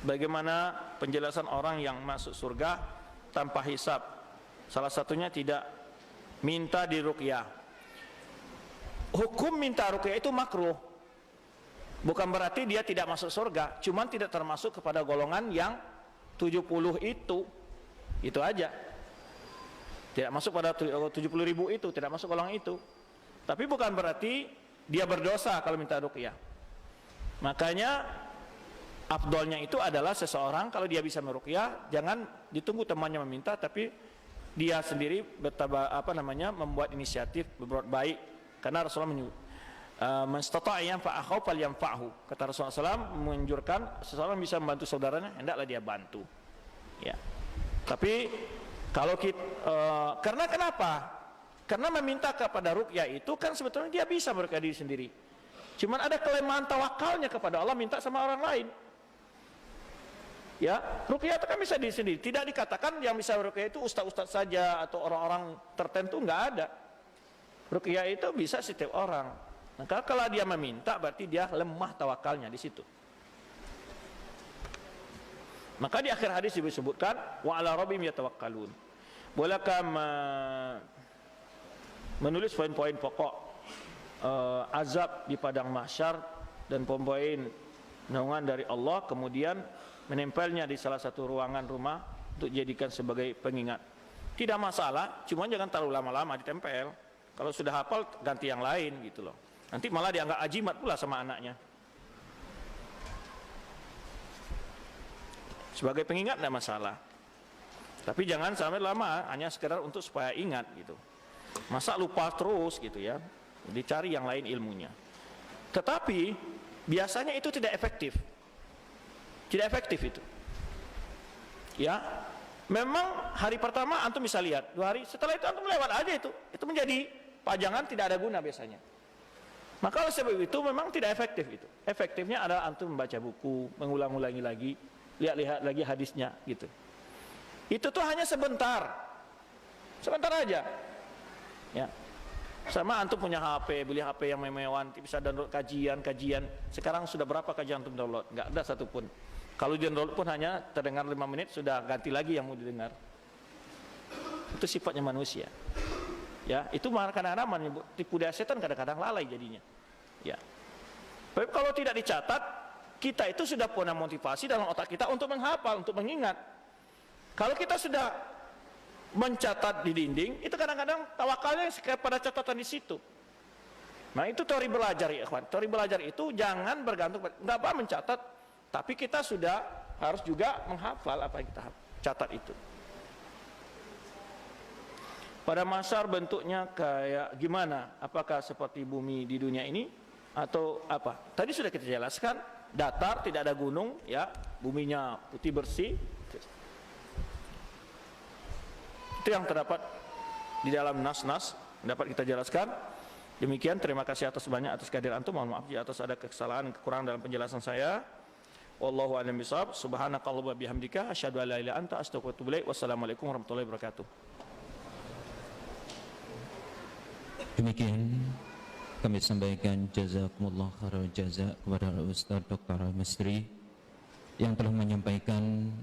Bagaimana penjelasan orang yang masuk surga tanpa hisab? Salah satunya tidak minta diruqyah. Hukum minta ruqyah itu makruh. Bukan berarti dia tidak masuk surga, cuman tidak termasuk kepada golongan yang 70 itu aja. Tidak masuk pada 70.000 itu, tidak masuk golongan itu. Tapi bukan berarti dia berdosa kalau minta ruqyah. Makanya afdolnya itu adalah seseorang kalau dia bisa meruqyah, jangan ditunggu temannya meminta, tapi dia sendiri membuat inisiatif, berbuat baik. Karena Rasulullah menyuruh man istata'a yanfa'ahu falyanfa'hu. Kata Rasulullah SAW menganjurkan seseorang bisa membantu saudaranya, hendaklah dia bantu. Ya. Tapi kalau kita karena kenapa? Karena meminta kepada ruqyah itu kan sebetulnya dia bisa meruqyah diri sendiri. Cuman ada kelemahan tawakalnya kepada Allah, minta sama orang lain. Ya, ruqyah itu kan bisa diri sendiri. Tidak dikatakan yang bisa ruqyah itu ustaz-ustaz saja atau orang-orang tertentu, enggak ada. Ruqyah itu bisa setiap orang. Maka kalau dia meminta berarti dia lemah tawakalnya di situ. Maka di akhir hadis disebutkan wa ala rabbihim yatawakkalun. Bolehkah menulis poin-poin pokok azab di padang mahsyar dan poin-poin naungan dari Allah, kemudian menempelnya di salah satu ruangan rumah untuk dijadikan sebagai pengingat. Tidak masalah, cuma jangan terlalu lama-lama ditempel. Kalau sudah hafal ganti yang lain gitu loh. Nanti malah dianggap ajimat pula sama anaknya. Sebagai pengingat tidak masalah. Tapi jangan sampai lama, hanya sekedar untuk supaya ingat gitu. Masa lupa terus gitu ya. Dicari yang lain ilmunya. Tetapi biasanya itu tidak efektif. Tidak efektif itu. Ya. Memang hari pertama antum bisa lihat, 2 hari setelah itu antum lewat aja itu. Itu menjadi pajangan, tidak ada guna biasanya. Maka oleh sebab itu memang tidak efektif itu. Efektifnya adalah antum membaca buku, mengulang-ulangi lagi, lihat-lihat lagi hadisnya gitu. Itu tuh hanya sebentar. Sebentar aja. Ya. Sama antum punya HP, beli HP yang mewah, bisa download kajian. Sekarang sudah berapa kajian antum download? Enggak ada satupun. Kalau di download pun hanya terdengar 5 menit, sudah ganti lagi yang mau didengar. Itu sifatnya manusia. Ya, itu kadang-kadang tipu daya setan, kadang-kadang lalai jadinya. Ya. Tapi kalau tidak dicatat, kita itu sudah punya motivasi dalam otak kita untuk menghafal, untuk mengingat. Kalau kita sudah mencatat di dinding, itu kadang-kadang tawakalnya pada catatan di situ. Nah, itu teori belajar ya, ikhwan. Teori belajar itu jangan bergantung, enggak apa mencatat, tapi kita sudah harus juga menghafal apa yang kita catat itu. Pada mahsyar bentuknya kayak gimana? Apakah seperti bumi di dunia ini atau apa? Tadi sudah kita jelaskan, datar, tidak ada gunung, ya, buminya putih bersih. Itu yang terdapat di dalam nas-nas dapat kita jelaskan. Demikian, terima kasih atas kehadiran antum. Mohon maaf jika atas ada kesalahan, kekurangan dalam penjelasan saya. Wallahu a'lam bishawab. Subhanakallahumma bihamdika asyhadu an la ilaha illa anta astaghfiruka wa atubu ilaik. Wassalamualaikum warahmatullahi wabarakatuh. Demikian kami sampaikan jazakumullah khairal jaza kepada Ustaz Dr. Al-Masri yang telah menyampaikan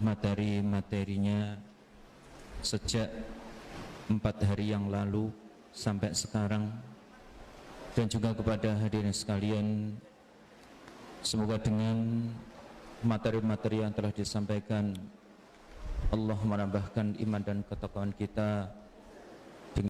materi-materinya sejak 4 hari yang lalu sampai sekarang, dan juga kepada hadirin sekalian, semoga dengan materi-materi yang telah disampaikan Allah menambahkan iman dan ketakwaan kita